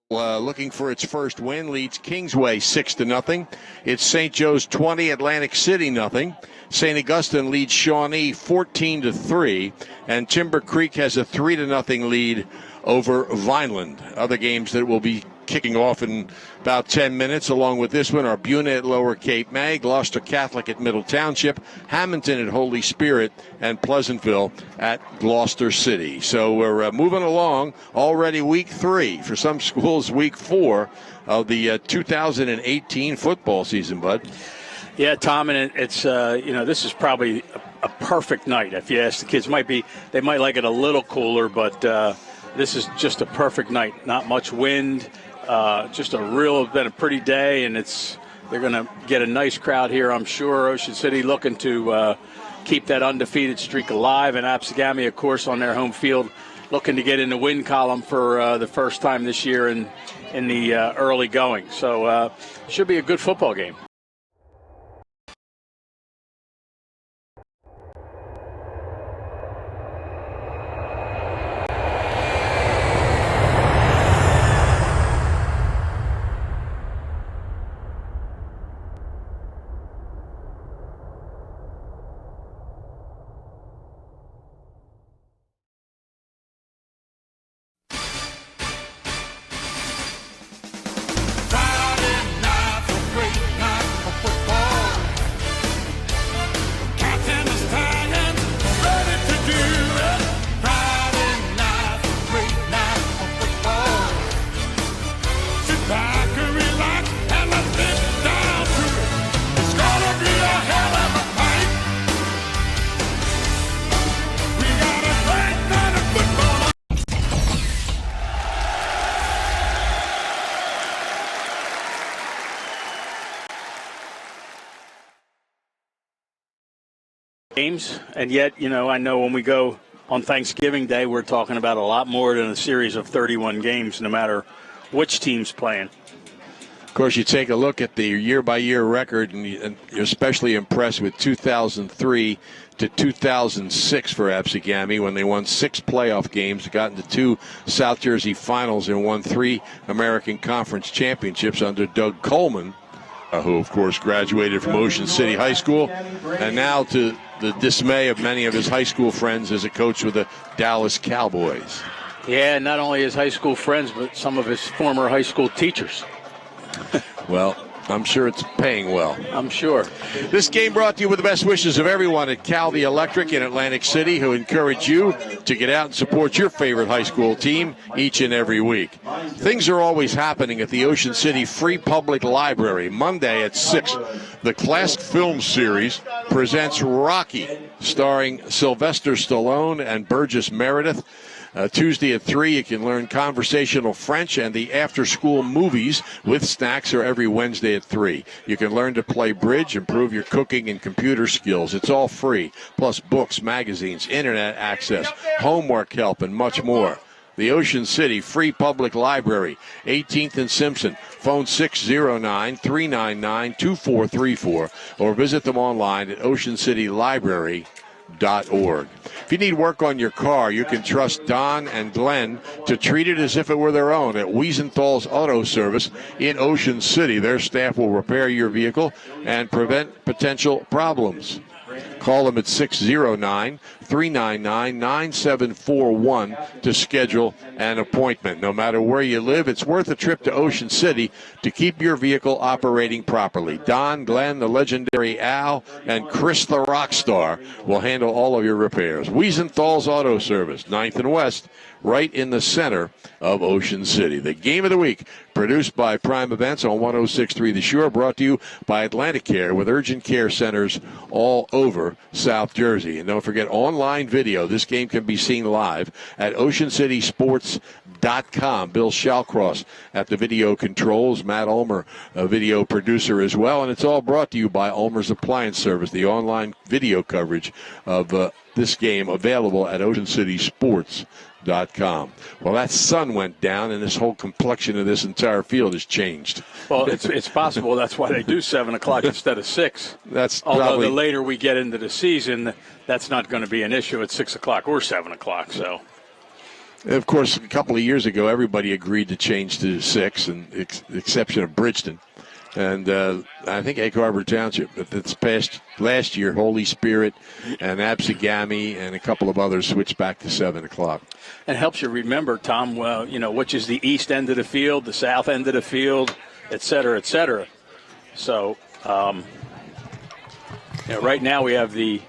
Looking for its first win, leads Kingsway 6-0. It's St. Joe's 20, Atlantic City 0. St. Augustine leads Shawnee 14-3, and Timber Creek has a 3-0 lead over Vineland. Other games that will be kicking off in about 10 minutes along with this one are Buna at Lower Cape May, Gloucester Catholic at Middle Township, Hamilton at Holy Spirit, and Pleasantville at Gloucester City. So we're moving along. Already week 3, for some schools week 4 of the 2018 football season, Bud. Yeah, Tom, and it's this is probably a perfect night. If you ask the kids, they might like it a little cooler, but this is just a perfect night. Not much wind, just been a pretty day, and they're going to get a nice crowd here, I'm sure. Ocean City looking to keep that undefeated streak alive, and Absegami, of course, on their home field, looking to get in the win column for the first time this year in the early going. So should be a good football game. Games, and yet, I know when we go on Thanksgiving Day, we're talking about a lot more than a series of 31 games, no matter which team's playing. Of course, you take a look at the year-by-year record, and you're especially impressed with 2003 to 2006 for Absegami, when they won 6 playoff games, got into 2 South Jersey finals, and won 3 American Conference championships under Doug Coleman, who, of course, graduated from Ocean City High School, and now, to the dismay of many of his high school friends, as a coach with the Dallas Cowboys. Yeah, not only his high school friends, but some of his former high school teachers. Well, I'm sure it's paying well. I'm sure. This game brought to you with the best wishes of everyone at Cal the Electric in Atlantic City, who encourage you to get out and support your favorite high school team each and every week. Things are always happening at the Ocean City Free Public Library. Monday at 6, the classic film series presents Rocky, starring Sylvester Stallone and Burgess Meredith. Tuesday at 3, you can learn conversational French, and the after-school movies with snacks are every Wednesday at 3. You can learn to play bridge, improve your cooking and computer skills. It's all free, plus books, magazines, internet access, homework help, and much more. The Ocean City Free Public Library, 18th and Simpson. Phone 609-399-2434, or visit them online at oceancitylibrary.org. If you need work on your car, you can trust Don and Glenn to treat it as if it were their own at Wiesenthal's Auto Service in Ocean City. Their staff will repair your vehicle and prevent potential problems. Call them at 609-399-9741 to schedule an appointment. No matter where you live, it's worth a trip to Ocean City to keep your vehicle operating properly. Don, Glenn, the legendary Al, and Chris the Rockstar will handle all of your repairs. Wiesenthal's Auto Service, 9th and West, right in the center of Ocean City. The Game of the Week, produced by Prime Events on 106.3 The Shore, brought to you by Atlantic Care, with urgent care centers all over South Jersey. And don't forget, online video. This game can be seen live at OceanCitySports.com. Bill Shallcross at the video controls. Matt Ulmer, a video producer as well. And it's all brought to you by Ulmer's Appliance Service, the online video coverage of this game available at OceanCitySports.com. Well, that sun went down, and this whole complexion of this entire field has changed. Well, it's possible that's why they do 7 o'clock instead of 6. Although the later we get into the season, that's not going to be an issue at 6 o'clock or 7 o'clock. So Of course, a couple of years ago, everybody agreed to change to 6, and exception of Bridgeton. And I think Egg Harbor Township. But this past last year, Holy Spirit and Absegami and a couple of others switched back to 7 o'clock. And it helps you remember, Tom, which is the east end of the field, the south end of the field, et cetera, et cetera. So, right now we have the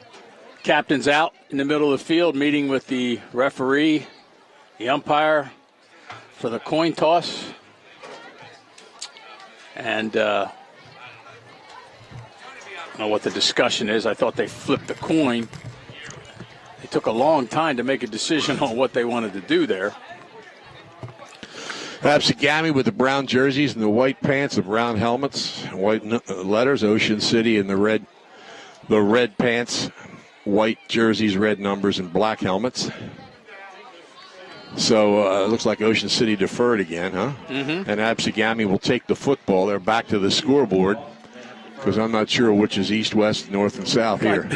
captains out in the middle of the field meeting with the referee, the umpire for the coin toss. And I don't know what the discussion is. I thought they flipped the coin. It took a long time to make a decision on what they wanted to do there. Absegami with the brown jerseys and the white pants, the brown helmets, white letters, Ocean City, and the red pants, white jerseys, red numbers, and black helmets. So it looks like Ocean City deferred again, huh? Mm-hmm. And Absegami will take the football. They're back to the scoreboard because I'm not sure which is east, west, north, and south here.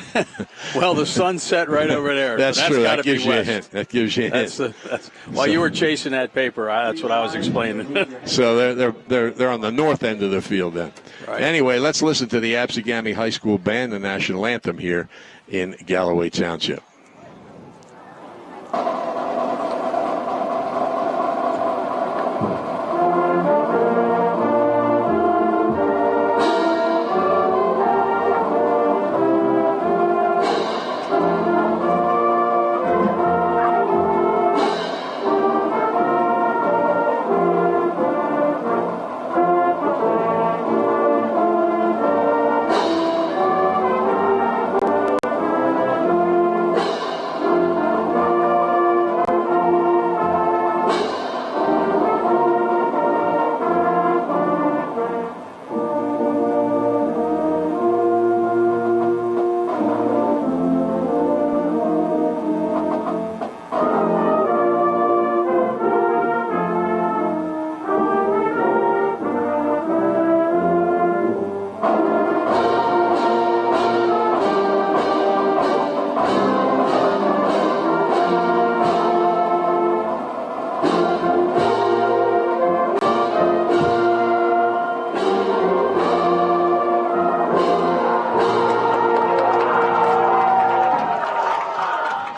Well, the sun's set right over there. That's so true. That gives you a hint. That gives you a hint. While you were chasing that paper, that's what I was explaining. So they're on the north end of the field then. Right. Anyway, let's listen to the Absegami High School Band, the national anthem here in Galloway Township.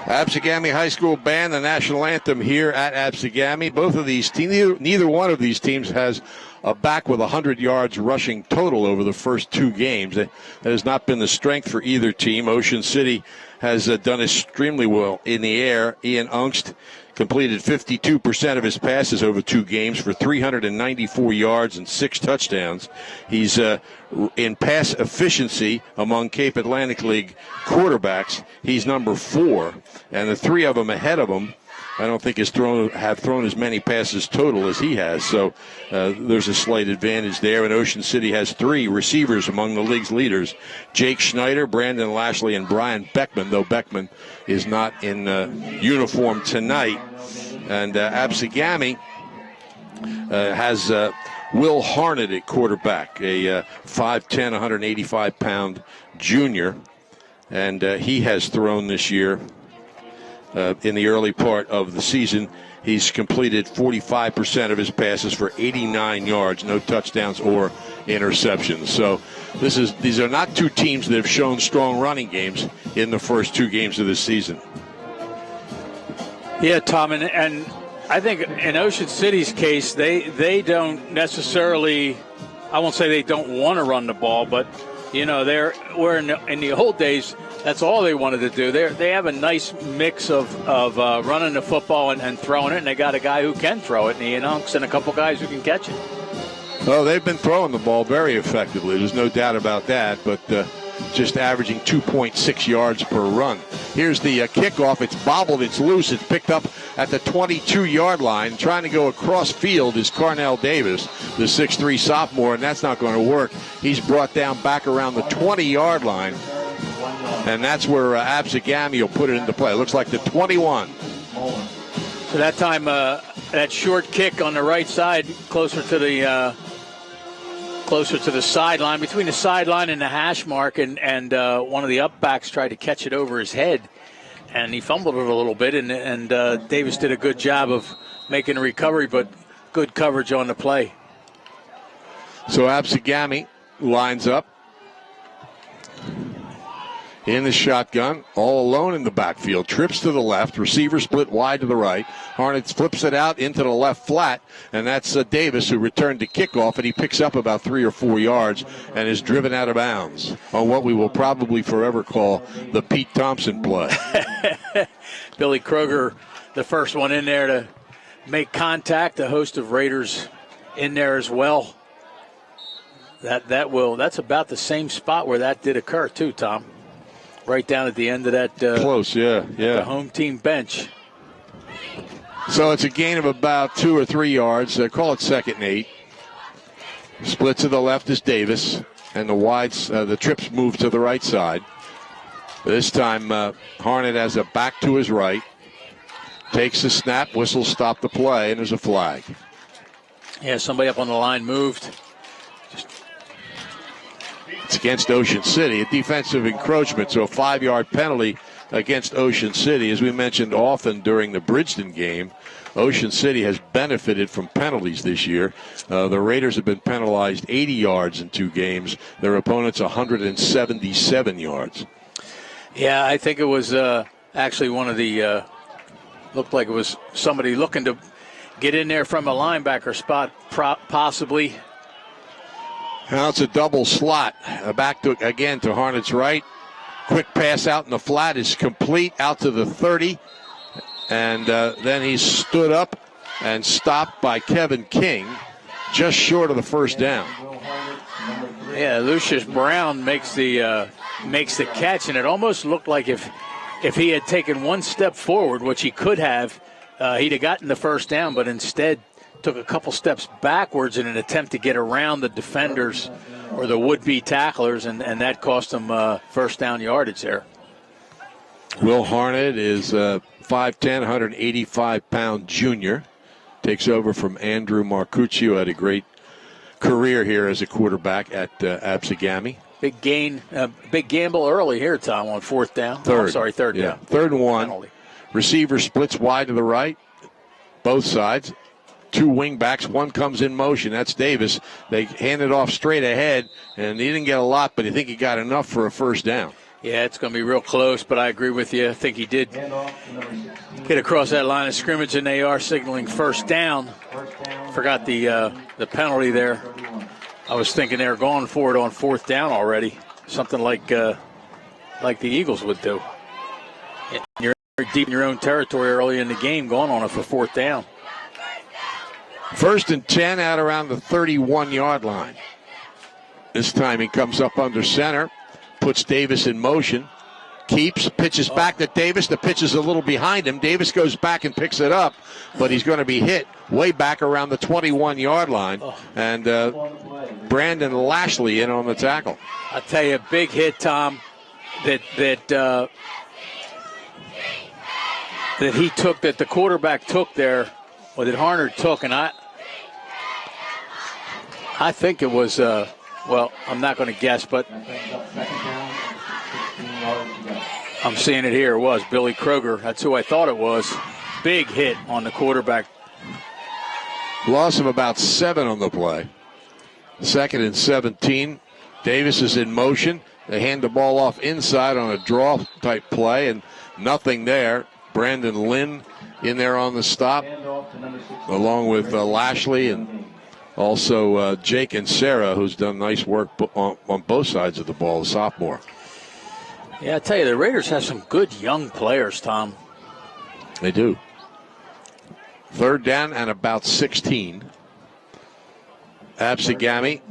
Absegami High School Band, the national anthem here at Absegami. Both of these teams, neither one of these teams has a back with 100 yards rushing total over the first 2 games. That has not been the strength for either team. Ocean City has done extremely well in the air. Ian Ungst completed 52% of his passes over 2 games for 394 yards and 6 touchdowns. He's in pass efficiency among Cape Atlantic League quarterbacks. He's number 4, and the 3 of them ahead of him, I don't think have thrown as many passes total as he has. So there's a slight advantage there. And Ocean City has 3 receivers among the league's leaders: Jake Schneider, Brandon Lashley, and Brian Beckman, though Beckman is not in uniform tonight. And Absegami has Will Harnett at quarterback, a 5'10", 185-pound junior. And he has thrown this year. In the early part of the season, he's completed 45% of his passes for 89 yards, no touchdowns or interceptions. So these are not 2 teams that have shown strong running games in the first 2 games of the season. Yeah, Tom, and I think in Ocean City's case, they don't necessarily, I won't say they don't want to run the ball, but where in the old days, that's all they wanted to do. They have a nice mix of running the football and throwing it, and they got a guy who can throw it, and Ian Unks, and a couple guys who can catch it. Oh, they've been throwing the ball very effectively. There's no doubt about that, but just averaging 2.6 yards per run. Here's the kickoff. It's bobbled. It's loose. It's picked up at the 22-yard line. Trying to go across field is Carnell Davis, the 6'3 sophomore, and that's not going to work. He's brought down back around the 20-yard line, and that's where Absegami will put it into play. It looks like the 21. So that time, that short kick on the right side, closer to the sideline, between the sideline and the hash mark, and one of the up backs tried to catch it over his head, and he fumbled it a little bit, and Davis did a good job of making a recovery, but good coverage on the play. So Absegami lines up in the shotgun, all alone in the backfield. Trips to the left, receiver split wide to the right. Harnett flips it out into the left flat, and that's Davis, who returned to kickoff, and he picks up about 3 or 4 yards and is driven out of bounds on what we will probably forever call the Pete Thompson play. Billy Kroger, the first one in there to make contact. A host of Raiders in there as well. That's about the same spot where that did occur too, Tom. Right down at the end of that. Close, yeah. The home team bench. So it's a gain of about 2 or 3 yards. Call it 2nd and 8. Split to the left is Davis, and the trips move to the right side. This time, Harnett has a back to his right. Takes the snap, whistle, stop the play, and there's a flag. Yeah, somebody up on the line moved. It's against Ocean City, a defensive encroachment, so a 5-yard penalty against Ocean City. As we mentioned often during the Bridgeton game, Ocean City has benefited from penalties this year. The Raiders have been penalized 80 yards in 2 games. Their opponents 177 yards. Yeah, I think it was actually one of the looked like it was somebody looking to get in there from a linebacker spot, possibly. Now it's a double slot. Back to Harnett's right. Quick pass out in the flat is complete out to the 30. And then he's stood up and stopped by Kevin King, just short of the first down. Yeah, Lucius Brown makes the catch, and it almost looked like if he had taken one step forward, which he could have, he'd have gotten the first down, but instead took a couple steps backwards in an attempt to get around the defenders or the would-be tacklers, and that cost him first down yardage there. Will Harnett is 5'10", 185-pound junior. Takes over from Andrew Marcucci, who had a great career here as a quarterback at Absegami. Big gain, big gamble early here, Tom, on 4th down. Third down. 3rd and 1. Penalty. Receiver splits wide to the right, both sides. 2 wing backs, one comes in motion. That's Davis. They hand it off straight ahead, and he didn't get a lot, but I think he got enough for a first down. Yeah, it's going to be real close, but I agree with you. I think he did get across that line of scrimmage, and they are signaling first down. Forgot the penalty there. I was thinking they were going for it on 4th down already, something like the Eagles would do. And you're deep in your own territory early in the game, going on it for 4th down. 1st and 10 out around the 31-yard line. This time he comes up under center, puts Davis in motion, pitches back to Davis. The pitch is a little behind him. Davis goes back and picks it up, but he's going to be hit way back around the 21-yard line. And Brandon Lashley in on the tackle. I'll tell you, a big hit, Tom, that he took, that the quarterback took there, or that Harnett took, and I think it was, I'm not going to guess, but I'm seeing it here. It was Billy Kroger. That's who I thought it was. Big hit on the quarterback. Loss of about 7 on the play. 2nd and 17. Davis is in motion. They hand the ball off inside on a draw-type play, and nothing there. Brandon Lynn in there on the stop, along with Lashley and also Jake and Sarah, who's done nice work on both sides of the ball, the sophomore. Yeah, I tell you, the Raiders have some good young players, Tom. They do. 3rd down and about 16. Absegami,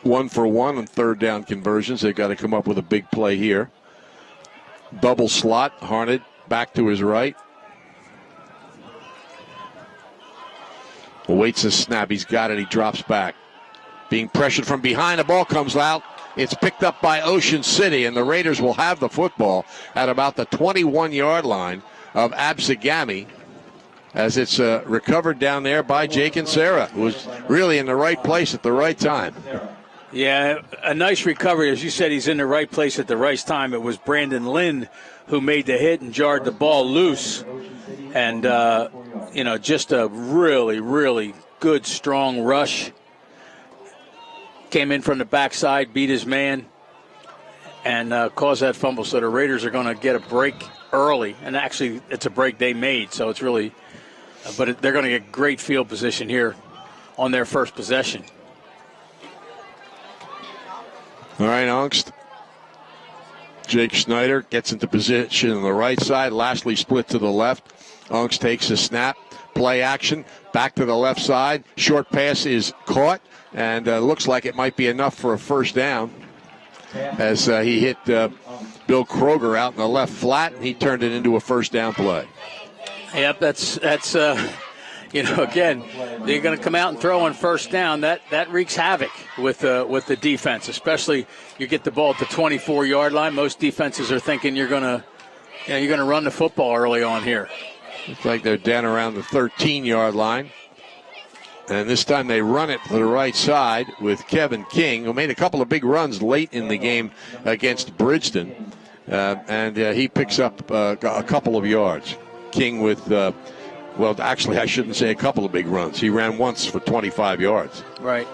1 for 1 on 3rd down conversions. They've got to come up with a big play here. Double slot, Harnett back to his right. Awaits the snap. He's got it. He drops back. Being pressured from behind. The ball comes out. It's picked up by Ocean City, and the Raiders will have the football at about the 21-yard line of Absegami as it's recovered down there by Jake and Sarah, who was really in the right place at the right time. Yeah, a nice recovery. As you said, he's in the right place at the right time. It was Brandon Lynn who made the hit and jarred the ball loose. And, just a really, really good, strong rush. Came in from the backside, beat his man, and caused that fumble. So the Raiders are going to get a break early. And actually, it's a break they made, so it's really but they're going to get great field position here on their first possession. All right, Ungst. Jake Schneider gets into position on the right side. Lashley split to the left. Ungst takes a snap. Play action. Back to the left side. Short pass is caught. And looks like it might be enough for a first down. As he hit Bill Kroger out in the left flat. And he turned it into a first down play. Yep, that's again, they're going to come out and throw on first down. That wreaks havoc with the defense, especially you get the ball at the 24-yard line. Most defenses are thinking you're going to run the football early on here. Looks like they're down around the 13-yard line. And this time they run it to the right side with Kevin King, who made a couple of big runs late in the game against Bridgeton. And he picks up a couple of yards. King with, actually, I shouldn't say a couple of big runs. He ran once for 25 yards. Right.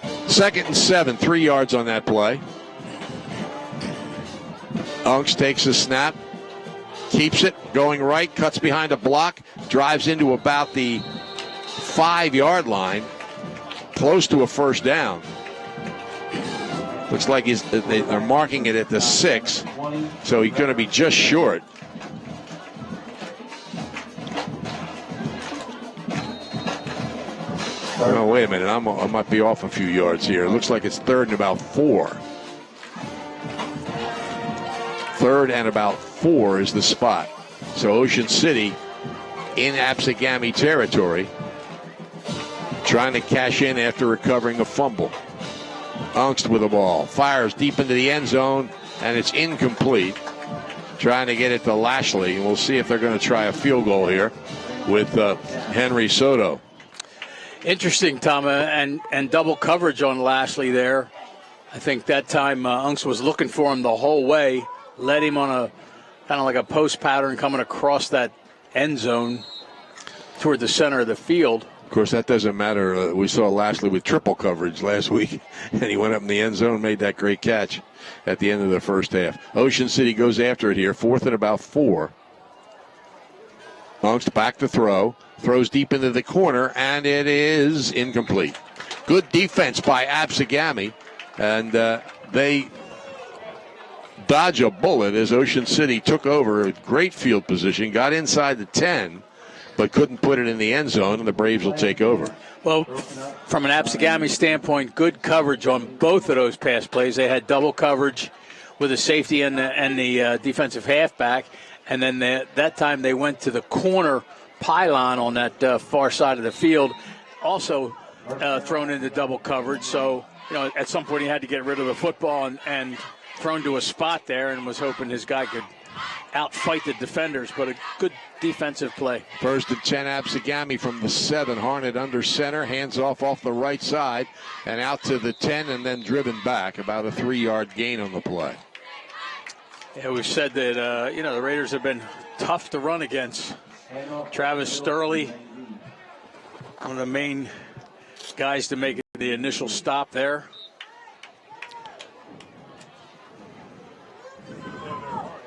2nd and 7, 3 yards on that play. Ungst takes a snap, keeps it, going right, cuts behind a block, drives into about the 5-yard line, close to a first down. Looks like they're marking it at the 6, so he's going to be just short. Oh, wait a minute. I might be off a few yards here. It looks like it's 3rd and about 4. 3rd and about 4 is the spot. So Ocean City in Absegami territory, trying to cash in after recovering a fumble. Ungst with the ball. Fires deep into the end zone, and it's incomplete. Trying to get it to Lashley. And we'll see if they're going to try a field goal here with Henry Soto. Interesting, Tom, and double coverage on Lashley there. I think that time Ungst was looking for him the whole way, led him on a kind of like a post pattern coming across that end zone toward the center of the field. Of course, that doesn't matter. We saw Lashley with triple coverage last week, and he went up in the end zone and made that great catch at the end of the first half. Ocean City goes after it here, 4th and about 4. Ungst back to throw. Throws deep into the corner, and it is incomplete. Good defense by Absegami, and they dodge a bullet as Ocean City took over. Great field position, got inside the 10, but couldn't put it in the end zone, and the Braves will take over. Well, from an Absegami standpoint, good coverage on both of those pass plays. They had double coverage with the safety and the defensive halfback, and then that time they went to the corner pylon on that far side of the field, also thrown into double coverage. So, at some point he had to get rid of the football and thrown to a spot there, and was hoping his guy could outfight the defenders, but a good defensive play. 1st and 10, Absegami from the 7. Harnett under center, hands off the right side, and out to the 10, and then driven back. About a 3-yard gain on the play. Yeah, we've said that, the Raiders have been tough to run against. Travis Sturley, one of the main guys to make the initial stop there.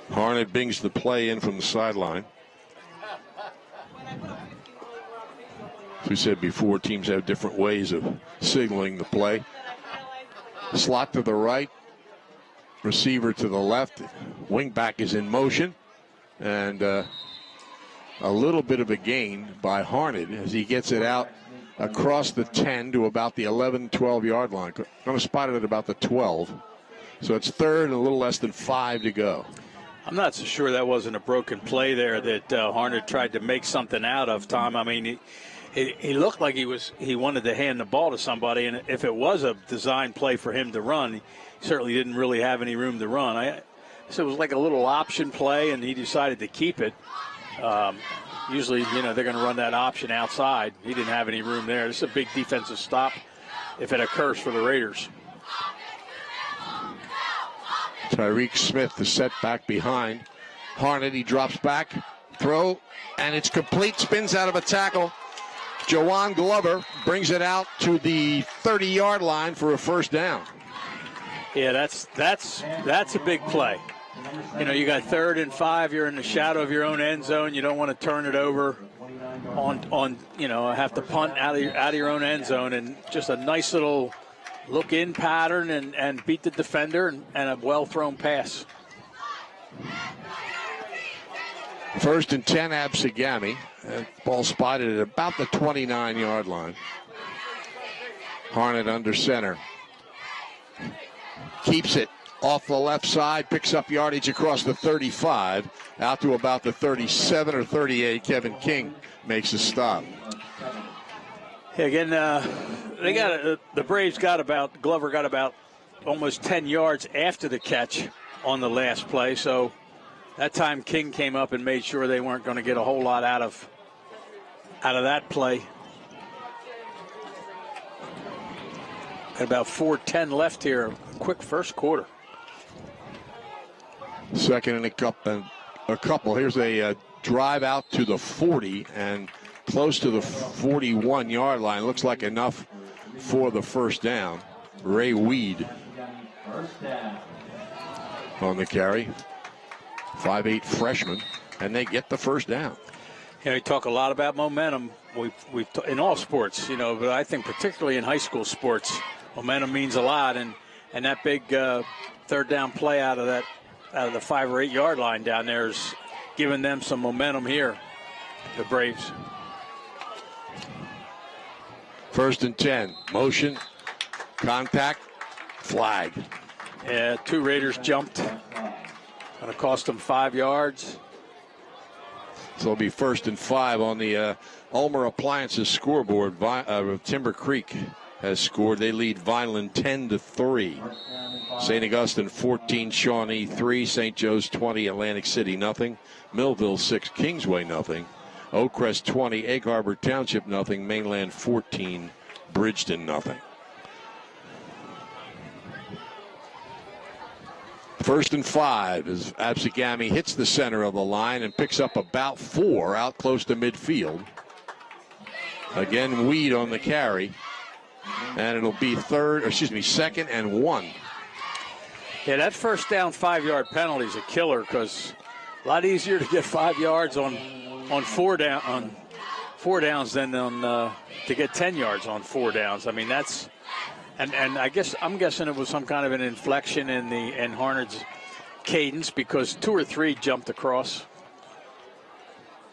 Harnett bings the play in from the sideline. As we said before, teams have different ways of signaling the play. Slot to the right, receiver to the left. Wingback is in motion, and a little bit of a gain by Harnett as he gets it out across the 10 to about the 11, 12-yard line. Going to spot it at about the 12. So it's 3rd and a little less than 5 to go. I'm not so sure that wasn't a broken play there that Harnett tried to make something out of, Tom. I mean, he looked like he wanted to hand the ball to somebody, and if it was a design play for him to run, he certainly didn't really have any room to run. So it was like a little option play, and he decided to keep it. Usually, they're going to run that option outside. He didn't have any room there. This is a big defensive stop if it occurs for the Raiders. Tyreek Smith, the setback behind. Harnett, he drops back. Throw, and it's complete. Spins out of a tackle. Jawan Glover brings it out to the 30-yard line for a first down. Yeah, that's a big play. You know, you got 3rd and 5. You're in the shadow of your own end zone. You don't want to turn it over on have to punt out of your own end zone, and just a nice little look-in pattern and beat the defender and a well-thrown pass. 1st and 10, Absegami. Ball spotted at about the 29-yard line. Harnett under center. Keeps it off the left side, picks up yardage across the 35, out to about the 37 or 38. Kevin King makes a stop. Yeah, again, the Braves Glover got about almost 10 yards after the catch on the last play, so that time King came up and made sure they weren't going to get a whole lot out of that play. Got about 4:10 left here. Quick first quarter. 2nd and a couple. Here's a drive out to the 40 and close to the 41-yard line. Looks like enough for the first down. Ray Weed on the carry. 5'8" freshman, and they get the first down. You know, you talk a lot about momentum. We've in all sports, but I think particularly in high school sports, momentum means a lot. And that big 3rd down play out of the 5 or 8 yard line down there is giving them some momentum here, the Braves. 1st and 10. Motion, contact, flag. Yeah, 2 Raiders jumped. Going to cost them 5 yards. So it'll be 1st and 5 on the Ulmer Appliances scoreboard. Timber Creek has scored. They lead Vineland 10-3. St. Augustine 14, Shawnee 3, St. Joe's 20, Atlantic City nothing, Millville 6, Kingsway nothing, Oakcrest 20, Egg Harbor Township nothing, Mainland 14, Bridgeton nothing. 1st and 5 as Absegami hits the center of the line and picks up about 4 out close to midfield. Again, Weed on the carry. And it'll be 2nd and 1. Yeah, that first down 5 yard penalty is a killer because a lot easier to get 5 yards on 4 downs than on to get 10 yards on 4 downs. I mean, that's and I'm guessing it was some kind of an inflection in Harnett's cadence because 2 or 3 jumped across.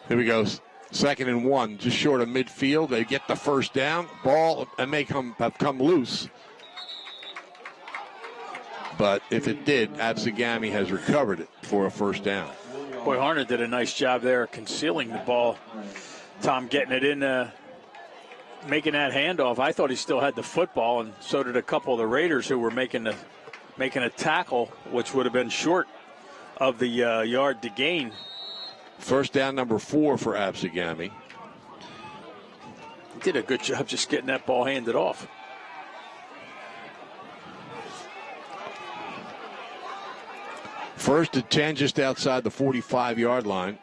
Here we go. 2nd and 1, just short of midfield. They get the first down. Ball may have come loose. But if it did, Absegami has recovered it for a first down. Boy, Harnett did a nice job there concealing the ball. Tom getting it in, making that handoff. I thought he still had the football, and so did a couple of the Raiders who were making a tackle, which would have been short of the yard to gain. First down number 4 for Absegami. He did a good job just getting that ball handed off. First and 10 just outside the 45-yard line.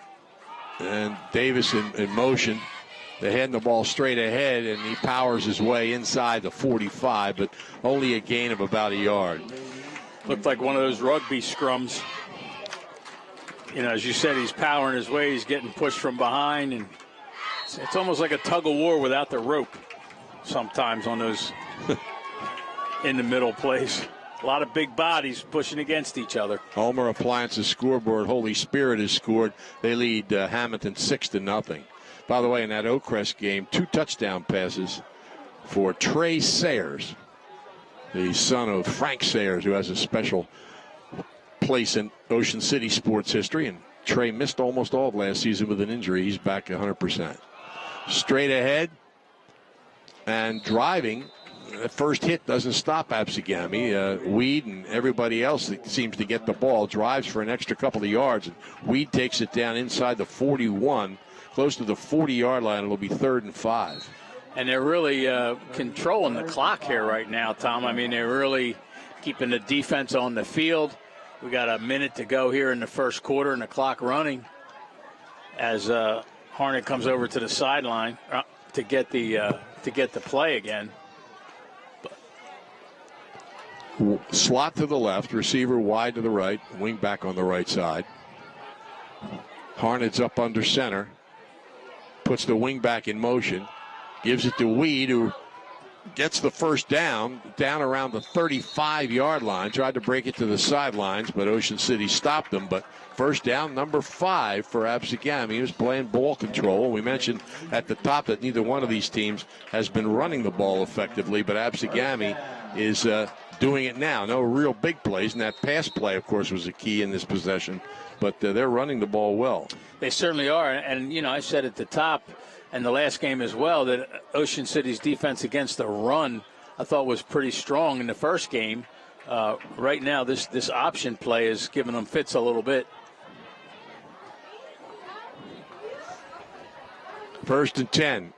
And Davis in motion. They hand the ball straight ahead, and he powers his way inside the 45, but only a gain of about a yard. Looked like one of those rugby scrums. As you said, he's powering his way. He's getting pushed from behind, and it's almost like a tug of war without the rope sometimes on those in the middle plays. A lot of big bodies pushing against each other. Ulmer Appliances scoreboard. Holy Spirit has scored. They lead Hamilton 6-0. By the way, in that Oakcrest game, 2 touchdown passes for Trey Sayers, the son of Frank Sayers, who has a special place in Ocean City sports history, and Trey missed almost all of last season with an injury. He's back 100%. Straight ahead and driving. The first hit doesn't stop Absegami. Weed and everybody else that seems to get the ball drives for an extra couple of yards, and Weed takes it down inside the 41, close to the 40-yard line. It'll be 3rd and 5. And they're really controlling the clock here right now, Tom. I mean, they're really keeping the defense on the field. We got a minute to go here in the first quarter and the clock running as Harnett comes over to the sideline to get the play again. Slot to the left, receiver wide to the right, wing back on the right side. Harnett's up under center, puts the wing back in motion, gives it to Weed, who gets the first down around the 35-yard line. Tried to break it to the sidelines, but Ocean City stopped him. But first down, number 5 for Absegami. He was playing ball control. We mentioned at the top that neither one of these teams has been running the ball effectively, but Absegami is doing it now. No real big plays, and that pass play, of course, was a key in this possession. But they're running the ball well. They certainly are. And, I said at the top and the last game as well that Ocean City's defense against the run I thought was pretty strong in the first game. Right now, this option play is giving them fits a little bit. First and 10.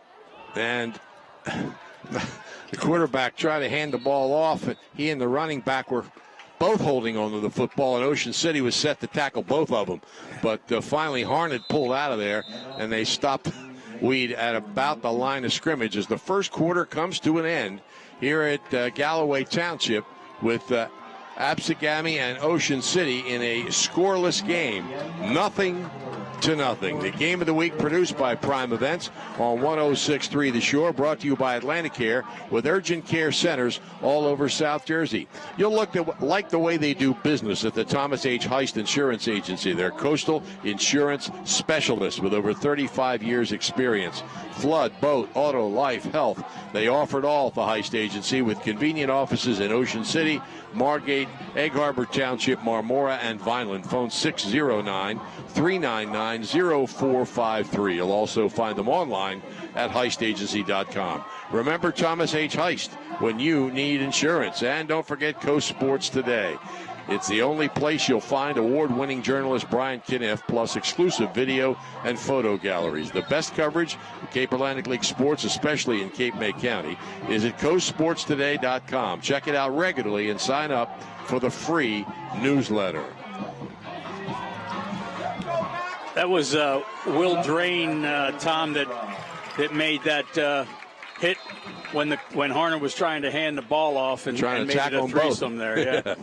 And the quarterback tried to hand the ball off. And he and the running back were both holding onto the football, and Ocean City was set to tackle both of them. But finally, Harnett pulled out of there, and they stopped Weed at about the line of scrimmage as the first quarter comes to an end here at Galloway Township with Absegami and Ocean City in a scoreless game. 0-0. The game of the week produced by Prime Events on 106.3 The Shore, brought to you by Atlanticare with urgent care centers all over South Jersey. You'll like the way they do business at the Thomas H. Heist Insurance Agency. They're coastal insurance specialists with over 35 years experience. Flood, boat, auto, life, health. They offer it all at the Heist Agency with convenient offices in Ocean City, Margate, Egg Harbor Township, Marmora, and Vineland. Phone 609-399-0453. You'll also find them online at heistagency.com. Remember Thomas H. Heist when you need insurance. And don't forget Coast Sports Today. It's the only place you'll find award-winning journalist Brian Kniff, plus exclusive video and photo galleries. The best coverage in Cape Atlantic League sports, especially in Cape May County, is at coastsportstoday.com. Check it out regularly and sign up for the free newsletter. That was Will Drain, Tom, that made that hit when Harnett was trying to hand the ball off and made it a threesome there. Yeah.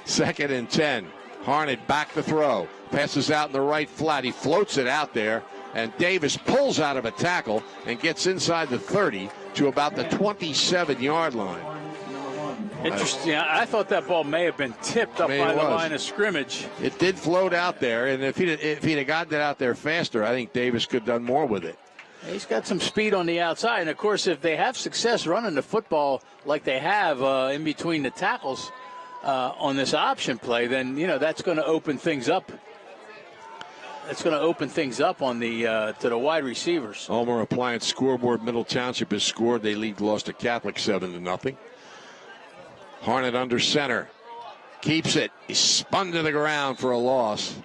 Second and 10. Harnett back to throw. Passes out in the right flat. He floats it out there, and Davis pulls out of a tackle and gets inside the 30 to about the 27-yard line. Interesting. I thought that ball may have been tipped up by the line of scrimmage. It did float out there, and if he'd have gotten it out there faster, I think Davis could have done more with it. He's got some speed on the outside, and, of course, if they have success running the football like they have in between the tackles on this option play, then, that's going to open things up. It's going to open things up on the to the wide receivers. Ulmer Appliance scoreboard. Middle Township has scored. They lost to Catholic 7-0. Harnett under center. Keeps it. He's spun to the ground for a loss.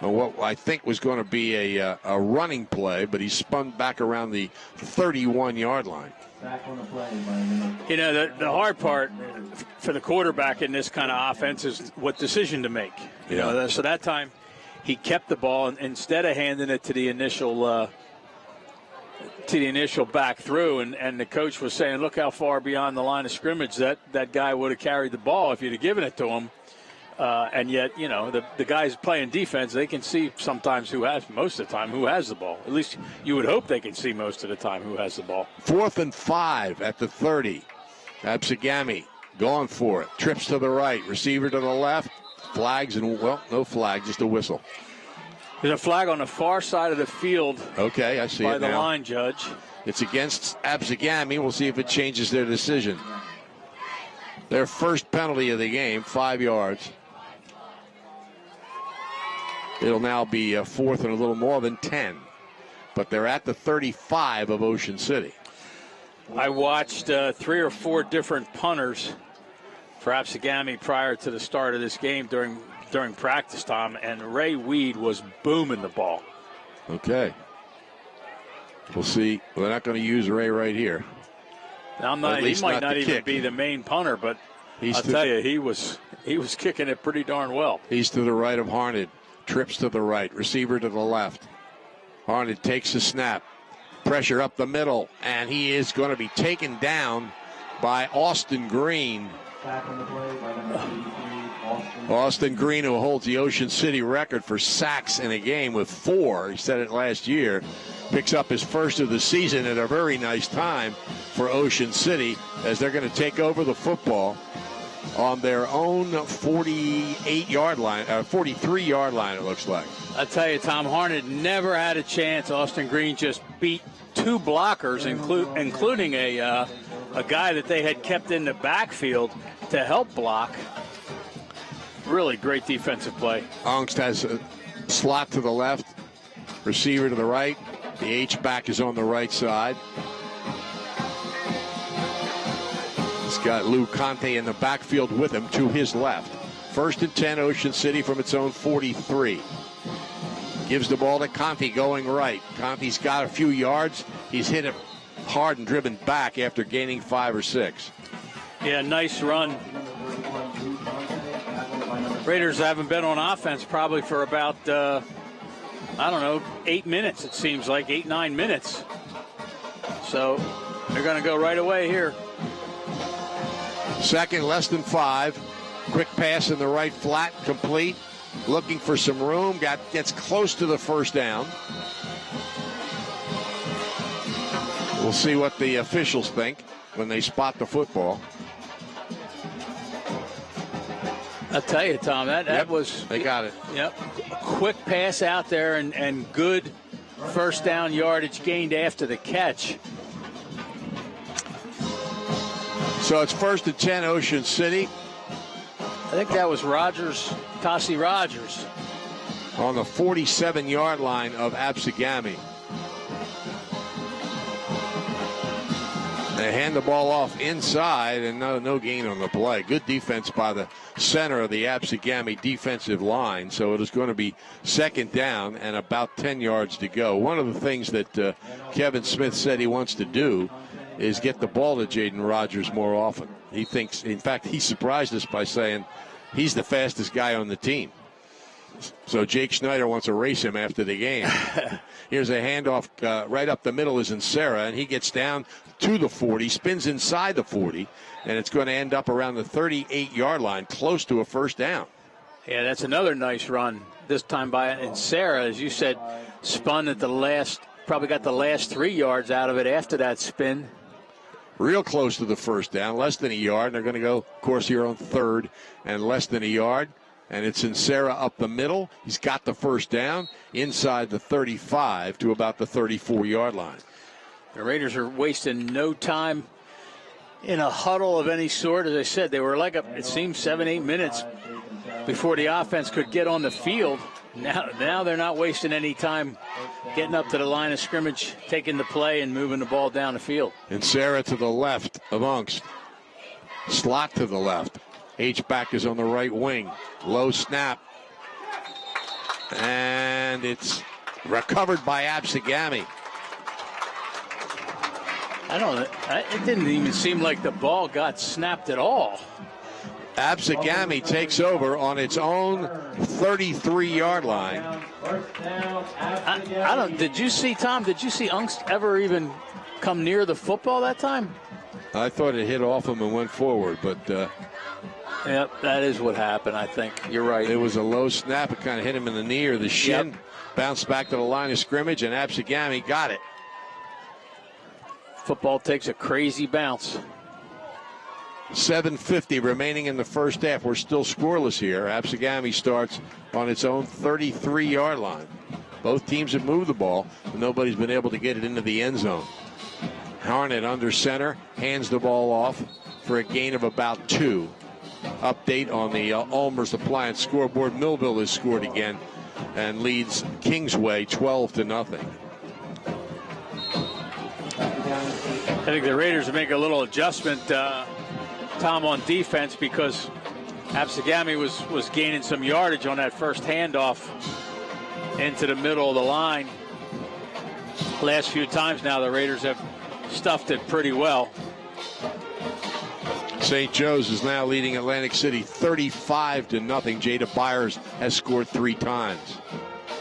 What I think was going to be a running play, but he spun back around the 31-yard line. The hard part for the quarterback in this kind of offense is what decision to make. So that time he kept the ball, and instead of handing it to the initial back through, and the coach was saying, look how far beyond the line of scrimmage that guy would have carried the ball if you'd have given it to him. And yet, the guys playing defense, they can see sometimes most of the time who has the ball. At least you would hope they can see most of the time who has the ball. 4th and 5 at the 30. Absegami going for it. Trips to the right. Receiver to the left. Flags and, no flag, just a whistle. There's a flag on the far side of the field. Okay, I see it now. By the line judge. It's against Absegami. We'll see if it changes their decision. Their first penalty of the game, 5 yards. It'll now be 4th and a little more than 10. But they're at the 35 of Ocean City. I watched 3 or 4 different punters for Absegami prior to the start of this game during practice time, and Ray Weed was booming the ball. Okay. We'll see. Well, they're not going to use Ray right here. He might not even be the main punter, but I'll tell you, he was kicking it pretty darn well. He's to the right of Harned. Trips to the right. Receiver to the left. Harned takes the snap. Pressure up the middle. And he is going to be taken down by Austin Green. Austin Green, who holds the Ocean City record for sacks in a game with 4. He said it last year. Picks up his first of the season at a very nice time for Ocean City as they're going to take over the football on their own 43-yard line, it looks like. I tell you, Tom, Harned never had a chance. Austin Green just beat 2 blockers, including a guy that they had kept in the backfield to help block. Really great defensive play. Ongst has a slot to the left, receiver to the right. The H-back is on the right side. He's got Lou Conte in the backfield with him to his left. 1st and 10, Ocean City from its own 43. Gives the ball to Conte going right. Conte's got a few yards. He's hit it hard and driven back after gaining 5 or 6. Yeah, nice run. Raiders haven't been on offense probably for about, 8 minutes, it seems like, 8-9 minutes. So they're going to go right away here. Second, less than 5. Quick pass in the right flat, complete. Looking for some room, gets close to the first down. We'll see what the officials think when they spot the football. I'll tell you, Tom, that was... They got it. Yep. Quick pass out there and good first down yardage gained after the catch. So it's 1st and 10, Ocean City. I think that was Tassie Rogers. On the 47-yard line of Absegami. They hand the ball off inside and no gain on the play. Good defense by the center of the Absegami defensive line. So it is going to be 2nd down and about 10 yards to go. One of the things that Kevin Smith said he wants to do is get the ball to Jaden Rogers more often. He thinks, in fact, he surprised us by saying he's the fastest guy on the team. So Jake Schneider wants to race him after the game. Here's a handoff right up the middle is Sarah, and he gets down to the 40, spins inside the 40, and it's going to end up around the 38-yard line, close to a first down. Yeah, that's another nice run, this time by Sarah, as you said, spun at the last, probably got the last 3 yards out of it after that spin. Real close to the first down, less than a yard. They're going to go, of course, here on 3rd and less than a yard. And it's Sarah up the middle. He's got the first down inside the 35 to about the 34-yard line. The Raiders are wasting no time in a huddle of any sort. As I said, they were like, it seems, 7-8 minutes before the offense could get on the field. Now they're not wasting any time getting up to the line of scrimmage, taking the play, and moving the ball down the field. And Sarah to the left of Ongst. Slot to the left. H-back is on the right wing. Low snap. And it's recovered by Absegami. It didn't even seem like the ball got snapped at all. Absegami takes over on its own 33-yard line. Did you see Ongst ever even come near the football that time? I thought it hit off him and went forward, but... Yep, that is what happened, I think. You're right. It was a low snap. It kind of hit him in the knee or the shin. Yep. Bounced back to the line of scrimmage, and Absegami got it. Football takes a crazy bounce. 7:50 remaining in the first half. We're still scoreless here. Absegami starts on its own 33-yard line. Both teams have moved the ball, but nobody's been able to get it into the end zone. Harnett under center, hands the ball off for a gain of about 2. Update on the Ulmer's Appliance scoreboard. Millville has scored again and leads Kingsway 12-0. I think the Raiders will make a little adjustment, Tom, on defense, because Absegami was gaining some yardage on that first handoff into the middle of the line. Last few times now, the Raiders have stuffed it pretty well. St. Joe's is now leading Atlantic City 35-0. Jada Byers has scored 3 times.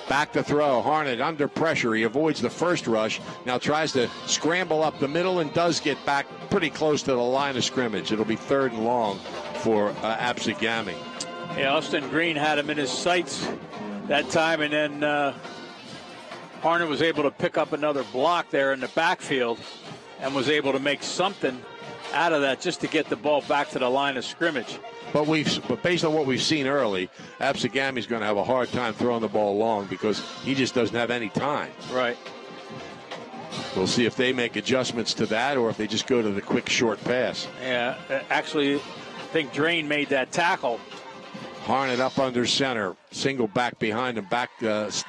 Back to throw. Harnett under pressure. He avoids the first rush. Now tries to scramble up the middle and does get back pretty close to the line of scrimmage. It'll be 3rd and long for Absegami. Yeah, Austin Green had him in his sights that time, and then Harnett was able to pick up another block there in the backfield and was able to make something out of that just to get the ball back to the line of scrimmage. But based on what we've seen early, Absegami's going to have a hard time throwing the ball long because he just doesn't have any time. Right. We'll see if they make adjustments to that or if they just go to the quick short pass. Yeah, actually, I think Drain made that tackle. Harnett up under center, single back behind him, back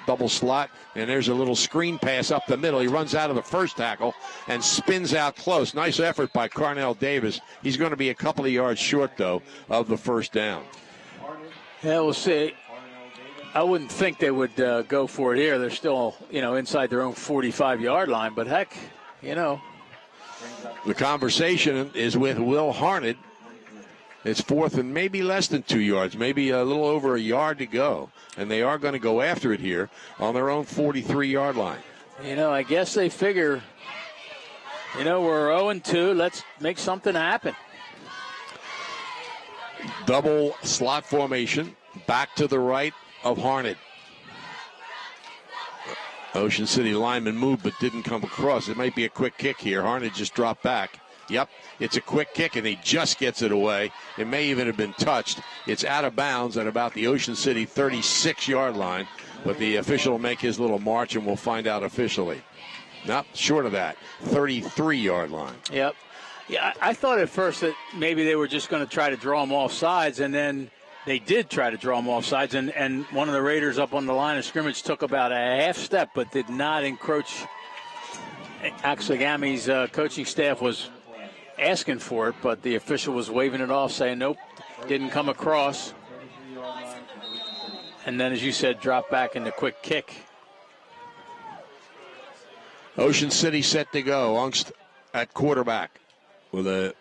double slot, and there's a little screen pass up the middle. He runs out of the first tackle and spins out close. Nice effort by Carnell Davis. He's going to be a couple of yards short, though, of the first down. Yeah, we'll see. I wouldn't think they would go for it here. They're still, inside their own 45-yard line, but heck, The conversation is with Will Harnett. It's 4th and maybe less than 2 yards, maybe a little over a yard to go. And they are going to go after it here on their own 43-yard line. I guess they figure, we're 0-2. Let's make something happen. Double slot formation, back to the right of Harnett. Ocean City lineman moved but didn't come across. It might be a quick kick here. Harnett just dropped back. Yep, it's a quick kick, and he just gets it away. It may even have been touched. It's out of bounds at about the Ocean City 36-yard line, but the official will make his little march, and we'll find out officially. Nope, short of that, 33-yard line. Yep. Yeah, I thought at first that maybe they were just going to try to draw him off sides, and then they did try to draw him off sides, and one of the Raiders up on the line of scrimmage took about a half step but did not encroach. Absegami's coaching staff was asking for it, but the official was waving it off, saying nope, didn't come across. And then, as you said, drop back in the quick kick. Ocean City set to go. Ungst at quarterback with a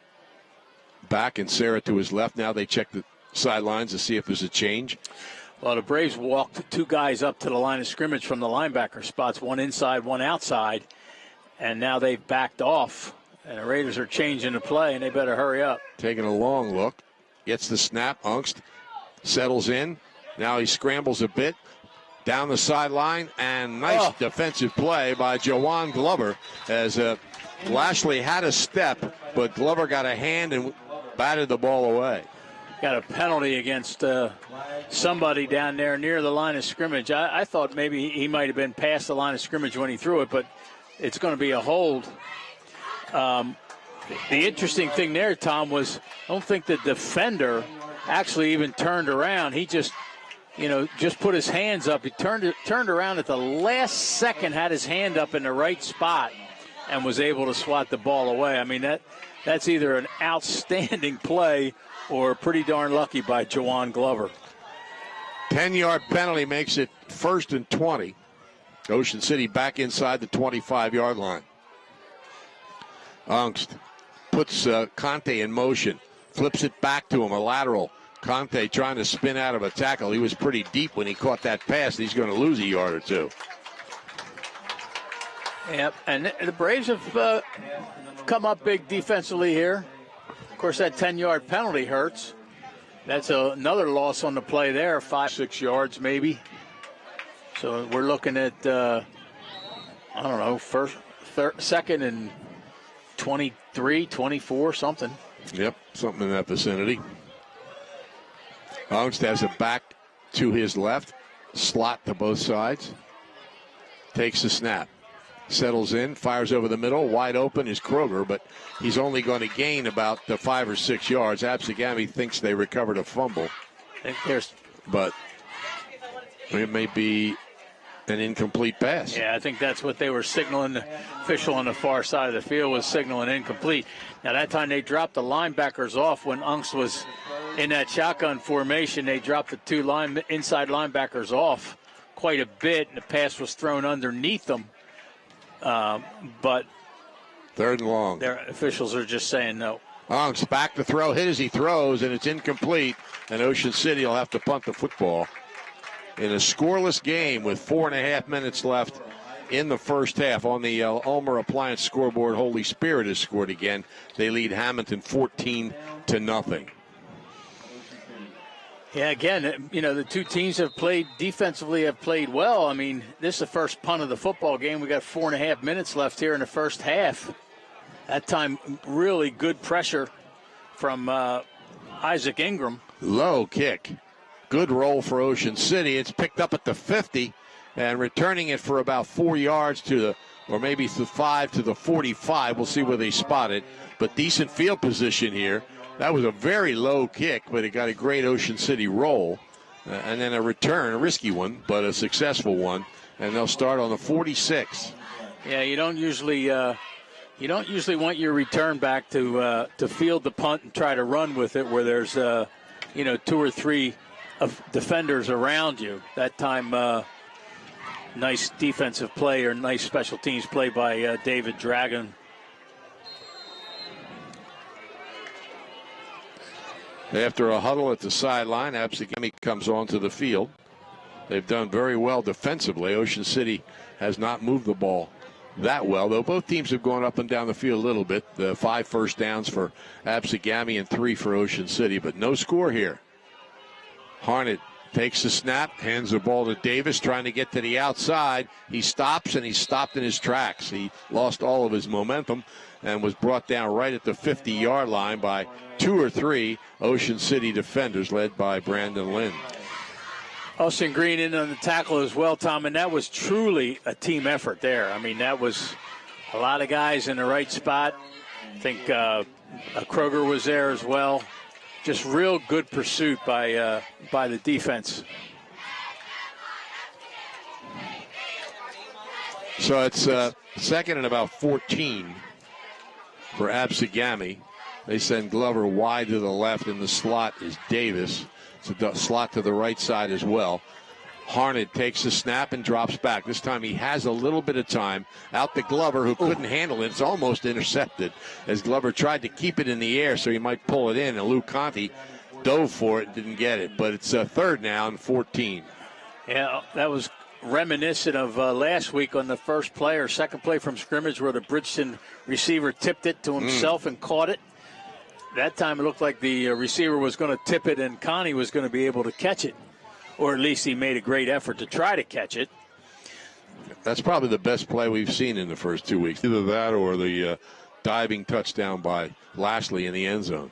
back and Sarah to his left. Now they check the sidelines to see if there's a change. Well, the Braves walked 2 guys up to the line of scrimmage from the linebacker spots, one inside, one outside, and now they've backed off. And the Raiders are changing the play, and they better hurry up. Taking a long look. Gets the snap. Ungst settles in. Now he scrambles a bit. Down the sideline. And nice defensive play by Jawan Glover as Lashley had a step, but Glover got a hand and batted the ball away. Got a penalty against somebody down there near the line of scrimmage. I thought maybe he might have been past the line of scrimmage when he threw it, but it's going to be a hold. The interesting thing there, Tom, was I don't think the defender actually even turned around. He just put his hands up. He turned around at the last second, had his hand up in the right spot, and was able to swat the ball away. I mean, that's either an outstanding play or pretty darn lucky by Jawan Glover. 10-yard penalty makes it 1st and 20. Ocean City back inside the 25-yard line. Ungst puts Conte in motion, flips it back to him, a lateral. Conte trying to spin out of a tackle. He was pretty deep when he caught that pass. He's going to lose a yard or two. Yep, and the Braves have come up big defensively here. Of course, that 10-yard penalty hurts. That's another loss on the play there, 5-6 yards maybe. So we're looking at, second and 23, 24, something. Yep, something in that vicinity. Ungst has it back to his left, slot to both sides. Takes the snap. Settles in, fires over the middle. Wide open is Kroger, but he's only going to gain about 5 or 6 yards. Absegami thinks they recovered a fumble. But it may be an incomplete pass. Yeah, I think that's what they were signaling. The official on the far side of the field was signaling incomplete. Now, that time they dropped the linebackers off when Ungst was in that shotgun formation. They dropped the 2 inside linebackers off quite a bit, and the pass was thrown underneath them. But 3rd and long. Their officials are just saying no. Onks back to throw, hit as he throws, and it's incomplete. And Ocean City will have to punt the football in a scoreless game with 4.5 minutes left in the first half. On the Ulmer Appliance scoreboard, Holy Spirit has scored again. They lead Hamilton 14-0. Yeah, again, the two teams have played defensively, have played well. I mean, this is the first punt of the football game. We got 4.5 minutes left here in the first half. That time, really good pressure from Isaac Ingram. Low kick. Good roll for Ocean City. It's picked up at the 50 and returning it for about 4 yards or maybe to 5 to the 45. We'll see where they spot it. But decent field position here. That was a very low kick, but it got a great Ocean City roll. And then a return, a risky one, but a successful one. And they'll start on the 46. Yeah, you don't usually want your return back to field the punt and try to run with it where there's 2 or 3 of defenders around you. That time, nice defensive play or nice special teams play by David Dragon. After a huddle at the sideline, Absegami comes onto the field. They've done very well defensively. Ocean City has not moved the ball that well, though both teams have gone up and down the field a little bit. 5 first downs for Absegami and 3 for Ocean City, but no score here. Harnett takes the snap, hands the ball to Davis, trying to get to the outside. He stops, and he's stopped in his tracks. He lost all of his momentum and was brought down right at the 50-yard line by 2 or 3 Ocean City defenders led by Brandon Lynn. Austin Green in on the tackle as well, Tom, and that was truly a team effort there. I mean, that was a lot of guys in the right spot. I think Kroger was there as well. Just real good pursuit by the defense. So it's second and about 14 for Absegami. They send Glover wide to the left, and the slot is Davis. It's a slot to the right side as well. Harnett takes the snap and drops back. This time he has a little bit of time. Out to Glover, who couldn't handle it. It's almost intercepted as Glover tried to keep it in the air so he might pull it in. And Lou Conti dove for it and didn't get it. But it's third now and 14. Yeah, that was reminiscent of last week on the first play or second play from scrimmage where the Bridgeton receiver tipped it to himself and caught it. That time it looked like the receiver was going to tip it and Connie was going to be able to catch it. Or at least he made a great effort to try to catch it. That's probably the best play we've seen in the first 2 weeks. Either that or the diving touchdown by Lashley in the end zone.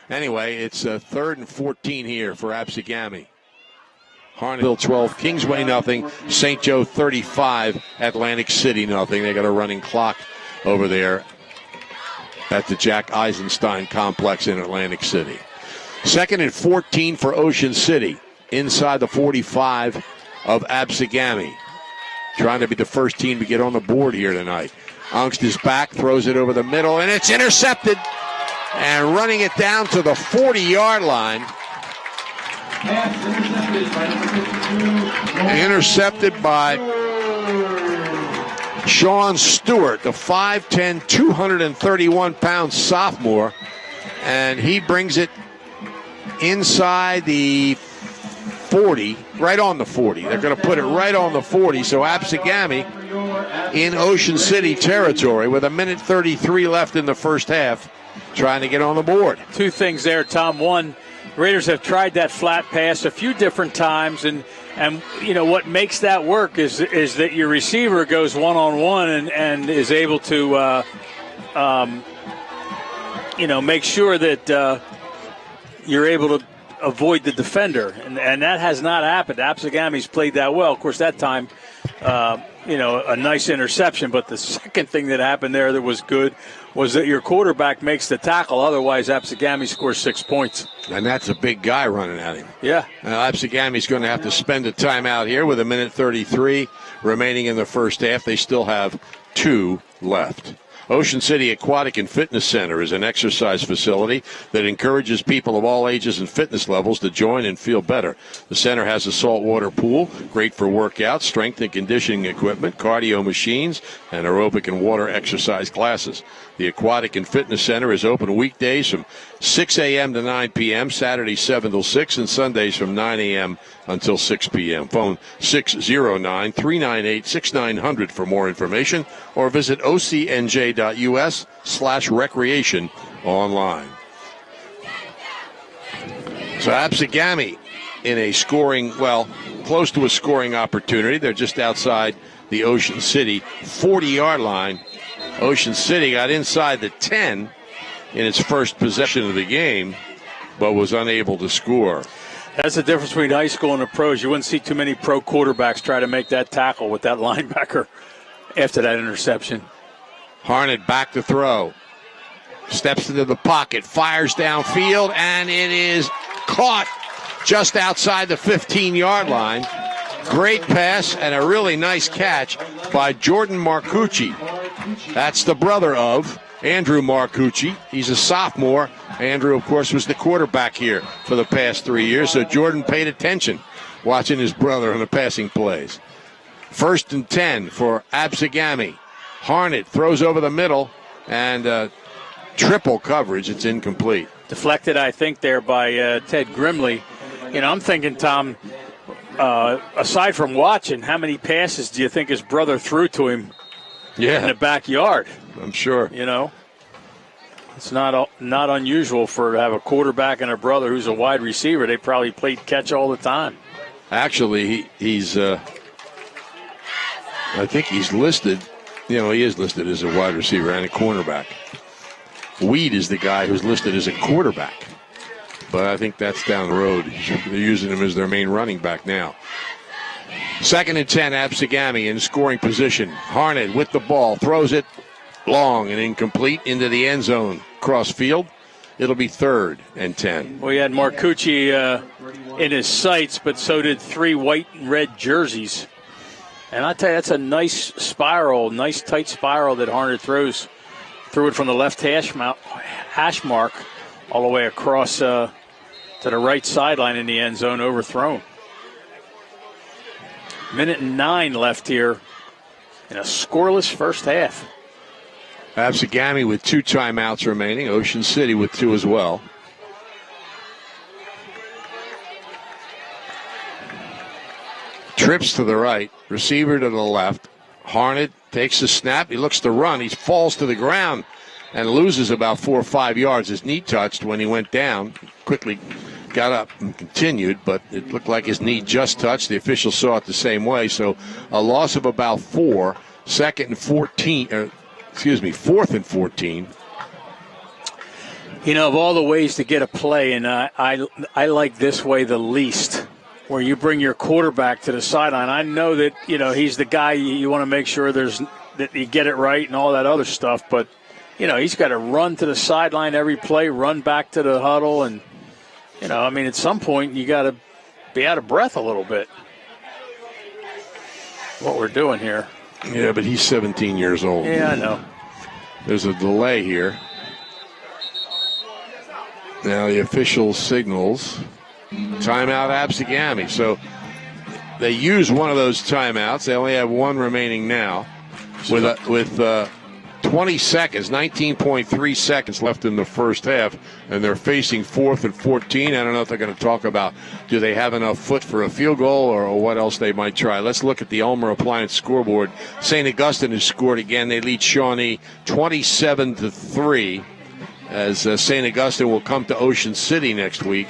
Anyway, it's third and 14 here for Absegami. Harnett 12, Kingsway nothing, St. Joe 35, Atlantic City nothing. They got a running clock over there at the Jack Eisenstein complex in Atlantic City. Second and 14 for Ocean City. Inside the 45 of Absegami. Trying to be the first team to get on the board here tonight. Ongst is back, throws it over the middle, and it's intercepted. And running it down to the 40-yard line. Intercepted by Sean Stewart, the 5'10", 231-pound sophomore. And he brings it inside the 40, right on the 40. They're going to put it right on the 40. So Absegami in Ocean City territory with 1:33 left in the first half, trying to get on the board. 2 things there, Tom. One, Raiders have tried that flat pass a few different times, and what makes that work is that your receiver goes one-on-one and is able to make sure that you're able to avoid the defender, and that has not happened. Absegami's played that well. Of course, that time, a nice interception. But the second thing that happened there that was good was that your quarterback makes the tackle. Otherwise, Absegami scores 6 points. And that's a big guy running at him. Yeah. Now, Absegami's going to have to spend a timeout here with 1:33 remaining in the first half. They still have 2 left. Ocean City Aquatic and Fitness Center is an exercise facility that encourages people of all ages and fitness levels to join and feel better. The center has a saltwater pool, great for workouts, strength and conditioning equipment, cardio machines, and aerobic and water exercise classes. The Aquatic and Fitness Center is open weekdays from 6 a.m. to 9 p.m., Saturdays 7 till 6, and Sundays from 9 a.m. until 6 p.m. Phone 609-398-6900 for more information, or visit ocnj.us/recreation online. So Absegami in a scoring, close to a scoring opportunity. They're just outside the Ocean City 40-yard line. Ocean City got inside the 10 in its first possession of the game, but was unable to score. That's the difference between high school and the pros. You wouldn't see too many pro quarterbacks try to make that tackle with that linebacker after that interception. Harnett back to throw. Steps into the pocket, fires downfield, and it is caught just outside the 15-yard line. Great pass and a really nice catch by Jordan Marcucci. That's the brother of Andrew Marcucci. He's a sophomore. Andrew, of course, was the quarterback here for the past 3 years, so Jordan paid attention watching his brother on the passing plays. 1st and 10 for Absegami. Harnett throws over the middle, and triple coverage. It's incomplete. Deflected, I think, there by Ted Grimley. I'm thinking, Tom, aside from watching, how many passes do you think his brother threw to him in the backyard? I'm sure. It's not unusual to have a quarterback and a brother who's a wide receiver. They probably played catch all the time. Actually, he's I think he's listed. He is listed as a wide receiver and a cornerback. Weed is the guy who's listed as a quarterback. But I think that's down the road. They're using him as their main running back now. 2nd and 10, Absegami in scoring position. Harnett with the ball, throws it long and incomplete into the end zone. Cross field. It'll be 3rd and 10. We had Marcucci in his sights, but so did 3 white and red jerseys. And I tell you, that's a nice spiral, nice tight spiral that Harnett throws. Threw it from the left hash mark all the way across to the right sideline in the end zone, overthrown. 1:09 left here in a scoreless first half. Absegami with 2 timeouts remaining. Ocean City with 2 as well. Trips to the right, receiver to the left. Harnett takes the snap. He looks to run. He falls to the ground and loses about 4 or 5 yards. His knee touched when he went down. Quickly got up and continued, but it looked like his knee just touched. The officials saw it the same way. So a loss of about 4. 4th and 14. Of all the ways to get a play, and I like this way the least, where you bring your quarterback to the sideline. I know that, he's the guy you want to make sure that you get it right and all that other stuff, but, he's got to run to the sideline every play, run back to the huddle, and, at some point you got to be out of breath a little bit. What we're doing here. Yeah, but he's 17 years old. Yeah, I know. There's a delay here. Now the official signals timeout Absegami. So they use one of those timeouts. They only have 1 remaining now with 20 seconds, 19.3 seconds left in the first half, and they're facing 4th and 14. I don't know if they're going to talk about do they have enough foot for a field goal or what else they might try. Let's look at the Elmer Appliance scoreboard. St. Augustine has scored again. They lead Shawnee 27-3 as St. Augustine will come to Ocean City next week.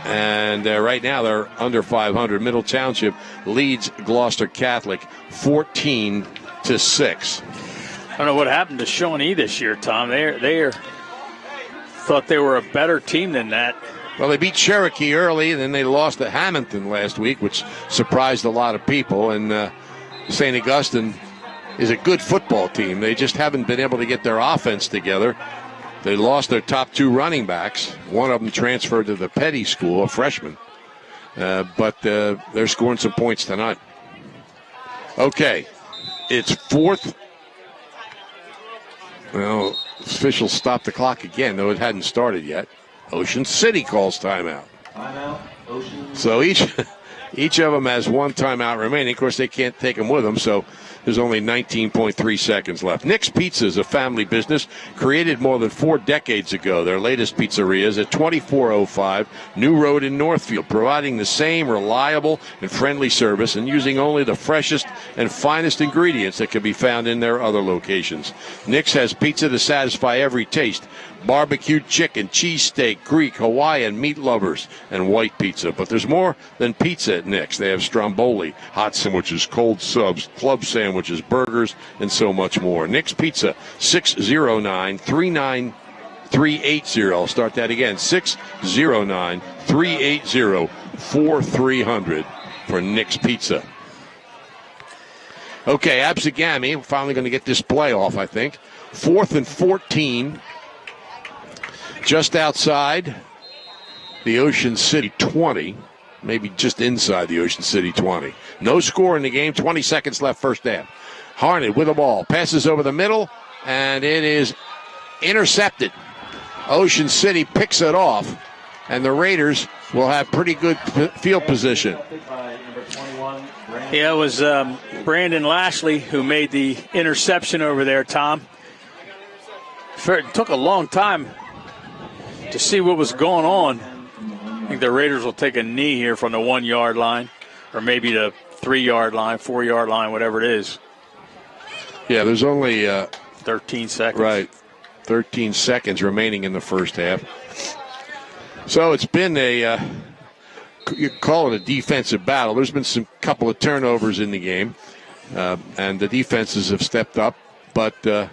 And right now they're under 500. Middle Township leads Gloucester Catholic 14-6. I don't know what happened to Shawnee this year, Tom. They thought they were a better team than that. Well, they beat Cherokee early, and then they lost to Hamilton last week, which surprised a lot of people. And St. Augustine is a good football team. They just haven't been able to get their offense together. They lost their top 2 running backs. One of them transferred to the Petty School, a freshman. But they're scoring some points tonight. Okay, it's 4th Well, officials stopped the clock again, though it hadn't started yet. Ocean City calls timeout. Timeout, Ocean. So each of them has one timeout remaining. Of course, they can't take them with them, so there's only 19.3 seconds left. Nick's Pizza is a family business created more than 4 decades ago. Their latest pizzeria is at 2405 New Road in Northfield, providing the same reliable and friendly service and using only the freshest and finest ingredients that can be found in their other locations. Nick's has pizza to satisfy every taste. Barbecued chicken, cheesesteak, Greek, Hawaiian, meat lovers, and white pizza. But there's more than pizza at Nick's. They have stromboli, hot sandwiches, cold subs, club sandwiches, burgers, and so much more. Nick's Pizza, 609-380. I'll start that again, 609-380-4300 for Nick's Pizza. Okay, Absegami, we're finally going to get this play off, I think. 4th and 14. Just outside the Ocean City 20, maybe just inside the Ocean City 20. No score in the game, 20 seconds left first half. Harned with the ball, passes over the middle, and it is intercepted. Ocean City picks it off, and the Raiders will have pretty good field position. Yeah, it was Brandon Lashley who made the interception over there, Tom. It took a long time to see what was going on. I think the Raiders will take a knee here from the 1 yard line, or maybe the 3 yard line, 4 yard line, whatever it is. Yeah, there's only 13 seconds. Right, 13 seconds remaining in the first half. So it's been you call it a defensive battle. There's been some couple of turnovers in the game, and the defenses have stepped up, but the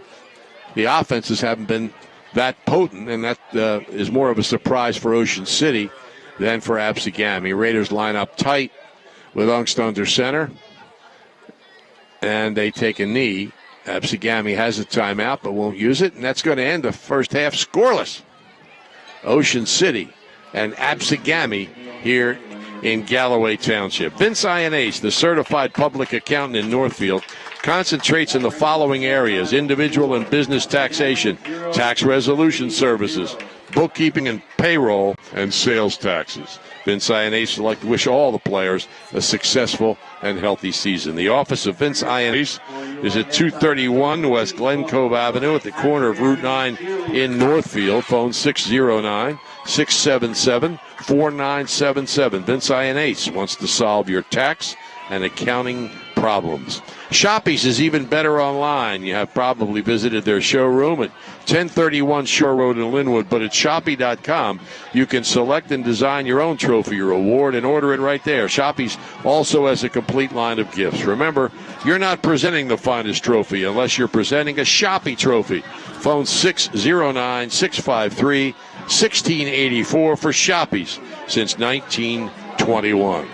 offenses haven't been that potent, and that is more of a surprise for Ocean City than for Absegami. Raiders line up tight with Ungst under center, and they take a knee. Absegami has a timeout but won't use it, and that's going to end the first half scoreless. Ocean City and Absegami here in Galloway Township. Vince Ionase, the certified public accountant in Northfield, concentrates in the following areas: individual and business taxation, tax resolution services, bookkeeping and payroll, and sales taxes. Vince Ionase would like to wish all the players a successful and healthy season. The office of Vince Ionase is at 231 West Glen Cove Avenue at the corner of Route 9 in Northfield. Phone 609-677-4977. Vince Ionase wants to solve your tax and accounting problems. Shoppy's is even better online. You have probably visited their showroom at 1031 Shore Road in Linwood, but at Shoppy.com, you can select and design your own trophy or award and order it right there. Shoppy's also has a complete line of gifts. Remember, you're not presenting the finest trophy unless you're presenting a Shoppy trophy. Phone 609-653-1684 for Shoppy's since 1921.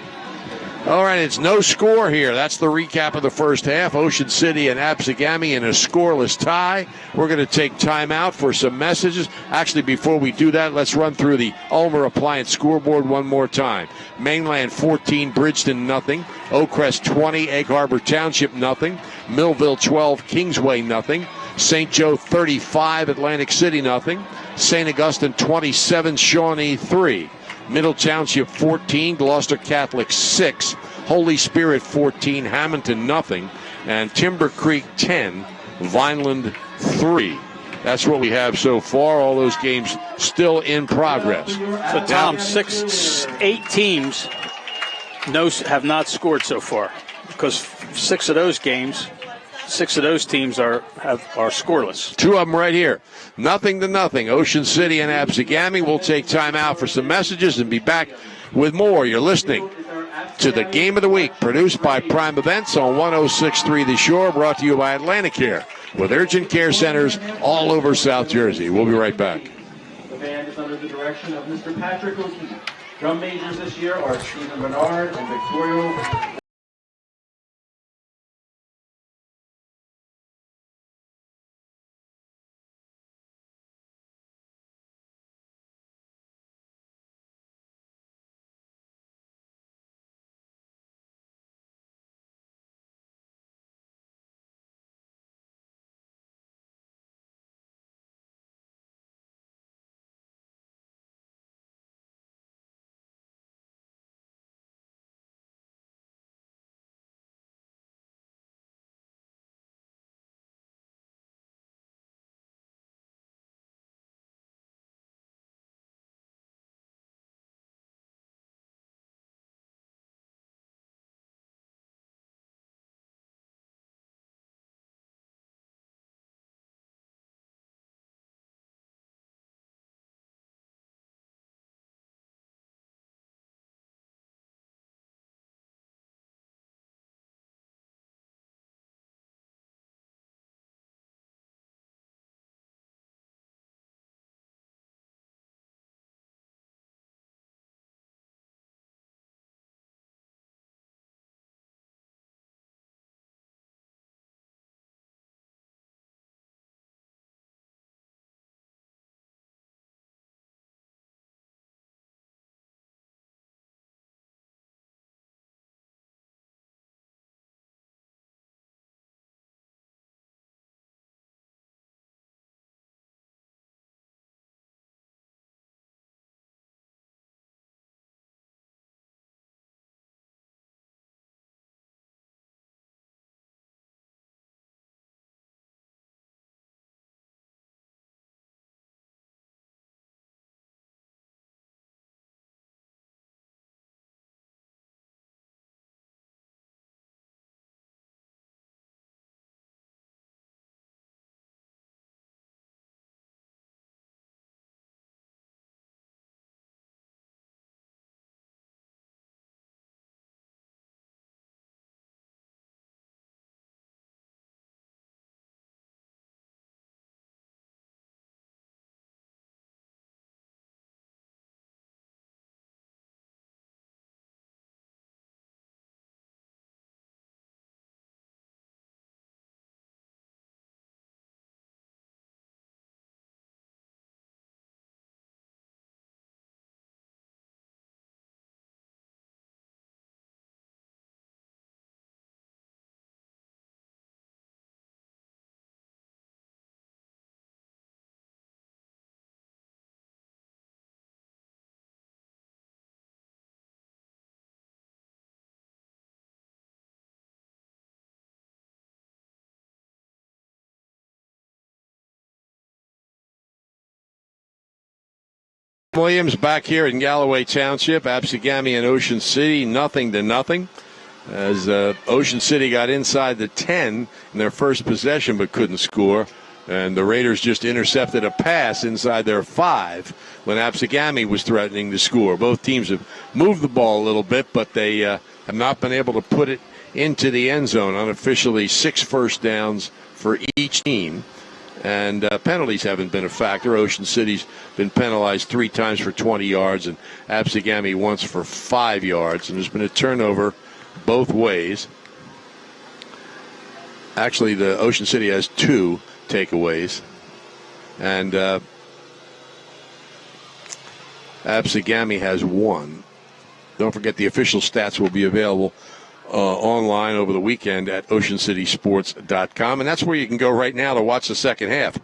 All right, it's no score here. That's the recap of the first half. Ocean City and Absegami in a scoreless tie. We're going to take time out for some messages. Actually, before we do that, let's run through the Ulmer Appliance scoreboard one more time. Mainland 14, Bridgeton nothing. Oakcrest 20, Egg Harbor Township nothing. Millville 12, Kingsway nothing. St. Joe 35, Atlantic City nothing. St. Augustine 27, Shawnee 3. Middle Township 14, Gloucester Catholic 6, Holy Spirit 14, Hamilton nothing, and Timber Creek 10, Vineland 3. That's what we have so far. All those games still in progress. So Tom, 8 teams have not scored so far, because 6 of those teams are scoreless. 2 of them right here. Nothing to nothing. Ocean City and Absegami. We'll take time out for some messages and be back with more. You're listening to the Game of the Week, produced by Prime Events on 106.3 The Shore, brought to you by Atlanticare, with urgent care centers all over South Jersey. We'll be right back. The band is under the direction of Mr. Patrick O'Keefe. Drum majors this year are Stephen Bernard and Victoria Williams back here in Galloway Township. Absegami and Ocean City, 0-0. As Ocean City got inside the 10 in their first possession but couldn't score. And the Raiders just intercepted a pass inside their 5 when Absegami was threatening to score. Both teams have moved the ball a little bit, but they have not been able to put it into the end zone. Unofficially, 6 first downs for each team. And penalties haven't been a factor. Ocean City's been penalized 3 times for 20 yards and Absegami once for 5 yards. And there's been a turnover both ways. Actually, the Ocean City has 2 takeaways. And Absegami has 1. Don't forget the official stats will be available online over the weekend at oceancitysports.com. And that's where you can go right now to watch the second half.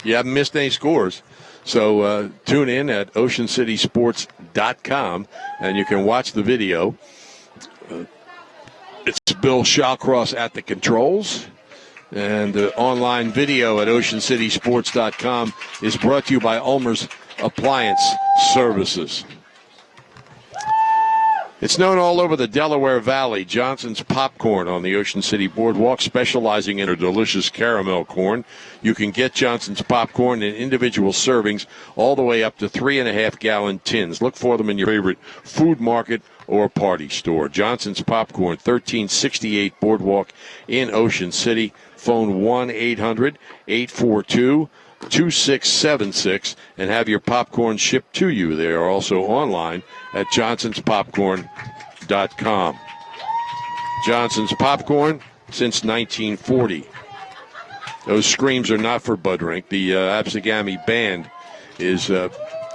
You haven't missed any scores. So tune in at oceancitysports.com and you can watch the video. It's Bill Shawcross at the controls. And the online video at oceancitysports.com is brought to you by Ulmer's Appliance Services. It's known all over the Delaware Valley. Johnson's Popcorn on the Ocean City Boardwalk, specializing in a delicious caramel corn. You can get Johnson's Popcorn in individual servings all the way up to 3.5-gallon tins. Look for them in your favorite food market or party store. Johnson's Popcorn, 1368 Boardwalk in Ocean City. Phone 1-800-842-2676 and have your popcorn shipped to you. They are also online at johnsonspopcorn.com. Johnson's Popcorn since 1940. Those screams are not for Bud Rink. The Absegami band is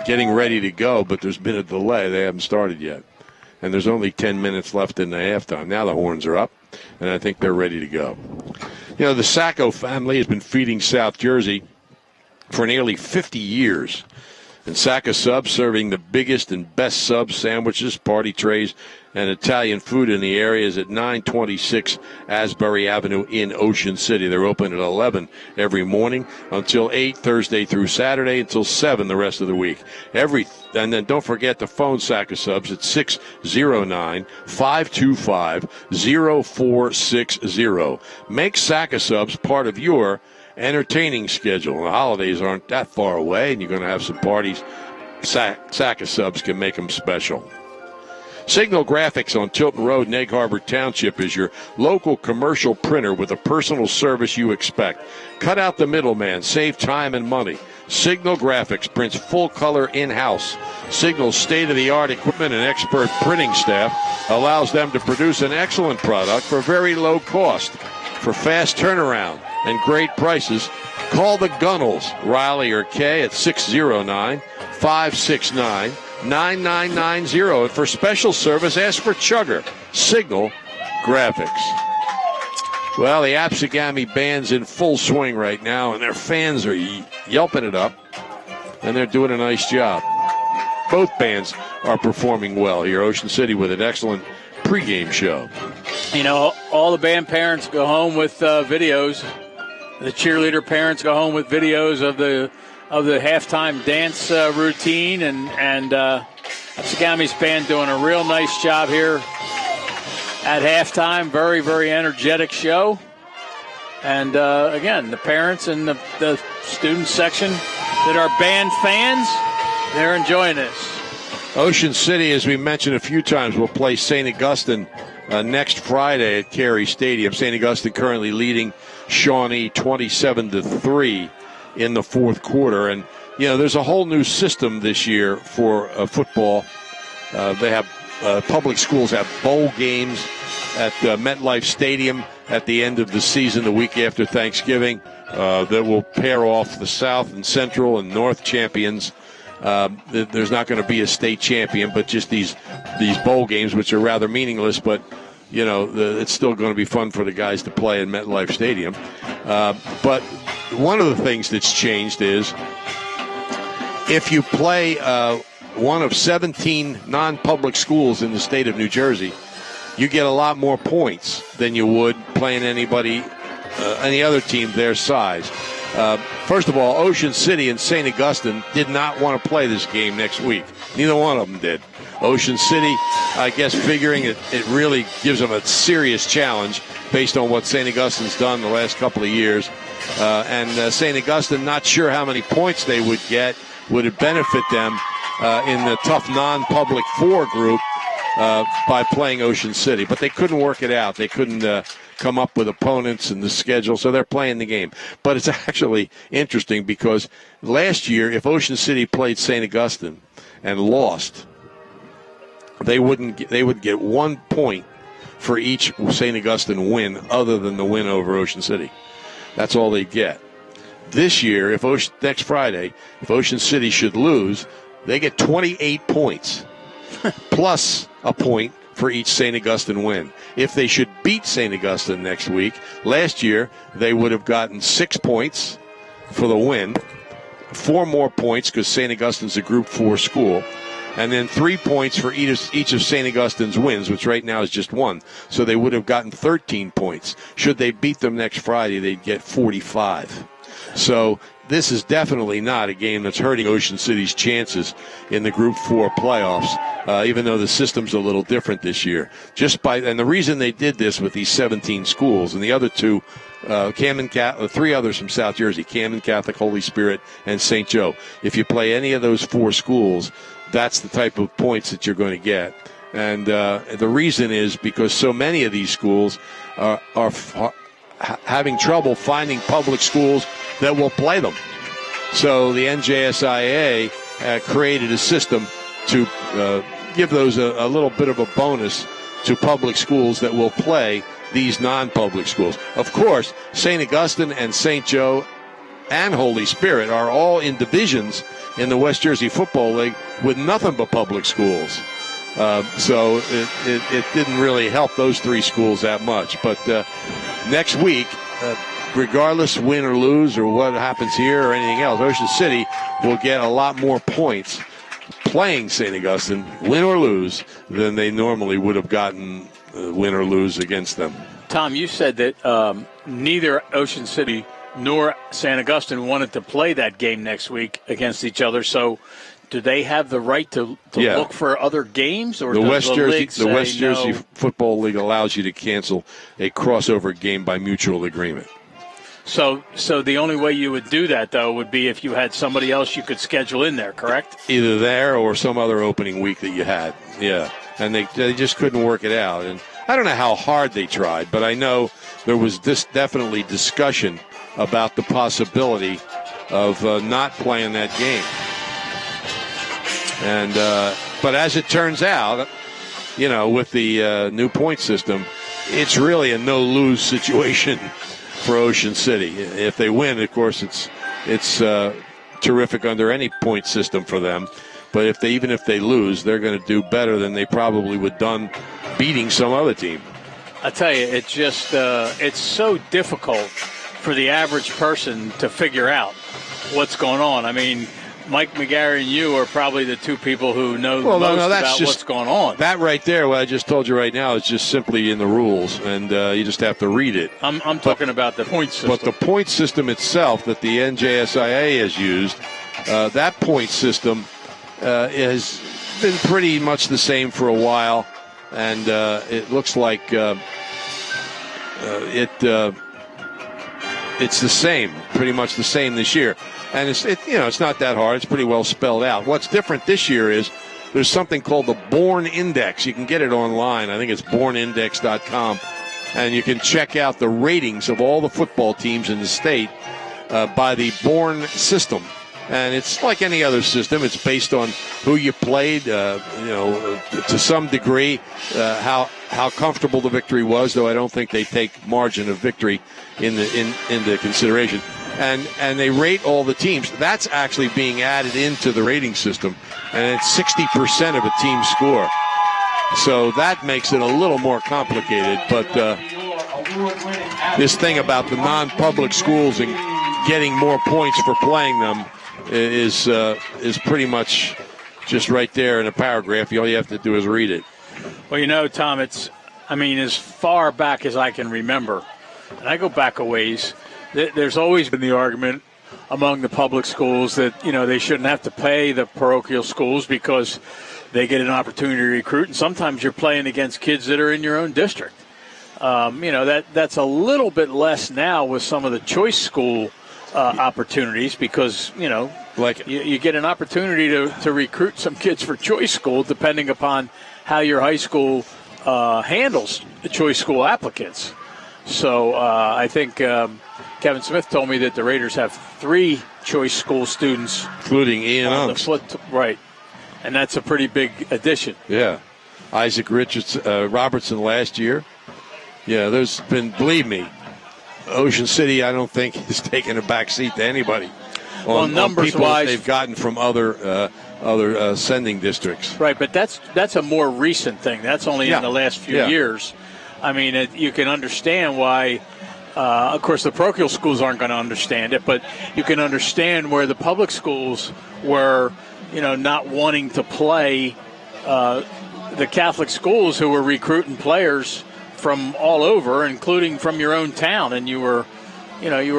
getting ready to go, but there's been a delay. They haven't started yet. And there's only 10 minutes left in the halftime. Now the horns are up, and I think they're ready to go. You know, the Sacco family has been feeding South Jersey for nearly 50 years. And Sacco Subs serving the biggest and best sub sandwiches, party trays, and Italian food in the area is at 926 Asbury Avenue in Ocean City. They're open at 11 every morning until 8 Thursday through Saturday until 7 the rest of the week. And then don't forget to phone Sacco Subs at 609-525-0460. Make Sacco Subs part of your entertaining schedule. The holidays aren't that far away, and you're going to have some parties. Sacco Subs can make them special. Signal Graphics on Tilton Road in Egg Harbor Township is your local commercial printer with the personal service you expect. Cut out the middleman, save time and money. Signal Graphics prints full color in-house. Signal's state-of-the-art equipment and expert printing staff allows them to produce an excellent product for very low cost. For fast turnaround and great prices, call the Gunnels, Riley or Kay, at 609-569-9990. And for special service, ask for Chugger, Signal Graphics. Well, the Absegami band's in full swing right now, and their fans are yelping it up, and they're doing a nice job. Both bands are performing well here. Ocean City with an excellent pregame show. You know, all the band parents go home with videos. The cheerleader parents go home with videos of the halftime dance routine, and Absegami's band doing a real nice job here at halftime. Very, very energetic show. And again, the parents and the student section that are band fans, they're enjoying this. Ocean City, as we mentioned a few times, will play St. Augustine next Friday at Carey Stadium. St. Augustine currently leading Shawnee 27-3 in the fourth quarter. And, you know, there's a whole new system this year for football. They have public schools have bowl games at MetLife Stadium at the end of the season, the week after Thanksgiving, that will pair off the South and Central and North champions. There's not going to be a state champion, but just these bowl games, which are rather meaningless, but you know, it's still going to be fun for the guys to play in MetLife Stadium. But one of the things that's changed is if you play one of 17 non-public schools in the state of New Jersey, you get a lot more points than you would playing any other team their size. First of all, Ocean City and St. Augustine did not want to play this game next week. Neither one of them did. Ocean City, I guess, figuring it really gives them a serious challenge based on what St. Augustine's done the last couple of years. And St. Augustine, not sure how many points they would get. Would it benefit them in the tough non-public 4 group by playing Ocean City? But they couldn't work it out. They couldn't come up with opponents in the schedule, so they're playing the game. But it's actually interesting because last year, if Ocean City played St. Augustine and lost, they would get 1 point for each St. Augustine win other than the win over Ocean City. That's all they get. This year, next Friday, if Ocean City should lose, they get 28 points plus a point for each St. Augustine win. If they should beat St. Augustine next week, last year they would have gotten 6 points for the win, 4 more points because St. Augustine's a Group 4 school, and then 3 points for each of St. Augustine's wins, which right now is just 1. So they would have gotten 13 points. Should they beat them next Friday, they'd get 45. So this is definitely not a game that's hurting Ocean City's chances in the Group 4 playoffs, even though the system's a little different this year. And the reason they did this with these 17 schools, and the other 2, Camden Catholic, 3 others from South Jersey, Camden Catholic, Holy Spirit, and St. Joe. If you play any of those 4 schools, that's the type of points that you're going to get. And the reason is because so many of these schools are having trouble finding public schools that will play them. So the NJSIA created a system to give those a little bit of a bonus to public schools that will play these non-public schools. Of course, St. Augustine and St. Joe and Holy Spirit are all in divisions in the West Jersey Football League with nothing but public schools. So it didn't really help those 3 schools that much. But next week, regardless win or lose or what happens here or anything else, Ocean City will get a lot more points playing St. Augustine, win or lose, than they normally would have gotten win or lose against them. Tom, you said that neither Ocean City nor St. Augustine wanted to play that game next week against each other. So do they have the right to look for other games? Or the West Jersey Jersey Football League allows you to cancel a crossover game by mutual agreement. So the only way you would do that, though, would be if you had somebody else you could schedule in there, correct? Either there or some other opening week that you had, yeah. And they just couldn't work it out. And I don't know how hard they tried, but I know there was definitely discussion about the possibility of not playing that game. And but as it turns out, with the new point system, it's really a no-lose situation for Ocean City. If they win, of course, it's terrific under any point system for them. But even if they lose, they're going to do better than they probably would done beating some other team. I tell you, it's just it's so difficult for the average person to figure out what's going on. I mean, Mike McGarry and you are probably the 2 people who know most about what's going on. That right there, what I just told you right now, is just simply in the rules, and you just have to read it. I'm talking about the point system. But the point system itself that the NJSIA has used, that point system has been pretty much the same for a while, and it looks like it's the same, pretty much the same this year. And it's not that hard. It's pretty well spelled out. What's different this year is there's something called the Born Index. You can get it online. I think it's bornindex.com. And you can check out the ratings of all the football teams in the state by the Born system. And it's like any other system. It's based on who you played, to some degree, how comfortable the victory was, though I don't think they take margin of victory into consideration. And they rate all the teams. That's actually being added into the rating system, and it's 60% of a team's score. So that makes it a little more complicated. But this thing about the non-public schools and getting more points for playing them is pretty much just right there in a paragraph. All you have to do is read it. Well, Tom, as far back as I can remember, and I go back a ways, there's always been the argument among the public schools that, they shouldn't have to pay the parochial schools because they get an opportunity to recruit, and sometimes you're playing against kids that are in your own district. That's a little bit less now with some of the choice school opportunities because, you get an opportunity to recruit some kids for choice school depending upon how your high school handles the choice school applicants. So I think Kevin Smith told me that the Raiders have 3 choice school students, including Ian Unks. Right, and that's a pretty big addition. Yeah, Isaac Robertson last year. Yeah, there's been, believe me, Ocean City, I don't think, has taken a back seat to anybody. Numbers-wise, they've gotten from other sending districts. Right, but that's a more recent thing. That's only in the last few years. I mean, you can understand why. Of course, the parochial schools aren't going to understand it, but you can understand where the public schools were, not wanting to play the Catholic schools who were recruiting players from all over, including from your own town, and you were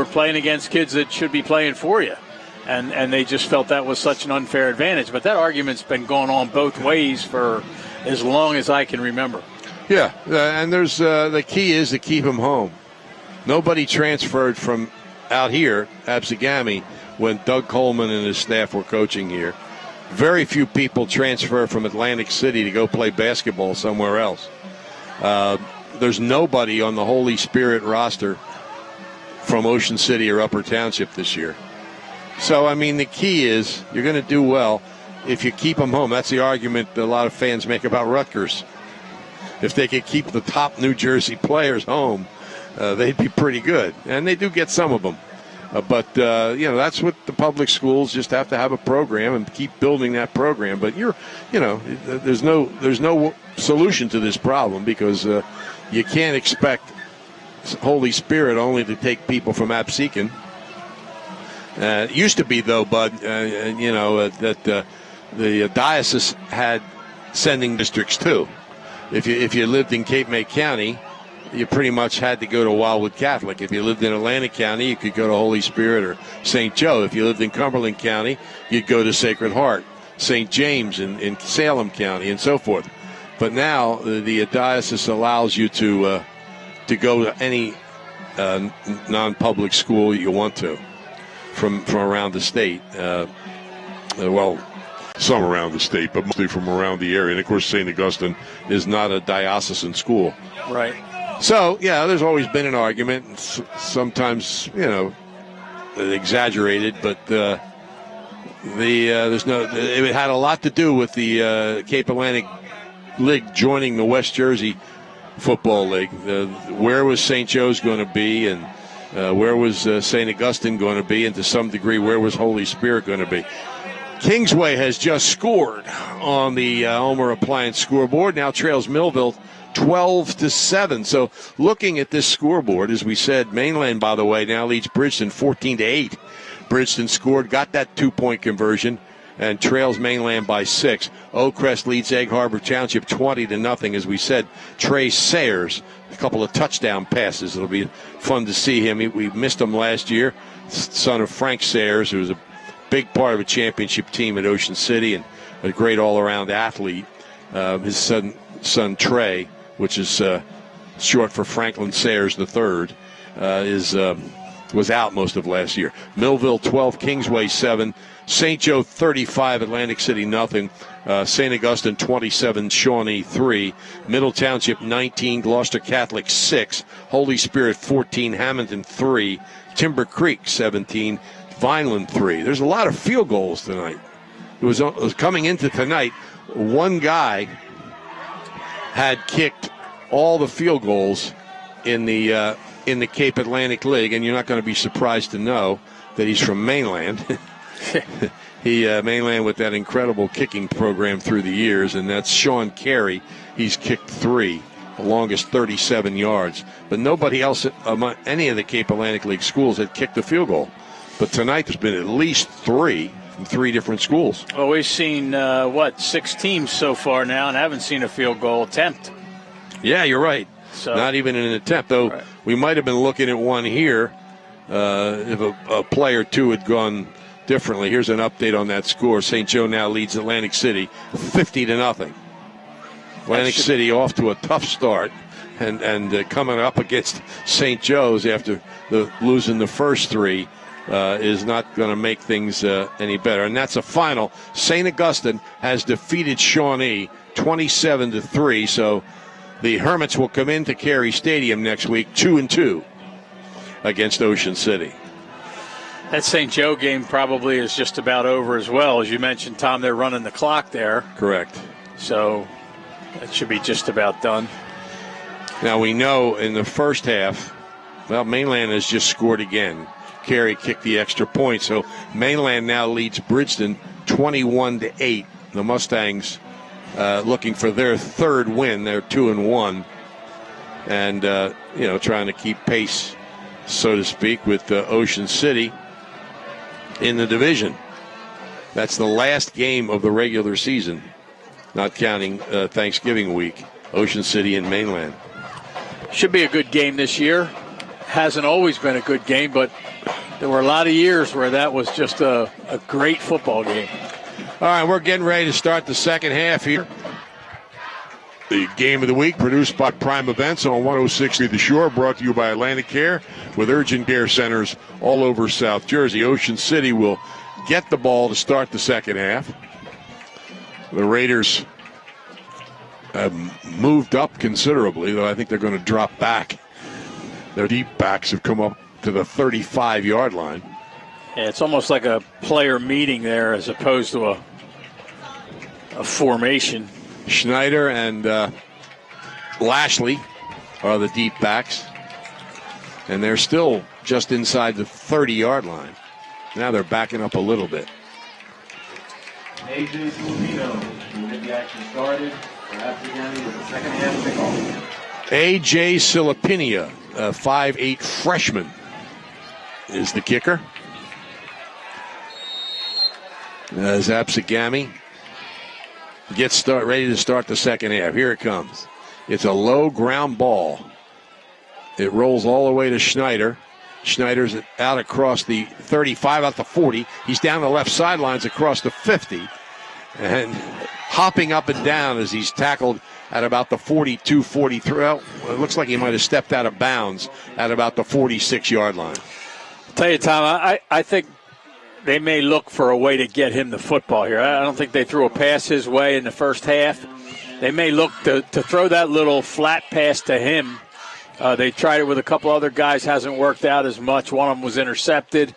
playing against kids that should be playing for you, and they just felt that was such an unfair advantage. But that argument's been going on both ways for as long as I can remember. Yeah, and there's the key is to keep them home. Nobody transferred from out here, Absegami, when Doug Coleman and his staff were coaching here. Very few people transfer from Atlantic City to go play basketball somewhere else. There's nobody on the Holy Spirit roster from Ocean City or Upper Township this year. So, I mean, the key is you're going to do well if you keep them home. That's the argument that a lot of fans make about Rutgers. If they could keep the top New Jersey players home, they'd be pretty good. And they do get some of them. But that's what the public schools just have to have a program and keep building that program. But there's no solution to this problem because you can't expect Holy Spirit only to take people from Absecon. It used to be, though, Bud, that the diocese had sending districts, too. If you lived in Cape May County, you pretty much had to go to Wildwood Catholic. If you lived in Atlantic County, you could go to Holy Spirit or St. Joe. If you lived in Cumberland County, you'd go to Sacred Heart, St. James in Salem County, and so forth. But now the diocese allows you to go to any non-public school you want to from around the state. Some around the state, but mostly from around the area. And, of course, St. Augustine is not a diocesan school. Right. So, there's always been an argument, sometimes, exaggerated, but it had a lot to do with the Cape Atlantic League joining the West Jersey Football League. Where was St. Joe's going to be, and where was St. Augustine going to be, and to some degree, where was Holy Spirit going to be? Kingsway has just scored on the Homer Appliance scoreboard. Now trails Millville 12-7. So looking at this scoreboard, as we said, Mainland, by the way, now leads Bridgeton 14-8. Bridgeton scored, got that 2-point conversion, and trails Mainland by 6. Oakcrest leads Egg Harbor Township 20-0. As we said, Trey Sayers, a couple of touchdown passes. It'll be fun to see him. We missed him last year. Son of Frank Sayers, who was a big part of a championship team at Ocean City and a great all-around athlete. His son Trey, which is short for Franklin Sayers III, was out most of last year. Millville 12, Kingsway 7, St. Joe 35, Atlantic City nothing. St. Augustine 27, Shawnee 3, Middle Township 19, Gloucester Catholic 6, Holy Spirit 14, Hamilton 3, Timber Creek 17, Vineland 3. There's a lot of field goals tonight. It was coming into tonight. One guy had kicked all the field goals in the Cape Atlantic League, and you're not going to be surprised to know that he's from Mainland. Mainland with that incredible kicking program through the years, and that's Sean Carey. He's kicked 3, the longest 37 yards. But nobody else among any of the Cape Atlantic League schools had kicked a field goal. But tonight there's been at least 3 from 3 different schools. Well, we've seen, 6 teams so far now and haven't seen a field goal attempt. Yeah, you're right. So, not even an attempt, though. Right. We might have been looking at one here if a play or two had gone differently. Here's an update on that score. St. Joe now leads Atlantic City 50-0. Atlantic City off to a tough start, and coming up against St. Joe's after losing the first three is not going to make things any better. And that's a final. St. Augustine has defeated Shawnee 27-3. So the Hermits will come into Carey Stadium next week 2-2 against Ocean City. That St. Joe game probably is just about over as well. As you mentioned, Tom, they're running the clock there. Correct. So that should be just about done. Now we know in the first half, well, Mainland has just scored again. Carey kicked the extra point, so Mainland now leads Bridgeton 21-8. The Mustangs looking for their third win. They're 2-1, and trying to keep pace, so to speak, with Ocean City in the division. That's the last game of the regular season, not counting Thanksgiving week. Ocean City and Mainland. Should be a good game this year. Hasn't always been a good game, but there were a lot of years where that was just a great football game. All right, we're getting ready to start the second half here. The game of the week produced by Prime Events on 106 The Shore, brought to you by Atlantic Care with urgent care centers all over South Jersey. Ocean City will get the ball to start the second half. The Raiders have moved up considerably, though I think they're going to drop back. Their deep backs have come up to the 35-yard line. Yeah, it's almost like a player meeting there as opposed to a formation. Schneider and Lashley are the deep backs, and they're still just inside the 30-yard line. Now they're backing up a little bit. AJ Silvino will get the action started for Absegami with the second half kickoff. A.J. Silipina, a 5'8 freshman, is the kicker. As Absegami gets ready to start the second half. Here it comes. It's a low ground ball. It rolls all the way to Schneider. Schneider's out across the 35, out the 40. He's down the left sidelines across the 50. And hopping up and down as he's tackled at about the 42, 43. Well, it looks like he might have stepped out of bounds at about the 46-yard line. I'll tell you, Tom, I think they may look for a way to get him the football here. I don't think they threw a pass his way in the first half. They may look to throw that little flat pass to him. They tried it with a couple other guys, hasn't worked out as much. One of them was intercepted.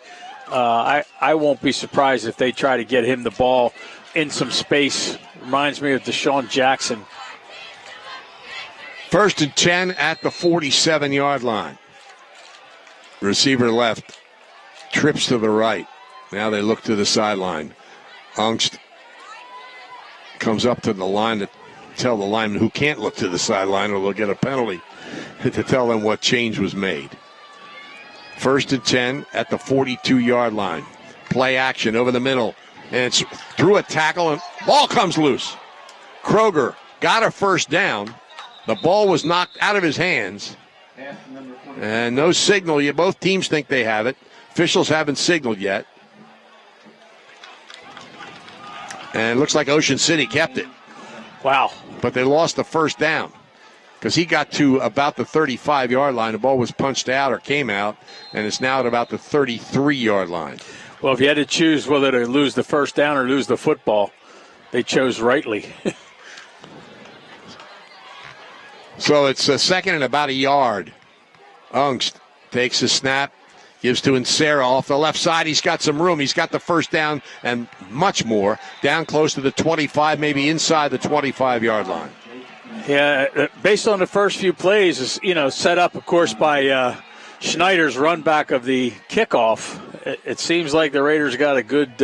I won't be surprised if they try to get him the ball in some space. Reminds me of Deshaun Jackson. 1st and 10 at the 47-yard line. Receiver left, trips to the right. Now they look to the sideline. Ungst comes up to the line to tell the lineman who can't look to the sideline or they'll get a penalty to tell them what change was made. 1st and 10 at the 42-yard line. Play action over the middle. And it's through a tackle and ball comes loose. Kroger got a first down. The ball was knocked out of his hands. And no signal. Both teams think they have it. Officials haven't signaled yet. And it looks like Ocean City kept it. Wow. But they lost the first down because he got to about the 35-yard line. The ball was punched out or came out, and it's now at about the 33-yard line. Well, if you had to choose whether to lose the first down or lose the football, they chose rightly. So it's a second and about a yard. Ungst takes the snap, gives to Insera off the left side. He's got some room. He's got the first down and much more. Down close to the 25, maybe inside the 25-yard line. Yeah, based on the first few plays, set up, of course, by Schneider's run back of the kickoff. It seems like the Raiders got a good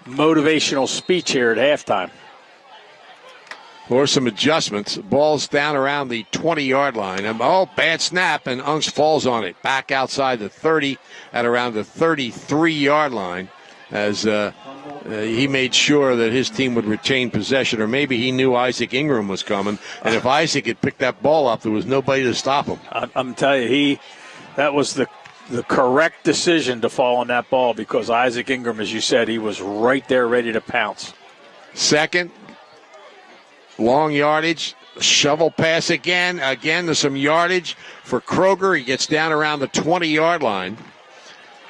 motivational speech here at halftime. Or some adjustments. Ball's down around the 20-yard line. And, bad snap, and Ungst falls on it. Back outside the 30 at around the 33-yard line as he made sure that his team would retain possession. Or maybe he knew Isaac Ingram was coming. And if Isaac had picked that ball up, there was nobody to stop him. I'm telling you, that was the the correct decision to fall on that ball because Isaac Ingram, as you said, he was right there ready to pounce. Second, long yardage, shovel pass again. Again, there's some yardage for Kroger. He gets down around the 20-yard line.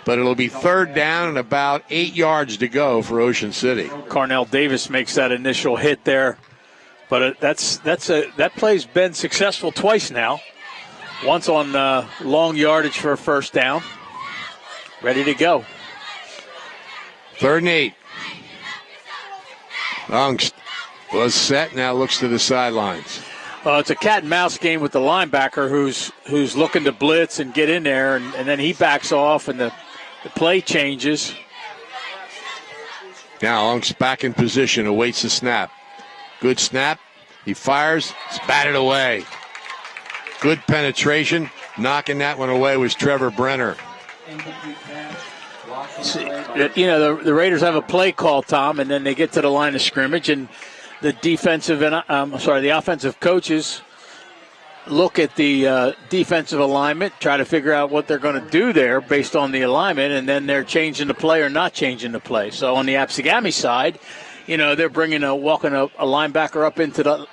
But it'll be third down and about 8 yards to go for Ocean City. Carnell Davis makes that initial hit there. But that play's been successful twice now. Once on long yardage for a first down. Ready to go. 3rd and 8. Ungst was set, now looks to the sidelines. It's a cat and mouse game with the linebacker who's looking to blitz and get in there, and then he backs off, and the play changes. Now Ungst back in position, awaits the snap. Good snap. He fires. It's batted away. Good penetration. Knocking that one away was Trevor Brenner. You know, the Raiders have a play call, Tom, and then they get to the line of scrimmage, and the offensive coaches look at the defensive alignment, try to figure out what they're going to do there based on the alignment, and then they're changing the play or not changing the play. So on the Absegami side, you know, they're walking a linebacker up into the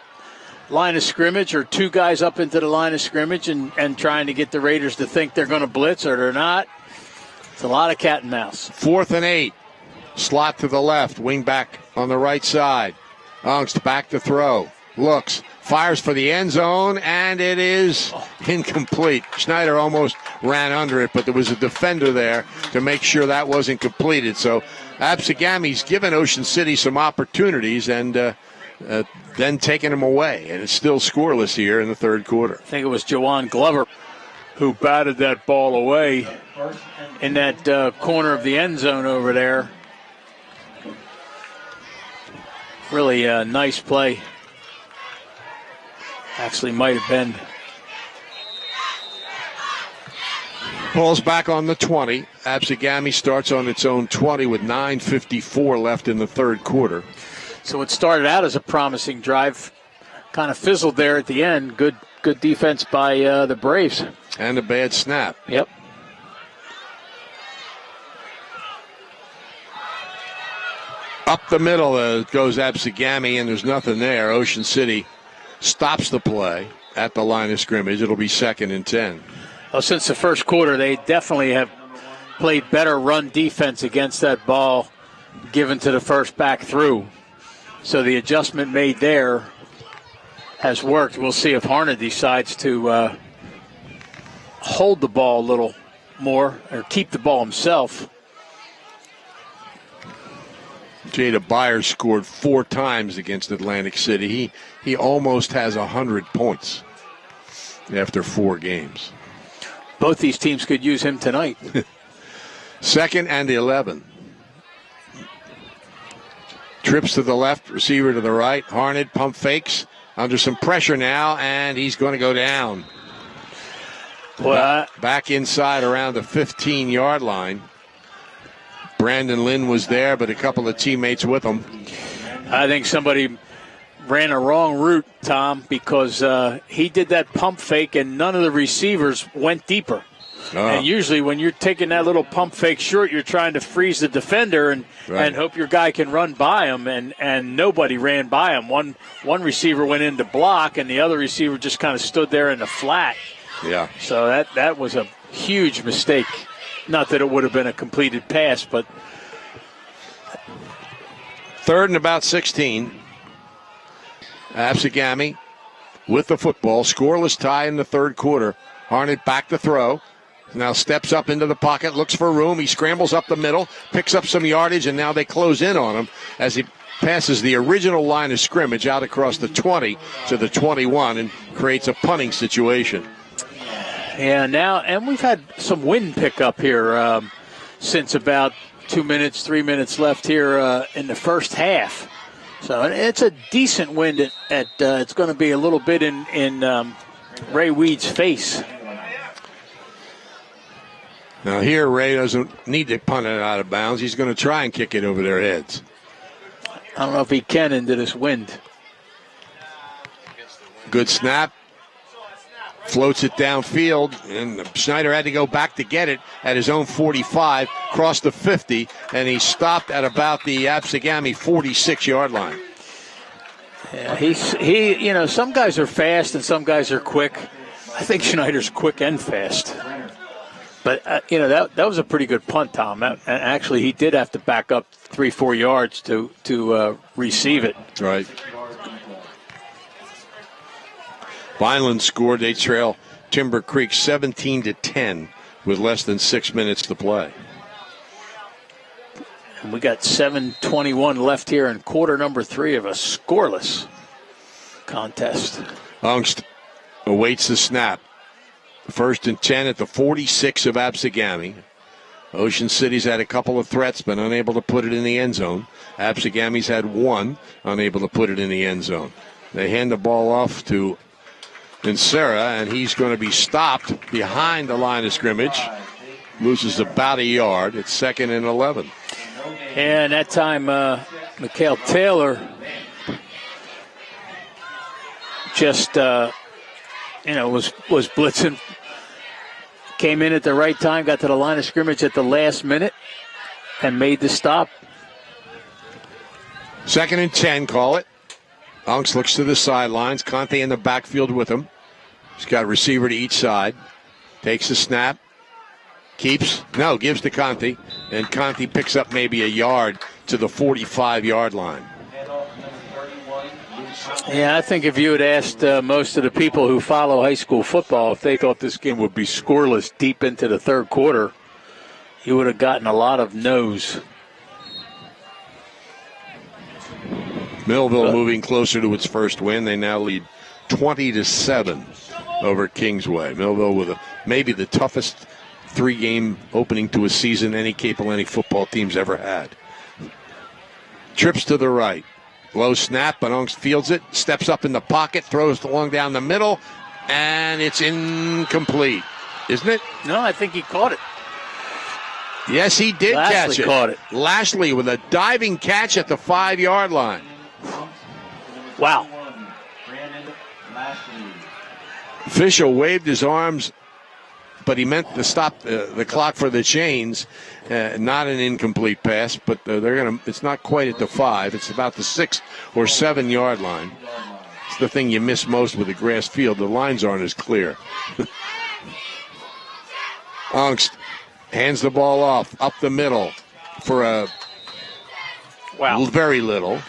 line of scrimmage or 2 guys up into the line of scrimmage and trying to get the Raiders to think they're going to blitz or they're not. It's a lot of cat and mouse. 4th and 8. Slot to the left. Wing back on the right side. Ungst back to throw. Looks. Fires for the end zone, and it is incomplete. Schneider almost ran under it, but there was a defender there to make sure that wasn't completed. So Absegami's given Ocean City some opportunities and then taking them away. And it's still scoreless here in the third quarter. I think it was Jawan Glover who batted that ball away in that corner of the end zone over there. Really a nice play. Actually might have been. Ball's back on the 20. Absegami starts on its own 20 with 9:54 left in the third quarter. So it started out as a promising drive. Kind of fizzled there at the end. Good defense by the Braves. And a bad snap. Yep. Up the middle goes Absegami, and there's nothing there. Ocean City stops the play at the line of scrimmage. It'll be 2nd and 10. Well, since the first quarter, they definitely have played better run defense against that ball given to the first back through. So the adjustment made there has worked. We'll see if Harned decides to hold the ball a little more or keep the ball himself. Jada Byers scored 4 times against Atlantic City. He almost has 100 points after 4 games. Both these teams could use him tonight. 2nd and 11. Trips to the left, receiver to the right. Harned pump fakes under some pressure now, and he's going to go down. Well, back inside around the 15-yard line. Brandon Lynn was there, but a couple of teammates with him. I think somebody ran a wrong route, Tom, because he did that pump fake and none of the receivers went deeper. Oh. And usually when you're taking that little pump fake short, you're trying to freeze the defender and hope your guy can run by him, and nobody ran by him. One receiver went in to block, and the other receiver just kind of stood there in the flat. Yeah. So that was a huge mistake. Not that it would have been a completed pass, but 3rd and about 16. Absegami with the football. Scoreless tie in the third quarter. Harned back to throw. Now steps up into the pocket, looks for room. He scrambles up the middle, picks up some yardage, and now they close in on him as he passes the original line of scrimmage out across the 20 to the 21 and creates a punting situation. Yeah, and we've had some wind pickup here since about 2 minutes, 3 minutes left here in the first half. So it's a decent wind at it's going to be a little bit in Ray Weed's face. Now here, Ray doesn't need to punt it out of bounds. He's going to try and kick it over their heads. I don't know if he can into this wind. Good snap. floats it downfield, and Schneider had to go back to get it at his own 45, crossed the 50, and he stopped at about the Absegami 46-yard line. Yeah, some guys are fast and some guys are quick. I think Schneider's quick and fast. But, that was a pretty good punt, Tom. And actually, he did have to back up 3-4 yards to receive it. Right. Vineland scored. They trail Timber Creek 17-10 with less than 6 minutes to play. And we got 7:21 left here in quarter number 3 of a scoreless contest. Ungst awaits the snap. 1st and 10 at the 46 of Absegami. Ocean City's had a couple of threats, but unable to put it in the end zone. Absegami's had one, unable to put it in the end zone. They hand the ball off to Insera, and he's going to be stopped behind the line of scrimmage. Loses about a yard. It's 2nd and 11. And that time, Mikhail Taylor just, was blitzing. Came in at the right time, got to the line of scrimmage at the last minute, and made the stop. 2nd and 10, call it. Unks looks to the sidelines. Conte in the backfield with him. He's got a receiver to each side. Takes the snap. Gives to Conte. And Conte picks up maybe a yard to the 45-yard line. Yeah, I think if you had asked most of the people who follow high school football if they thought this game would be scoreless deep into the third quarter, you would have gotten a lot of no's. Millville moving closer to its first win. They now lead 20-7 over Kingsway. Millville with maybe the toughest 3-game opening to a season any Cape Atlantic football team's ever had. Trips to the right. Low snap, but Ungst fields it, steps up in the pocket, throws the long down the middle, and it's incomplete, isn't it? No, I think he caught it. Yes, he did catch it. Caught it. Lashley with a diving catch at the 5-yard line. Wow. Official waved his arms, but he meant to stop the clock for the chains. Not an incomplete pass, but it's not quite at the 5. It's about the 6 or 7 yard line. It's the thing you miss most with a grass field. The lines aren't as clear. Ungst hands the ball off up the middle for a very little.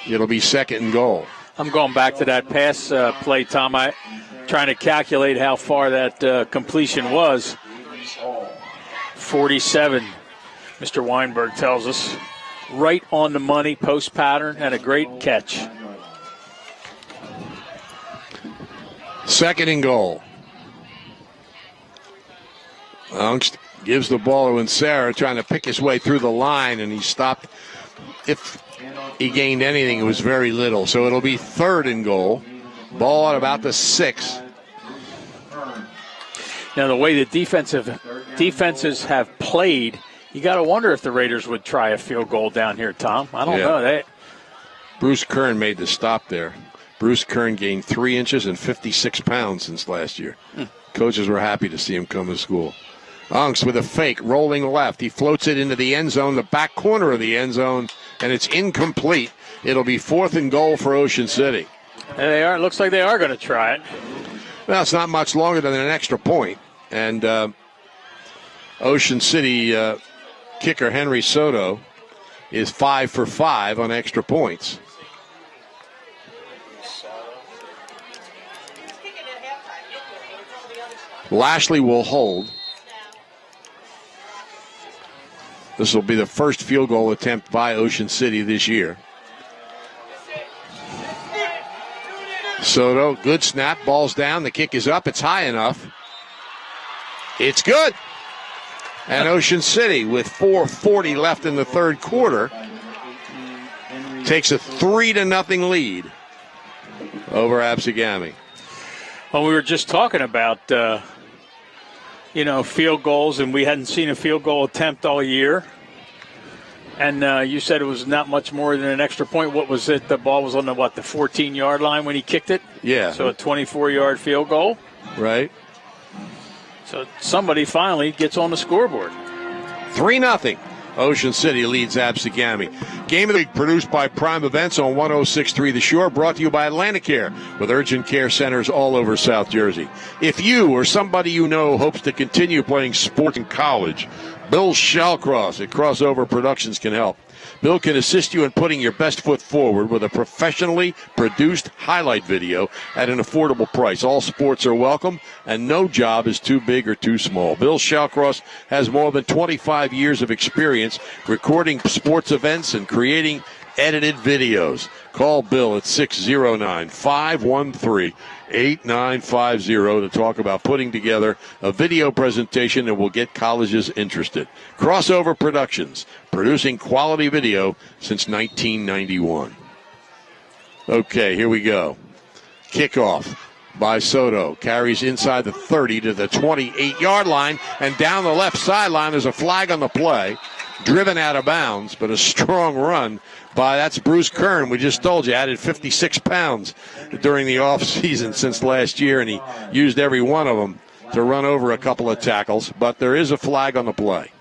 It'll be 2nd and goal. I'm going back to that pass play, Tom. I trying to calculate how far that completion was. 47, Mr. Weinberg tells us. Right on the money, post pattern, and a great catch. 2nd and goal. Ungst gives the ball to Insera, trying to pick his way through the line, and he stopped. If he gained anything, it was very little. So it'll be 3rd and goal. Ball at about the 6. Now, the way the defenses have played, you got to wonder if the Raiders would try a field goal down here, Tom. I don't know. Bruce Kern made the stop there. Bruce Kern gained 3 inches and 56 pounds since last year. Coaches were happy to see him come to school. Ungst with a fake, rolling left. He floats it into the end zone, the back corner of the end zone, and it's incomplete. It'll be 4th and goal for Ocean City. And they are. It looks like they are going to try it. Well, it's not much longer than an extra point. And Ocean City kicker Henry Soto is 5 for 5 on extra points. Lashley will hold. This will be the first field goal attempt by Ocean City this year. Soto, good snap, ball's down, the kick is up, it's high enough. It's good. And Ocean City, with 4:40 left in the third quarter, takes a 3-0 lead over Absegami. Well, we were just talking about, field goals, and we hadn't seen a field goal attempt all year. And you said it was not much more than an extra point. What was it? The ball was on the 14-yard line when he kicked it? Yeah. So a 24-yard field goal? right? So somebody finally gets on the scoreboard. 3-0. Ocean City leads Absegami. Game of the week produced by Prime Events on 106.3 The Shore, brought to you by Atlanticare, with urgent care centers all over South Jersey. If you or somebody you know hopes to continue playing sports in college, Bill Shallcross at Crossover Productions can help. Bill can assist you in putting your best foot forward with a professionally produced highlight video at an affordable price. All sports are welcome, and no job is too big or too small. Bill Shallcross has more than 25 years of experience recording sports events and creating edited videos. Call Bill at 609-513-8950 to talk about putting together a video presentation that will get colleges interested. Crossover Productions, producing quality video since 1991. Okay, here we go. Kickoff by Soto. Carries inside the 30 to the 28-yard line, and down the left sideline there's a flag on the play. Driven out of bounds, but a strong run by, that's Bruce Kern. We just told you, added 56 pounds during the offseason since last year, and he used every one of them to run over a couple of tackles. But there is a flag on the play.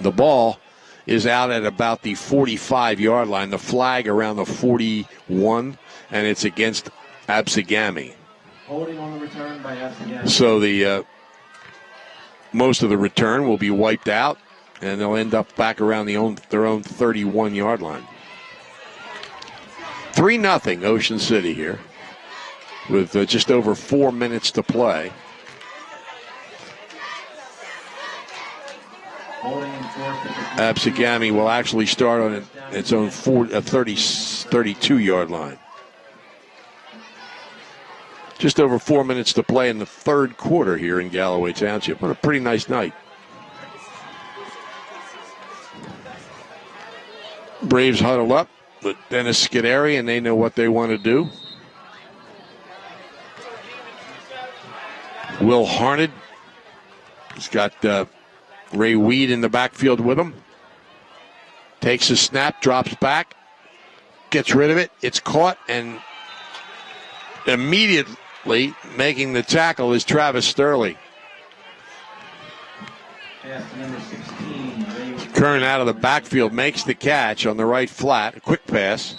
The ball is out at about the 45-yard line. The flag around the 41, and it's against Absegami. Holding on the return by Absegami. So the most of the return will be wiped out, and they'll end up back around their own 31-yard line. 3-0 Ocean City here with just over 4 minutes to play. Absegami will actually start on its own 32-yard line. Just over 4 minutes to play in the third quarter here in Galloway Township. What a pretty nice night. Braves huddle up with Dennis Scuderi, and they know what they want to do. Will Harned has got Ray Weed in the backfield with him. Takes a snap, drops back, gets rid of it. It's caught, and immediately making the tackle is Travis Sterling. Kern out of the backfield makes the catch on the right flat, a quick pass.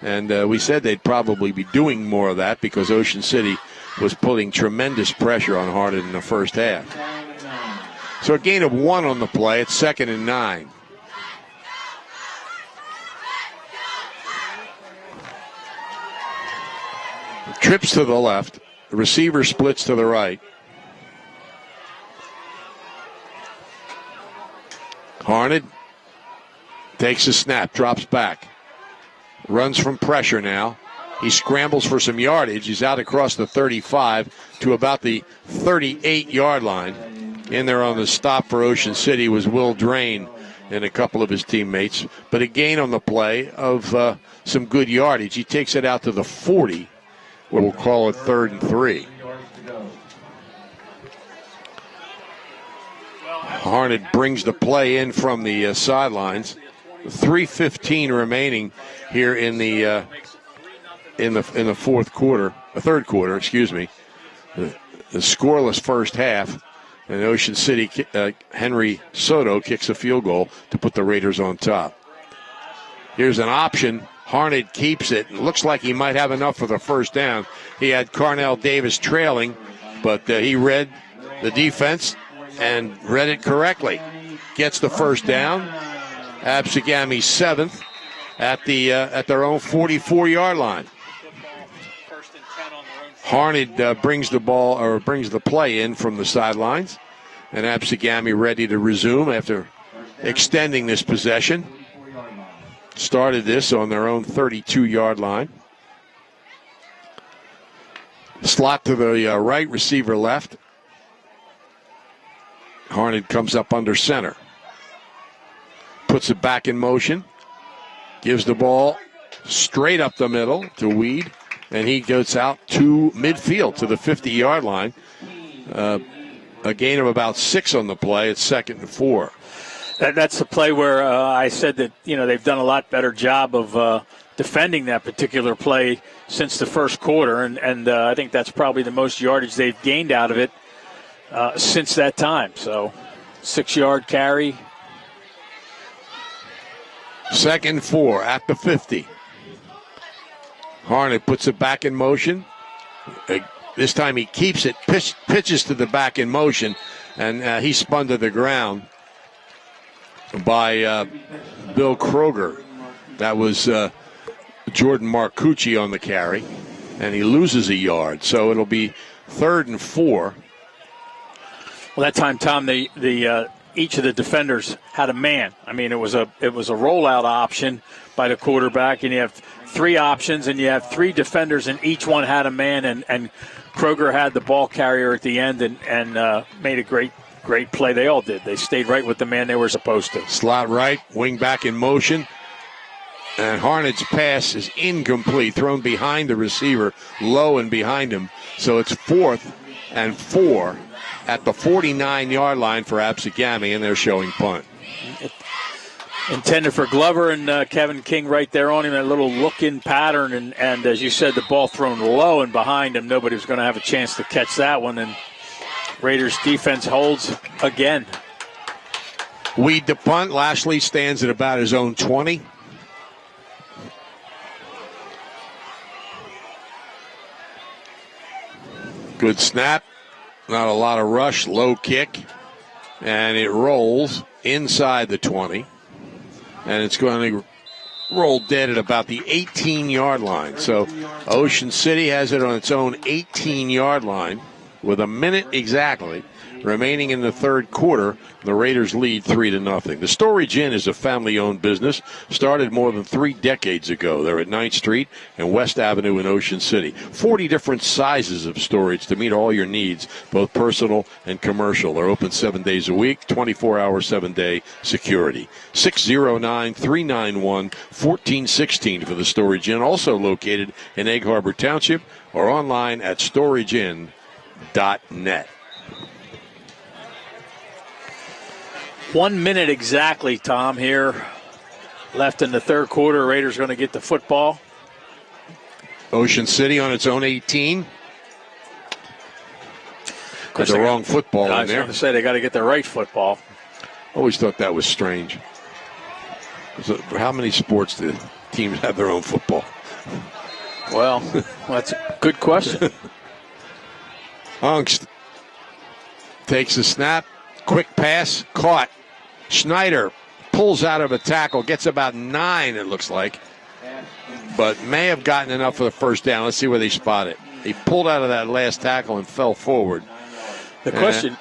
And we said they'd probably be doing more of that because Ocean City was putting tremendous pressure on Harden in the first half. So a gain of 1 on the play. It's 2nd and 9. Trips to the left. The receiver splits to the right. Harned takes a snap, drops back. Runs from pressure now. He scrambles for some yardage. He's out across the 35 to about the 38-yard line. In there on the stop for Ocean City was Will Drain and a couple of his teammates. But a gain on the play of some good yardage. He takes it out to the 40. We'll call it 3rd and 3. Harned brings the play in from the sidelines. 3:15 remaining here in the fourth quarter, third quarter, excuse me. The scoreless first half, and Ocean City Henry Soto kicks a field goal to put the Raiders on top. Here's an option. Harned keeps it. Looks like he might have enough for the first down. He had Carnell Davis trailing, but he read the defense and read it correctly. Gets the first down. Absegami 7th at their own 44-yard line. Harned brings the play in from the sidelines, and Absegami ready to resume after extending this possession. Started this on their own 32-yard line. Slot to the right, receiver left. Harned comes up under center. Puts it back in motion. Gives the ball straight up the middle to Weed. And he goes out to midfield to the 50-yard line. A gain of about 6 on the play. It's 2nd and 4. That's the play where I said that, they've done a lot better job of defending that particular play since the first quarter, and I think that's probably the most yardage they've gained out of it since that time. So 6-yard carry. 2nd and 4 at the 50. Harnett puts it back in motion. This time he keeps it, pitches to the back in motion, and he's spun to the ground by Bill Kroger. That was Jordan Marcucci on the carry, and he loses a yard. So it'll be 3rd and 4. Well, that time, Tom, each of the defenders had a man. I mean, it was a rollout option by the quarterback, and you have 3 options, and you have 3 defenders, and each one had a man, and Kroger had the ball carrier at the end and made a great play. They all did. They stayed right with the man they were supposed to. Slot right, wing back in motion, and Harnett's pass is incomplete, thrown behind the receiver, low and behind him. So it's 4th and 4 at the 49-yard line for Absegami, and they're showing punt. Intended for Glover and Kevin King right there on him, that little look-in pattern, and as you said, the ball thrown low and behind him. Nobody was going to have a chance to catch that one, and Raiders defense holds again. Weed the punt. Lashley stands at about his own 20. Good snap. Not a lot of rush. Low kick. And it rolls inside the 20. And it's going to roll dead at about the 18-yard line. So Ocean City has it on its own 18-yard line with a minute exactly remaining in the 3rd quarter. The Raiders lead 3-0. The Storage Inn is a family-owned business started more than 3 decades ago. They're at 9th Street and West Avenue in Ocean City. 40 different sizes of storage to meet all your needs, both personal and commercial. They're open 7 days a week, 24-hour, 7-day security. 609-391-1416 for the Storage Inn, also located in Egg Harbor Township, or online at storageinn.net. 1 minute exactly, Tom, here left in the 3rd quarter. Raiders going to get the football. Ocean City on its own 18. Got the wrong football in there. I was going to say they got to get the right football. Always thought that was strange. So how many sports do teams have their own football? Well, that's a good question. Angst takes the snap. Quick pass. Caught. Schneider pulls out of a tackle. Gets about 9, it looks like. But may have gotten enough for the first down. Let's see where they spot it. He pulled out of that last tackle and fell forward. The question...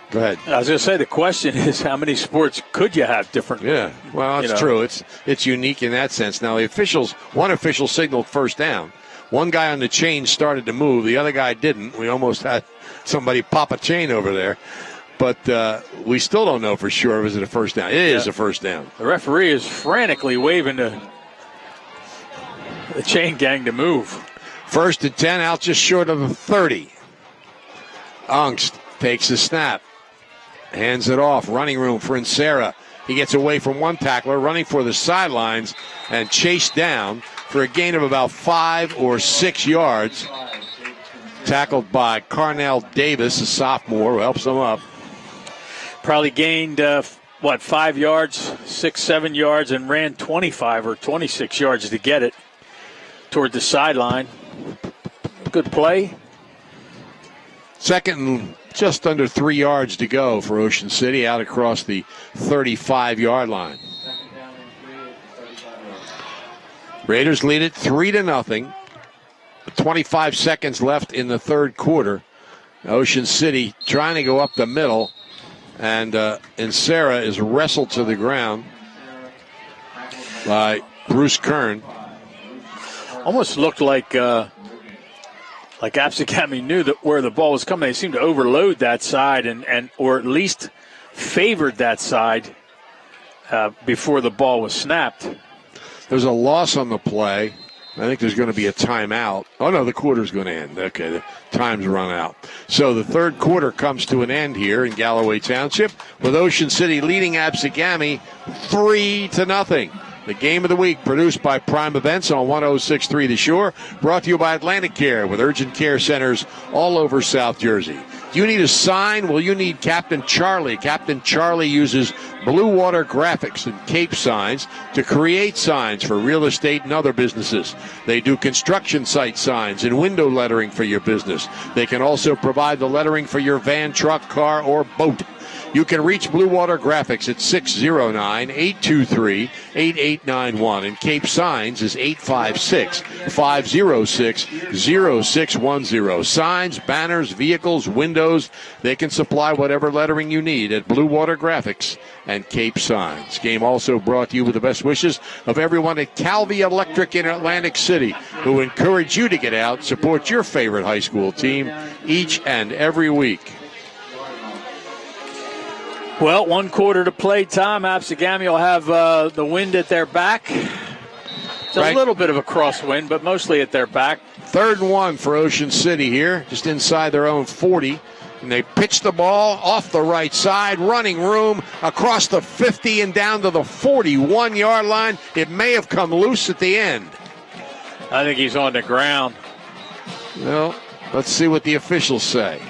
Go ahead. I was going to say, the question is, how many sports could you have different? Yeah, well, that's true. It's unique in that sense. Now, one official signaled first down. One guy on the chain started to move. The other guy didn't. We almost had somebody pop a chain over there. But we still don't know for sure if it's a first down. It is a first down. The referee is frantically waving the chain gang to move. 1st and 10, out just short of the 30. Angst takes the snap. Hands it off. Running room for Insera. He gets away from one tackler, running for the sidelines, and chased down for a gain of about 5 or 6 yards. Tackled by Carnell Davis, a sophomore, who helps him up. Probably gained, 5 yards, 6, 7 yards, and ran 25 or 26 yards to get it toward the sideline. Good play. 2nd and just under 3 yards to go for Ocean City, out across the 35-yard line. Raiders lead it 3-0. 25 seconds left in the 3rd quarter. Ocean City trying to go up the middle, and Insera is wrestled to the ground by Bruce Kern. Almost looked like Absegami knew that where the ball was coming. They seemed to overload that side and or at least favored that side before the ball was snapped. There's a loss on the play. I think there's going to be a timeout. Oh, no, the quarter's going to end. Okay, the time's run out. So the 3rd quarter comes to an end here in Galloway Township with Ocean City leading Absegami 3-0. The game of the week, produced by Prime Events on 106.3 The Shore, brought to you by Atlantic Care with urgent care centers all over South Jersey. Do you need a sign? Well, you need Captain Charlie. Captain Charlie uses Blue Water Graphics and Cape Signs to create signs for real estate and other businesses. They do construction site signs and window lettering for your business. They can also provide the lettering for your van, truck, car, or boat. You can reach Blue Water Graphics at 609-823-8891. And Cape Signs is 856-506-0610. Signs, banners, vehicles, windows, they can supply whatever lettering you need at Blue Water Graphics and Cape Signs. Game also brought to you with the best wishes of everyone at Calvi Electric in Atlantic City, who encourage you to get out, support your favorite high school team each and every week. Well, 1 quarter to play time. Absegami will have the wind at their back. It's a little bit of a crosswind, but mostly at their back. 3rd and 1 for Ocean City here, just inside their own 40. And they pitch the ball off the right side, running room across the 50 and down to the 41-yard line. It may have come loose at the end. I think he's on the ground. Well, let's see what the officials say.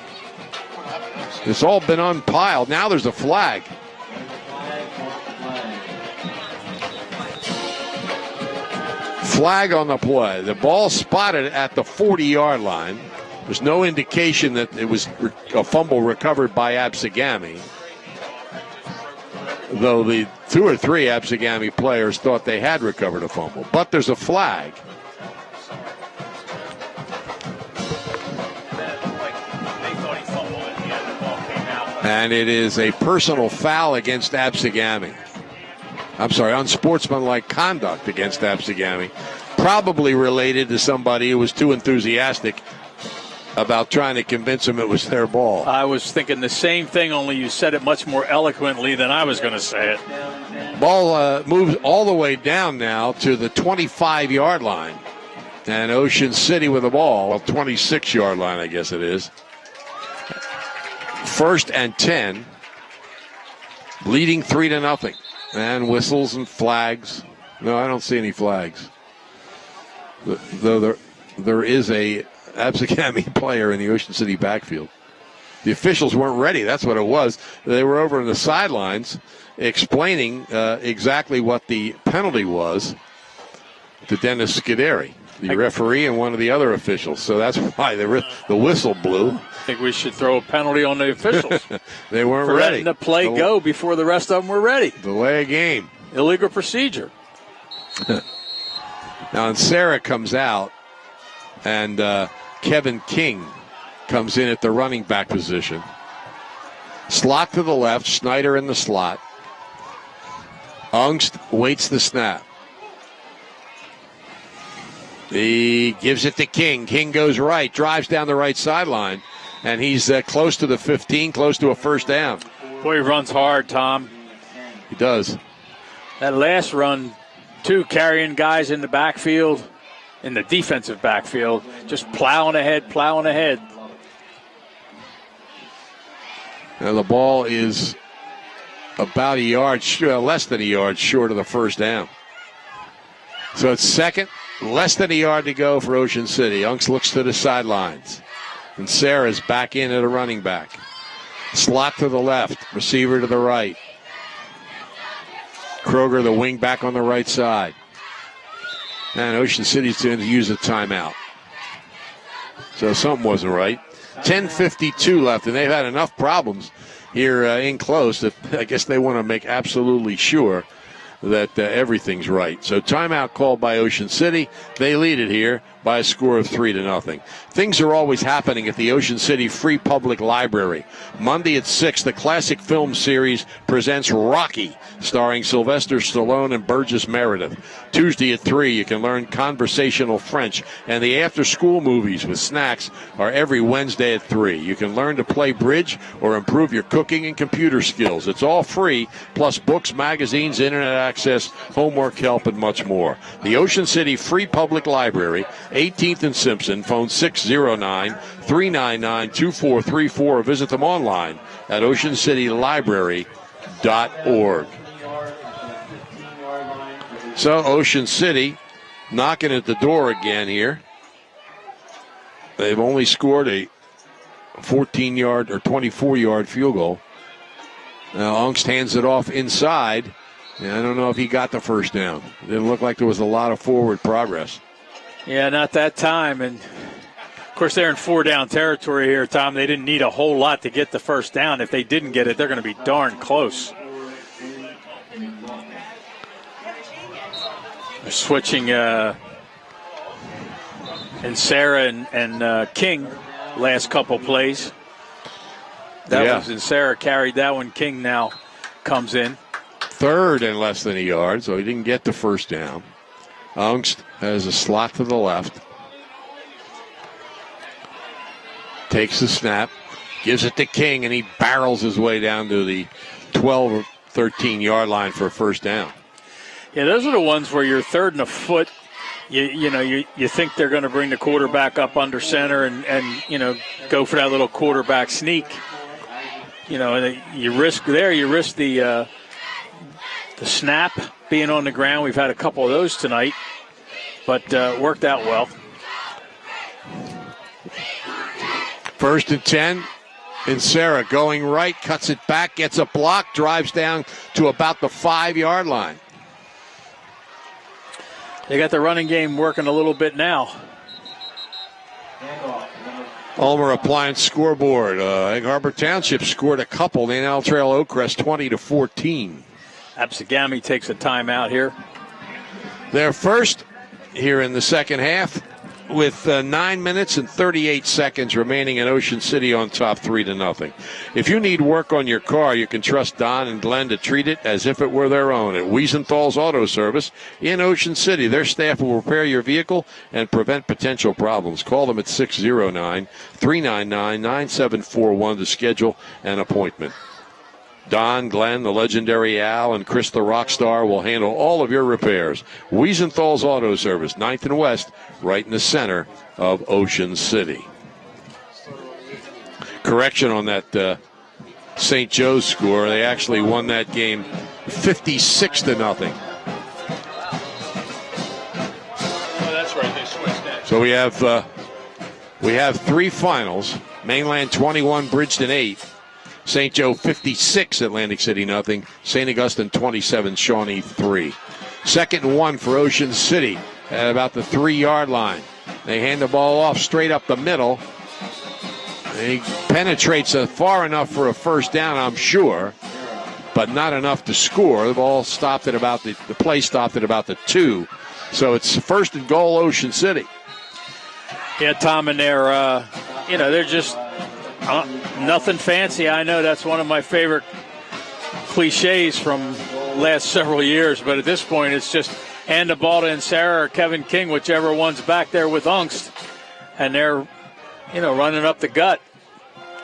It's all been unpiled. Now there's a flag. Flag on the play. The ball spotted at the 40-yard line. There's no indication that it was a fumble recovered by Absegami, though the 2 or 3 Absegami players thought they had recovered a fumble. But there's a flag. And it is a personal foul against Absegami. I'm sorry, unsportsmanlike conduct against Absegami. Probably related to somebody who was too enthusiastic about trying to convince him it was their ball. I was thinking the same thing, only you said it much more eloquently than I was going to say it. Ball moves all the way down now to the 25-yard line. And Ocean City with the ball, well, 26-yard line, I guess it is. 1st and 10, leading 3-0. And whistles and flags. No, I don't see any flags. Though there is a Absegami player in the Ocean City backfield. The officials weren't ready. That's what it was. They were over on the sidelines explaining exactly what the penalty was to Dennis Scuderi, the referee, and one of the other officials. So that's why the whistle blew. I think we should throw a penalty on the officials. They weren't for ready. Letting the play go before the rest of them were ready. Delay a game. Illegal procedure. Now, and Sarah comes out, and Kevin King comes in at the running back position. Slot to the left, Snyder in the slot. Ungst waits the snap. He gives it to King. King goes right, drives down the right sideline, and he's close to the 15, close to a first down. Boy, he runs hard, Tom. He does. That last run, too, carrying guys in the backfield, in the defensive backfield, just plowing ahead. Now the ball is about a yard, less than a yard short of the first down. So it's 2nd, less than a yard to go for Ocean City. Unks looks to the sidelines. And Sarah's back in at a running back. Slot to the left, receiver to the right. Kroger, the wing back on the right side. And Ocean City's going to use a timeout. So something wasn't right. 10:52 left, and they've had enough problems here in close that I guess they want to make absolutely sure that everything's right. So timeout called by Ocean City. They lead it here by a score of 3-0. Things are always happening at the Ocean City Free Public Library. Monday at 6, the classic film series presents Rocky, starring Sylvester Stallone and Burgess Meredith. Tuesday at 3, you can learn conversational French, and the after-school movies with snacks are every Wednesday at 3. You can learn to play bridge or improve your cooking and computer skills. It's all free, plus books, magazines, internet access, homework help, and much more. The Ocean City Free Public Library, 18th and Simpson, phone 609-399-2434, or visit them online at oceancitylibrary.org. So Ocean City knocking at the door again here. They've only scored a 14-yard or 24-yard field goal. Now Ungst hands it off inside. And I don't know if he got the first down. It didn't look like there was a lot of forward progress. Yeah, not that time. And, of course, they're in 4-down territory here, Tom. They didn't need a whole lot to get the first down. If they didn't get it, they're going to be darn close. They're switching in Sarah and King last couple plays. That was in Sarah carried that one. King now comes in. Third and less than a yard, so he didn't get the first down. Ungst has a slot to the left. Takes the snap, gives it to King, and he barrels his way down to the 12 or 13-yard line for a first down. Yeah, those are the ones where you're third and a foot. You think they're going to bring the quarterback up under center and go for that little quarterback sneak. And you risk the snap being on the ground. We've had a couple of those tonight, but worked out well. 1st and 10. And Sarah going right, cuts it back, gets a block, drives down to about the 5-yard line. They got the running game working a little bit now. Ulmer Appliance scoreboard. Egg Harbor Township scored a couple. They now trail Oakcrest 20-14. Absegami takes a timeout here. They're first here in the second half with 9 minutes and 38 seconds remaining in Ocean City on top 3-0. If you need work on your car, you can trust Don and Glenn to treat it as if it were their own at Wiesenthal's Auto Service in Ocean City. Their staff will repair your vehicle and prevent potential problems. Call them at 609-399-9741 to schedule an appointment. Don, Glenn, the legendary Al, and Chris the Rockstar will handle all of your repairs. Wiesenthal's Auto Service, 9th and West, right in the center of Ocean City. Correction on that St. Joe's score. They actually won that game 56-0. Oh, that's right. They switched that. So we have three finals. Mainland 21, Bridgeton 8. St. Joe 56, Atlantic City nothing. St. Augustine 27, Shawnee 3. 2nd and 1 for Ocean City at about the 3-yard line. They hand the ball off straight up the middle. He penetrates far enough for a first down, I'm sure, but not enough to score. The ball stopped at about the play stopped at about the 2. So it's 1st and goal, Ocean City. Yeah, Tom, and they're just nothing fancy. I know that's one of my favorite cliches from last several years, but at this point it's just hand the ball to Insara or Kevin King, whichever one's back there with Ungst, and they're running up the gut.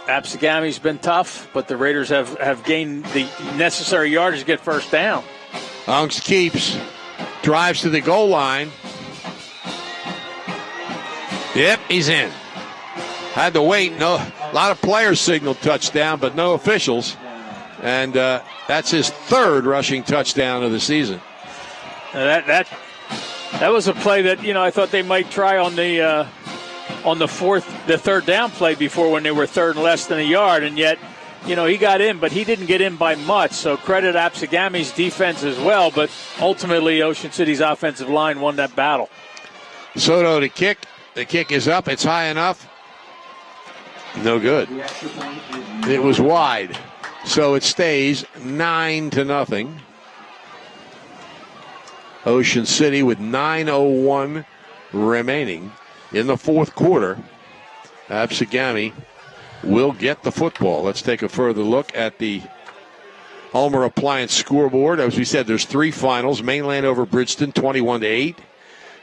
Absegami's been tough, but the Raiders have gained the necessary yardage to get first down. Ungst keeps, drives to the goal line. Yep, he's in. Had to wait. No, a lot of players signaled touchdown, but no officials. And that's his 3rd rushing touchdown of the season. That was a play that I thought they might try on the 3rd down play before when they were 3rd and less than a yard, and yet he got in, but he didn't get in by much. So credit Absegami's defense as well, but ultimately Ocean City's offensive line won that battle. Soto to kick. The kick is up. It's high enough. No good. It was wide. So it stays 9-0. Ocean City with 9:01 remaining in the 4th quarter. Absegami will get the football. Let's take a further look at the Ulmer Appliance scoreboard. As we said, there's 3 finals. Mainland over Bridgeton, 21-8.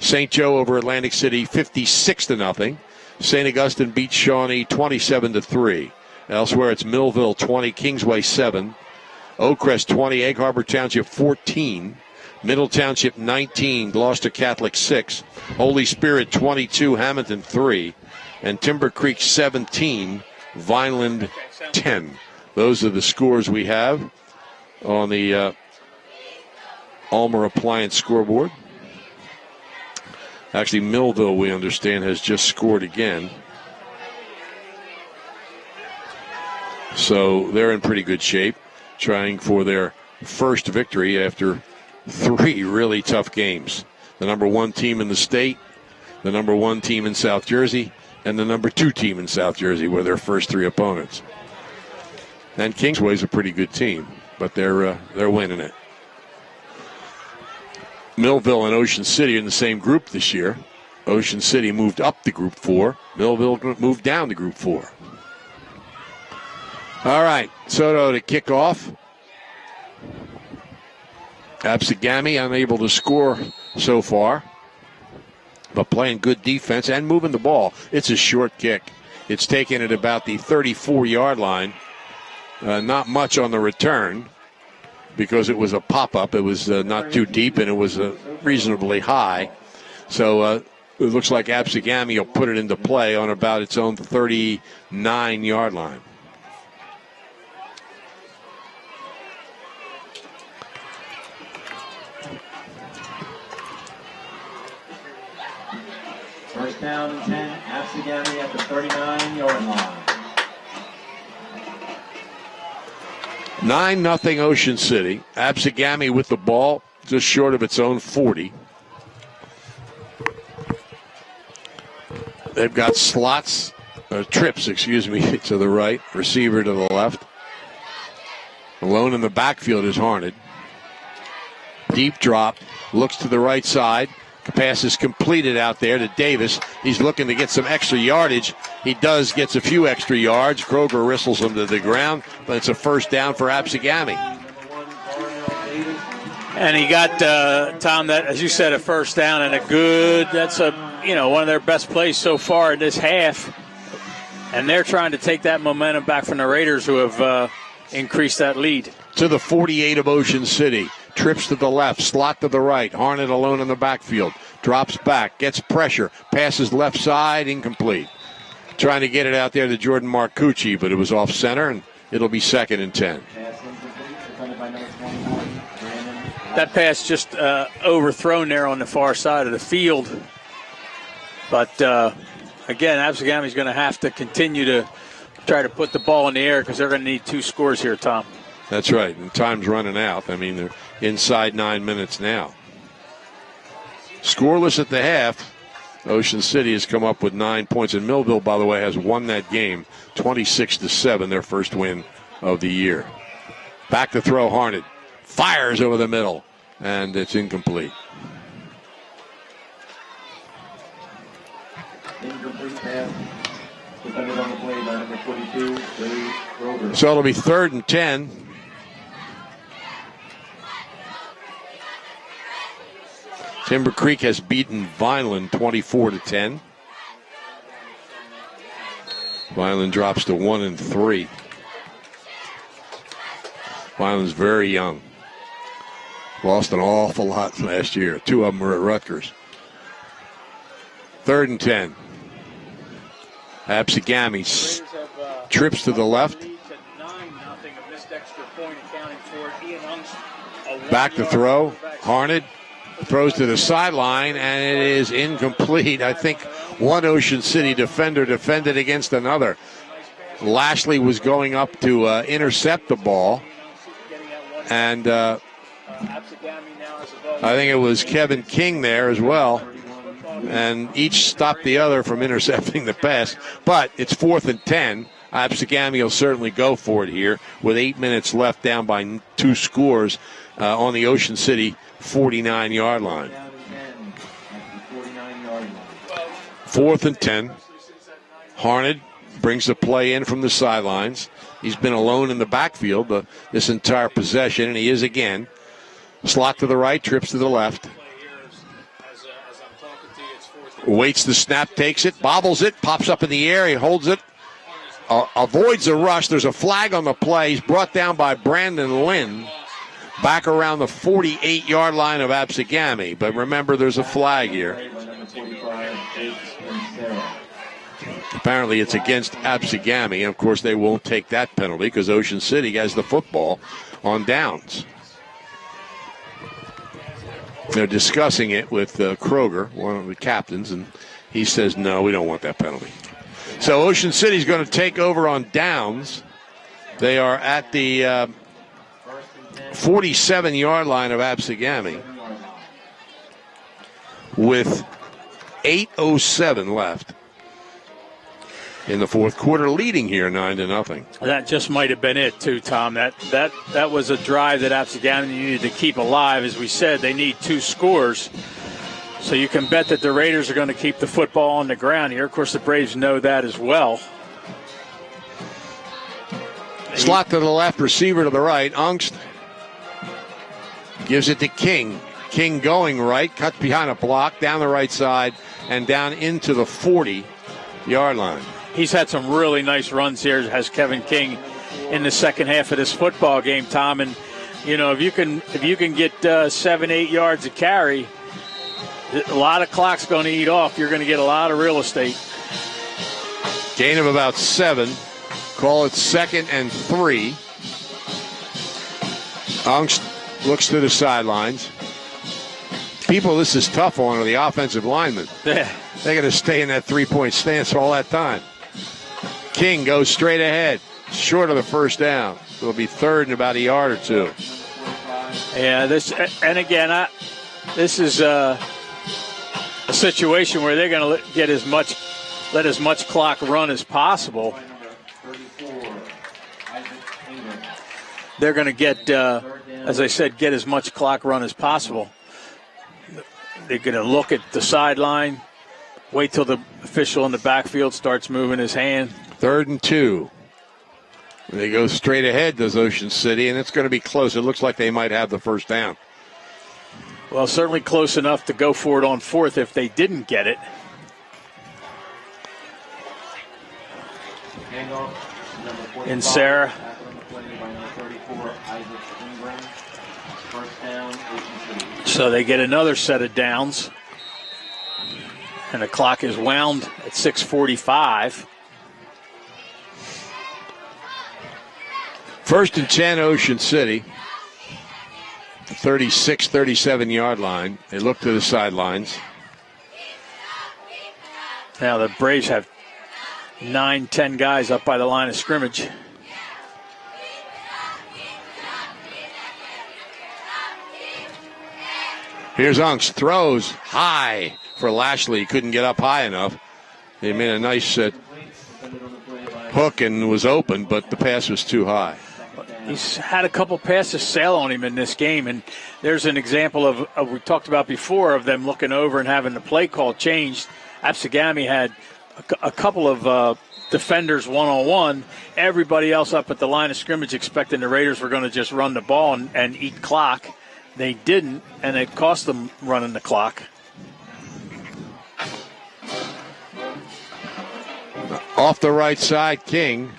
St. Joe over Atlantic City, 56-0. St. Augustine beats Shawnee 27-3. Elsewhere, it's Millville 20, Kingsway 7, Oakcrest 20, Egg Harbor Township 14, Middle Township 19, Gloucester Catholic 6, Holy Spirit 22, Hamilton 3, and Timber Creek 17, Vineland 10. Those are the scores we have on the Ulmer Appliance scoreboard. Actually, Millville, we understand, has just scored again. So they're in pretty good shape, trying for their first victory after 3 really tough games. The number 1 team in the state, the number 1 team in South Jersey, and the number 2 team in South Jersey were their first 3 opponents. And Kingsway's a pretty good team, but they're winning it. Millville and Ocean City are in the same group this year. Ocean City moved up to Group 4. Millville moved down to Group 4. All right, Soto to kick off. Absegami unable to score so far, but playing good defense and moving the ball. It's a short kick. It's taken at about the 34-yard line. Not much on the return because it was a pop-up. It was not too deep, and it was reasonably high. So it looks like Absegami will put it into play on about its own 39-yard line. First down and 10, Absegami at the 39-yard line. 9-0 Ocean City. Absegami with the ball just short of its own 40. They've got trips to the right, receiver to the left. Alone in the backfield is Harned. Deep drop, looks to the right side. Pass is completed out there to Davis. He's looking to get some extra yardage. He gets a few extra yards. Kroger whistles him to the ground, but it's a first down for Absegami. And he got, Tom, that, as you said, a first down and that's one of their best plays so far in this half. And they're trying to take that momentum back from the Raiders, who have increased that lead. To the 48 of Ocean City. Trips to the left, slot to the right. Harned alone in the backfield. Drops back, gets pressure. Passes left side, incomplete. Trying to get it out there to Jordan Marcucci, but it was off center, and it'll be 2nd and 10. That pass just overthrown there on the far side of the field. But, again, Absegami's going to have to continue to try to put the ball in the air because they're going to need 2 scores here, Tom. That's right, and time's running out. I mean, they're inside 9 minutes now. Scoreless at the half. Ocean City has come up with 9 points, and Millville, by the way, has won that game 26-7, their first win of the year. Back to throw, Harned. Fires over the middle, and it's incomplete. Incomplete pass. Defended on the play by number 42, Dave Kroger. So it'll be 3rd and 10. Timber Creek has beaten Vineland 24-10. Vineland drops to 1-3. Vineland's very young. Lost an awful lot last year. 2 of them were at Rutgers. 3rd and 10. Absegami trips to the left. Back to throw. Harned throws to the sideline, and it is incomplete. I think one Ocean City defender defended against another. Lashley was going up to intercept the ball, and I think it was Kevin King there as well, and each stopped the other from intercepting the pass. But it's 4th and 10. Absegami will certainly go for it here with 8 minutes left, down by 2 scores on the Ocean City 49-yard line. 4th and 10. Harned brings the play in from the sidelines. He's been alone in the backfield this entire possession, and he is again. Slot to the right, trips to the left. Waits the snap, takes it, bobbles it, pops up in the air, he holds it. Avoids a rush. There's a flag on the play. He's brought down by Brandon Lynn. Back around the 48-yard line of Absegami. But remember, there's a flag here. Apparently it's against Absegami. And, of course, they won't take that penalty because Ocean City has the football on downs. They're discussing it with Kroger, one of the captains, and he says, no, we don't want that penalty. So Ocean City's going to take over on downs. They are at the 47-yard line of Absegami with 8:07 left in the fourth quarter, leading here 9-0. That just might have been it, too, Tom. That was a drive that Absegami needed to keep alive. As we said, they need 2 scores. So you can bet that the Raiders are going to keep the football on the ground here. Of course, the Braves know that as well. Slot to the left, receiver to the right. Ungst gives it to King. King going right, cuts behind a block, down the right side, and down into the 40-yard line. He's had some really nice runs here, has Kevin King, in the second half of this football game, Tom. And, if you can get 7-8 yards a carry, a lot of clock's going to eat off. You're going to get a lot of real estate. Gain of about 7. Call it 2nd and 3. Ungst looks to the sidelines. People this is tough on are the offensive linemen. They're going to stay in that 3-point stance all that time. King goes straight ahead, short of the first down. It'll be 3rd and about a yard or 2. Yeah, this is a situation where they're going to let as much clock run as possible. They're going to get, as I said, get as much clock run as possible. They're going to look at the sideline, wait till the official in the backfield starts moving his hand. 3rd and 2. They go straight ahead, does Ocean City, and it's going to be close. It looks like they might have the first down. Well, certainly close enough to go for it on 4th if they didn't get it. In Sarah. So they get another set of downs. And the clock is wound at 6:45. 1st and 10, Ocean City. 36, 37-yard line. They look to the sidelines. Now the Braves have 9-10 guys up by the line of scrimmage. Here's Ungst. Throws high for Lashley. He couldn't get up high enough. He made a nice hook and was open, but the pass was too high. He's had a couple passes sail on him in this game, and there's an example of we talked about before of them looking over and having the play call changed. Absegami had a couple of defenders one-on-one. Everybody else up at the line of scrimmage expecting the Raiders were going to just run the ball and eat clock. They didn't, and it cost them running the clock. Off the right side, King.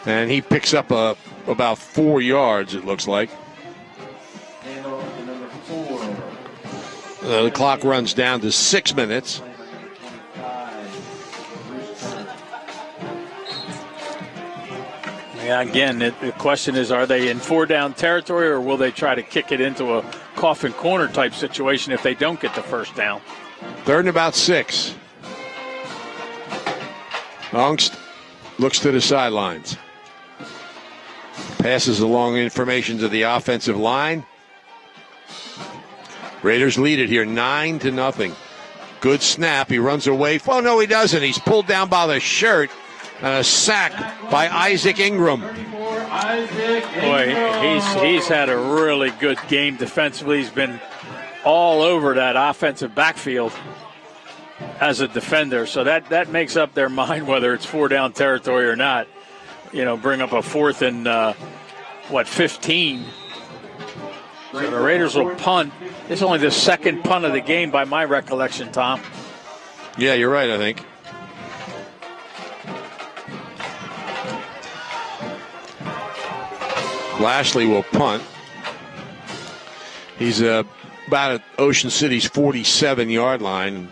And he picks up about 4 yards, it looks like. The clock runs down to 6 minutes. Yeah, again, the question is, are they in 4-down territory, or will they try to kick it into a coffin corner type situation if they don't get the first down? 3rd and about 6. Ungst looks to the sidelines. Passes along information to the offensive line. Raiders lead it here 9-0. Good snap. He runs away. Oh, no, he doesn't. He's pulled down by the shirt. And a sack by Isaac Ingram. Boy, he's had a really good game defensively. He's been all over that offensive backfield as a defender. So that makes up their mind whether it's 4-down territory or not. Bring up a 4th and, 15. So the Raiders will punt. It's only the second punt of the game by my recollection, Tom. Yeah, you're right, I think. Lashley will punt. He's about at Ocean City's 47-yard line.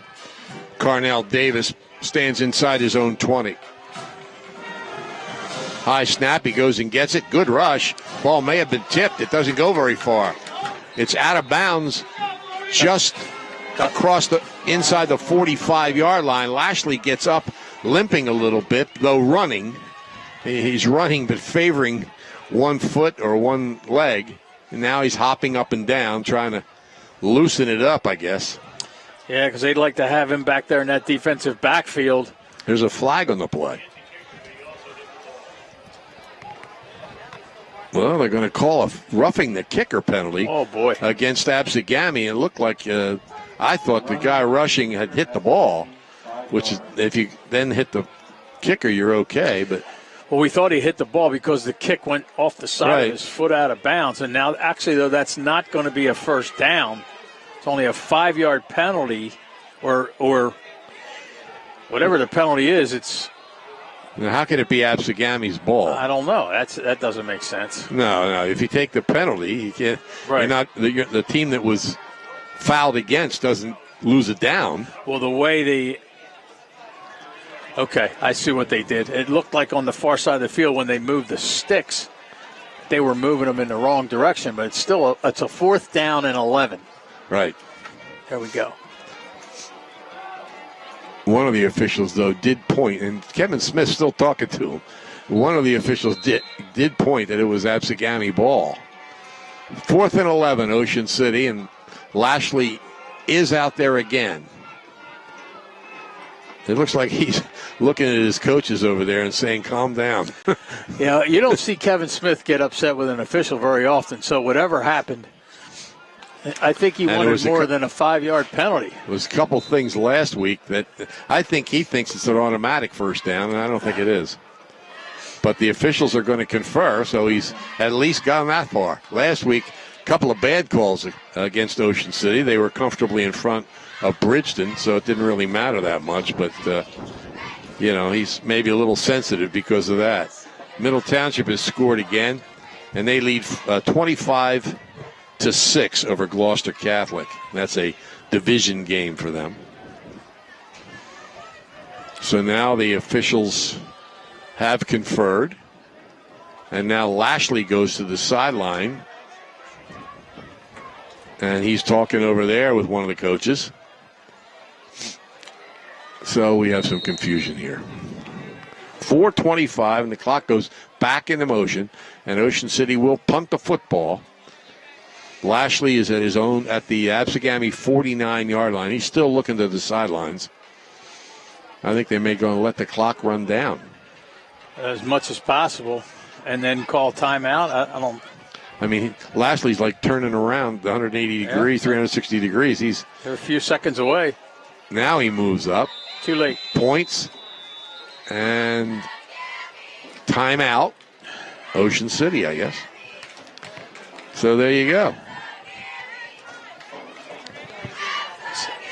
Carnell Davis stands inside his own 20. High snap. He goes and gets it. Good rush. Ball may have been tipped. It doesn't go very far. It's out of bounds just across the inside the 45-yard line. Lashley gets up, limping a little bit, though running. He's running but favoring one foot or one leg. And now he's hopping up and down, trying to loosen it up, I guess. Yeah, because they'd like to have him back there in that defensive backfield. There's a flag on the play. Well, they're going to call a roughing the kicker penalty. Oh, boy. Against Absegami. It looked like I thought the guy rushing had hit the ball, which is, if you then hit the kicker, you're okay. But well, we thought he hit the ball because the kick went off the side Right. of his foot out of bounds. And now, actually, though, that's not going to be a first down. It's only a 5-yard penalty or whatever the penalty is. It's now how can it be Absegami's ball? I don't know. That doesn't make sense. No. If you take the penalty, you can't. Right. You're not the team that was fouled against doesn't lose it down. Well, the way okay, I see what they did. It looked like on the far side of the field when they moved the sticks, they were moving them in the wrong direction. But it's still it's a 4th down and 11. Right. There we go. One of the officials, though, did point, and Kevin Smith's still talking to him. One of the officials did point that it was Absegami ball. 4th and 11, Ocean City, and Lashley is out there again. It looks like he's looking at his coaches over there and saying, calm down. You don't see Kevin Smith get upset with an official very often, so whatever happened, I think he wanted more than a 5-yard penalty. There was a couple things last week that I think he thinks it's an automatic first down, and I don't think it is. But the officials are going to confer, so he's at least gone that far. Last week, a couple of bad calls against Ocean City. They were comfortably in front of Bridgeton, so it didn't really matter that much. But, he's maybe a little sensitive because of that. Middle Township has scored again, and they lead 25-6 over Gloucester Catholic. That's a division game for them. So now the officials have conferred, and now Lashley goes to the sideline, and he's talking over there with one of the coaches. So we have some confusion here. 4:25, and the clock goes back into motion, and Ocean City will punt the football. Lashley is at the Absegami 49-yard line. He's still looking to the sidelines. I think they may go and let the clock run down. As much as possible, and then call timeout. I don't. I mean, Lashley's like turning around 180 degrees, 360 degrees. They're a few seconds away. Now he moves up. Too late. Points and timeout. Ocean City, I guess. So there you go.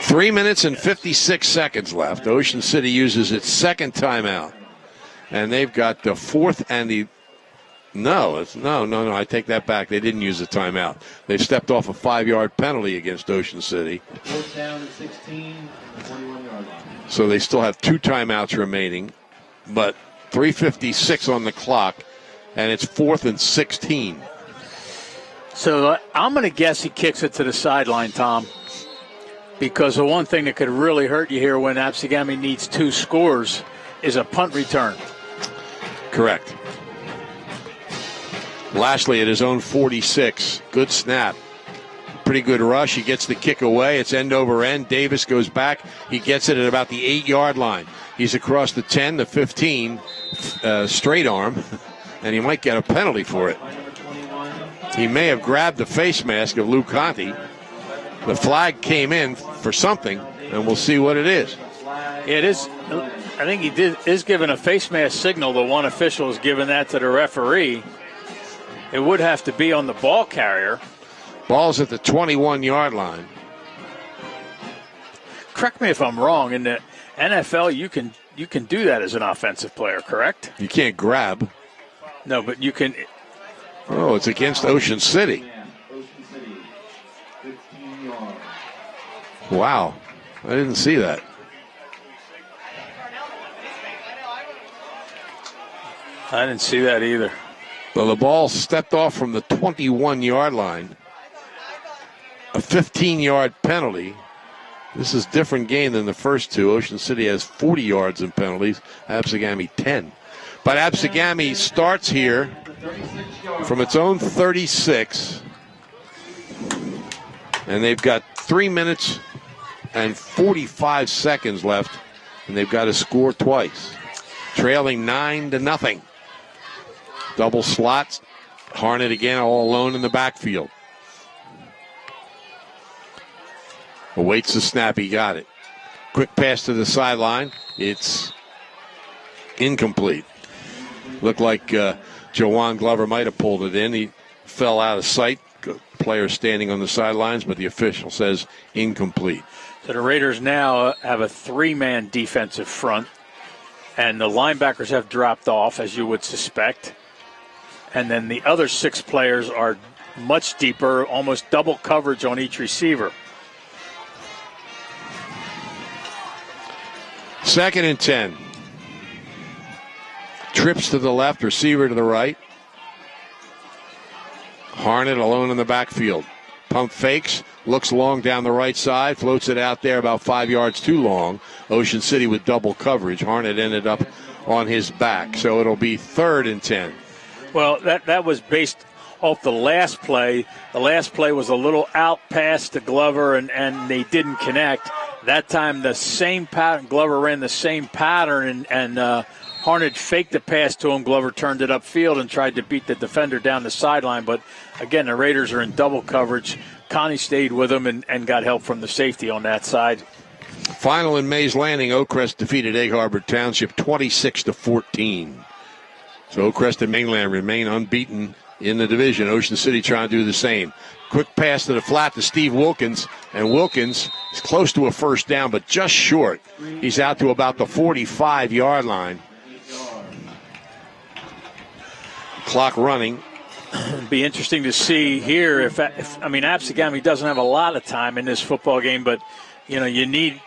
3 minutes and 56 seconds left. Ocean City uses its second timeout. And they've got the fourth and the... No, I take that back. They didn't use the timeout. They stepped off a 5-yard penalty against Ocean City. 4th down and 16, 41-yard line. So they still have 2 timeouts remaining. But 3:56 on the clock, and it's 4th and 16. So I'm going to guess he kicks it to the sideline, Tom. Because the one thing that could really hurt you here when Absegami needs 2 scores is a punt return. Correct. Lashley at his own 46. Good snap. Pretty good rush. He gets the kick away. It's end over end. Davis goes back. He gets it at about the 8-yard line. He's across the 10, the 15, straight arm, and he might get a penalty for it. He may have grabbed the face mask of Lou Conti. The flag came in for something, and we'll see what it is. It is. I think he is giving a face mask signal. The one official is giving that to the referee. It would have to be on the ball carrier. Ball's at the 21-yard line. Correct me if I'm wrong. In the NFL, you can do that as an offensive player, correct? You can't grab. No, but you can. Oh, it's against Ocean City. Wow. I didn't see that. I didn't see that either. Well, the ball stepped off from the 21-yard line. a 15-yard penalty. This is a different game than the first two. Ocean City has 40 yards in penalties. Absegami 10. But Absegami starts here from its own 36. And they've got 3 minutes and 45 seconds left. And they've got to score twice. Trailing 9-0. Double slots. Harnett again all alone in the backfield. Awaits the snap. He got it. Quick pass to the sideline. It's incomplete. Looked like Jawan Glover might have pulled it in. He fell out of sight. Player standing on the sidelines, but the official says incomplete. So the Raiders now have a 3-man defensive front, and the linebackers have dropped off, as you would suspect. And then the other 6 players are much deeper, almost double coverage on each receiver. 2nd and 10. Trips to the left, receiver to the right. Harnett alone in the backfield. Pump fakes, looks long down the right side, floats it out there about 5 yards too long. Ocean City with double coverage. Harnett ended up on his back, so it'll be 3rd and 10. Well, that was based off the last play. The last play was a little out pass to Glover, and they didn't connect. That time, the same pattern. Glover ran the same pattern, and Harnett faked the pass to him. Glover turned it upfield and tried to beat the defender down the sideline. But, again, the Raiders are in double coverage. Connie stayed with him and got help from the safety on that side. Final in Mays Landing, Oakcrest defeated Egg Harbor Township 26-14. So Oakcrest and Mainland remain unbeaten in the division. Ocean City trying to do the same. Quick pass to the flat to Steve Wilkins, and Wilkins is close to a first down, but just short. He's out to about the 45-yard line. Clock running. It'd be interesting to see here if Absegami doesn't have a lot of time in this football game, but you need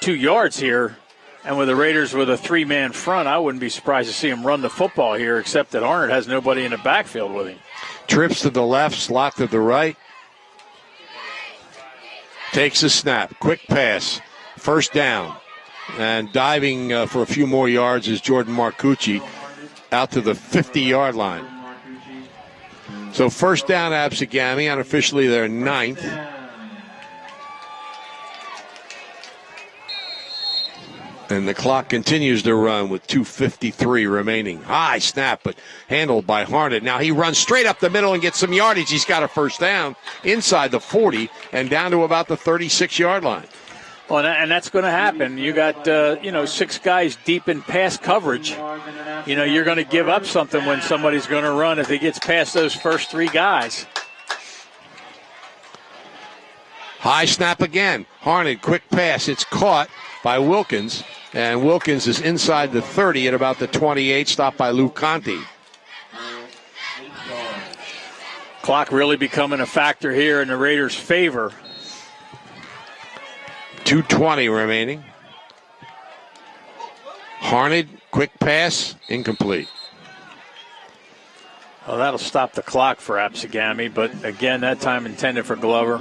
2 yards here. And with the Raiders with a 3-man front, I wouldn't be surprised to see him run the football here, except that Harnett has nobody in the backfield with him. Trips to the left, slot to the right. Takes a snap. Quick pass. First down. And diving for a few more yards is Jordan Marcucci out to the 50-yard line. So first down, Absegami. Unofficially, they're 9th. And the clock continues to run with 2:53 remaining. High snap, but handled by Harnett. Now he runs straight up the middle and gets some yardage. He's got a first down inside the 40 and down to about the 36-yard line. Well, and that's going to happen. You got, 6 guys deep in pass coverage. You're going to give up something when somebody's going to run if he gets past those first 3 guys. High snap again. Harnett, quick pass. It's caught by Wilkins. And Wilkins is inside the 30 at about the 28, stopped by Lou Conti. Clock really becoming a factor here in the Raiders' favor. 2:20 remaining. Harnett, quick pass, incomplete. Well, that'll stop the clock for Absegami, but again, that time intended for Glover.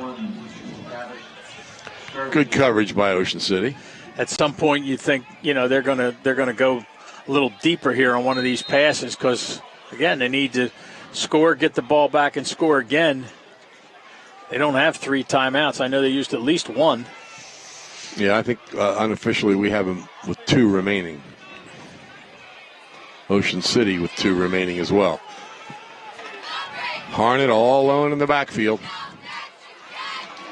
Good coverage by Ocean City. At some point, you think they're gonna go a little deeper here on one of these passes because again they need to score, get the ball back, and score again. They don't have 3 timeouts. I know they used at least 1. Yeah, I think unofficially we have them with 2 remaining. Ocean City with 2 remaining as well. Harnett all alone in the backfield.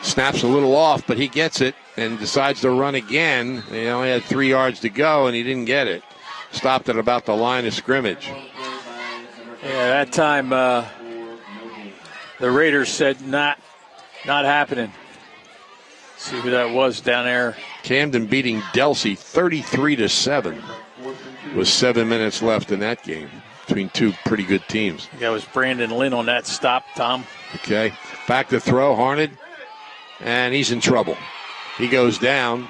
Snaps a little off, but he gets it and decides to run again. He only had 3 yards to go, and he didn't get it. Stopped at about the line of scrimmage. Yeah, that time the Raiders said not happening. See who that was down there. Camden beating Delsey 33-7 with 7 minutes left in that game between 2 pretty good teams. That was Brandon Lynn on that stop, Tom. Okay, back to throw, Harnett, and he's in trouble. He goes down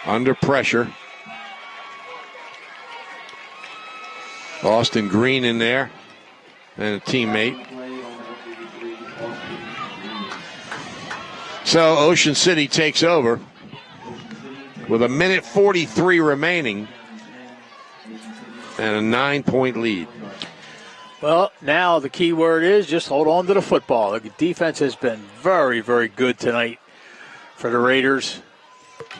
under pressure. Austin Green in there and a teammate. So Ocean City takes over with 1:43 remaining and a 9-point lead. Well, now the key word is just hold on to the football. The defense has been very, very good tonight for the Raiders.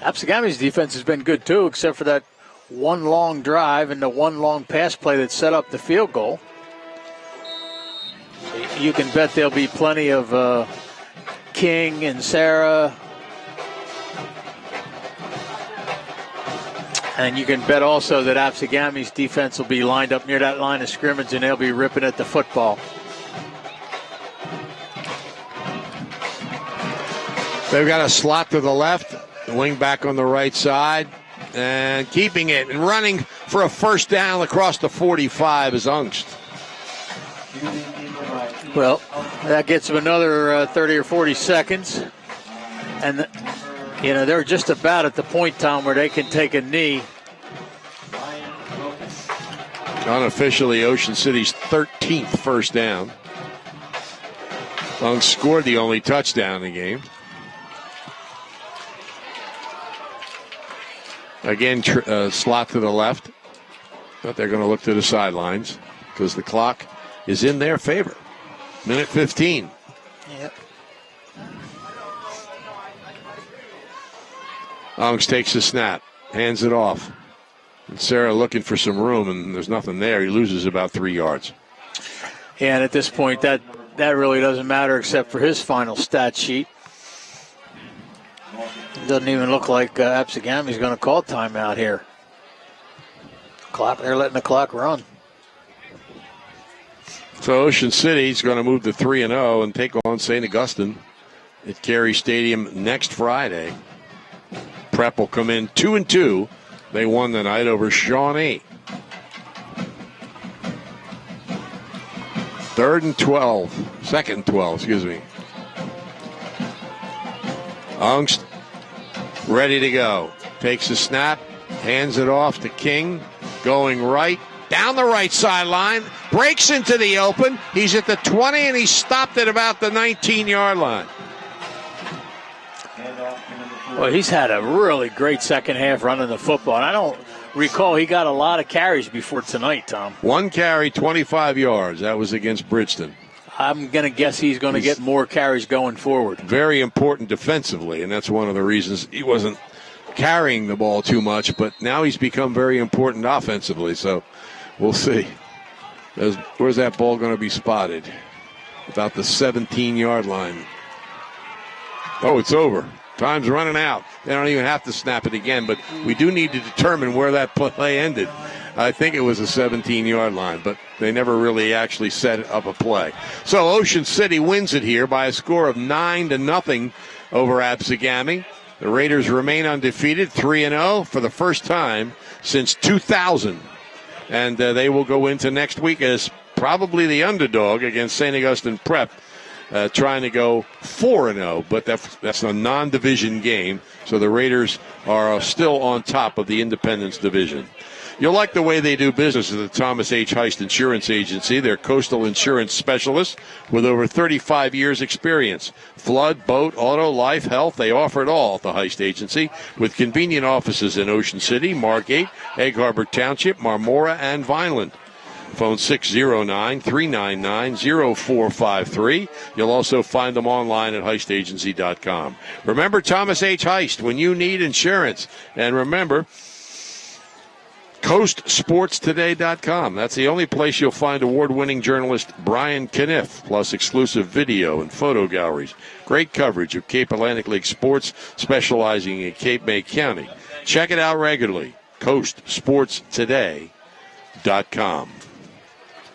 Absegami's defense has been good too, except for that one long drive and the one long pass play that set up the field goal. You can bet there'll be plenty of King and Sarah. And you can bet also that Absegami's defense will be lined up near that line of scrimmage and they'll be ripping at the football. They've got a slot to the left, the wing back on the right side, and keeping it and running for a first down across the 45 is Ungst. Well, that gets them another 30 or 40 seconds. And, they're just about at the point, Tom, where they can take a knee. Unofficially, Ocean City's 13th first down. Ungst scored the only touchdown in the game. Again, slot to the left. But they're going to look to the sidelines because the clock is in their favor. Minute 15. Yep. Ungst takes the snap, hands it off. And Sarah looking for some room, and there's nothing there. He loses about 3 yards. Yeah, and at this point, that really doesn't matter except for his final stat sheet. It doesn't even look like Absegami's going to call timeout here. They're letting the clock run. So Ocean City's going to move to 3-0 and take on St. Augustine at Carey Stadium next Friday. Prep will come in 2-2. They won the night over Shawnee. 2nd and 12, excuse me. Ungst ready to go. Takes a snap, hands it off to King, going right, down the right sideline, breaks into the open. He's at the 20, and he's stopped at about the 19-yard line. Well, he's had a really great second half running the football. And I don't recall he got a lot of carries before tonight, Tom. 1 carry, 25 yards. That was against Bridgeton. I'm going to guess he's going to get more carries going forward. Very important defensively, and that's one of the reasons he wasn't carrying the ball too much. But now he's become very important offensively, so we'll see. Where's that ball going to be spotted? About the 17-yard line. Oh, it's over. Time's running out. They don't even have to snap it again, but we do need to determine where that play ended. I think it was a 17-yard line, but they never really actually set up a play. So Ocean City wins it here by a score of 9-0 over Absegami. The Raiders remain undefeated, 3-0 for the first time since 2000. And they will go into next week as probably the underdog against St. Augustine Prep. Trying to go 4-0, but that's a non-division game, so the Raiders are still on top of the Independence Division. You'll like the way they do business at the Thomas H. Heist Insurance Agency. They're coastal insurance specialists with over 35 years' experience. Flood, boat, auto, life, health, they offer it all at the Heist Agency with convenient offices in Ocean City, Margate, Egg Harbor Township, Marmora, and Vineland. Phone 609-399-0453. You'll also find them online at heistagency.com. Remember Thomas H. Heist when you need insurance. And remember, coastsportstoday.com. That's the only place you'll find award-winning journalist Brian Kniff, plus exclusive video and photo galleries. Great coverage of Cape Atlantic League sports, specializing in Cape May County. Check it out regularly. coastsportstoday.com.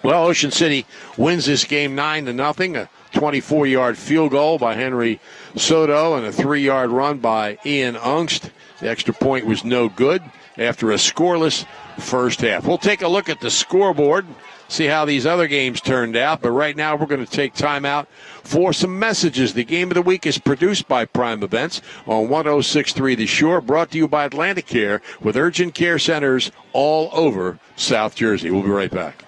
Well, Ocean City wins this game 9-0. A 24-yard field goal by Henry Soto and a 3-yard run by Ian Ungst. The extra point was no good after a scoreless first half. We'll take a look at the scoreboard, see how these other games turned out. But right now we're going to take time out for some messages. The Game of the Week is produced by Prime Events on 106.3 The Shore, brought to you by Atlantic Care with urgent care centers all over South Jersey. We'll be right back.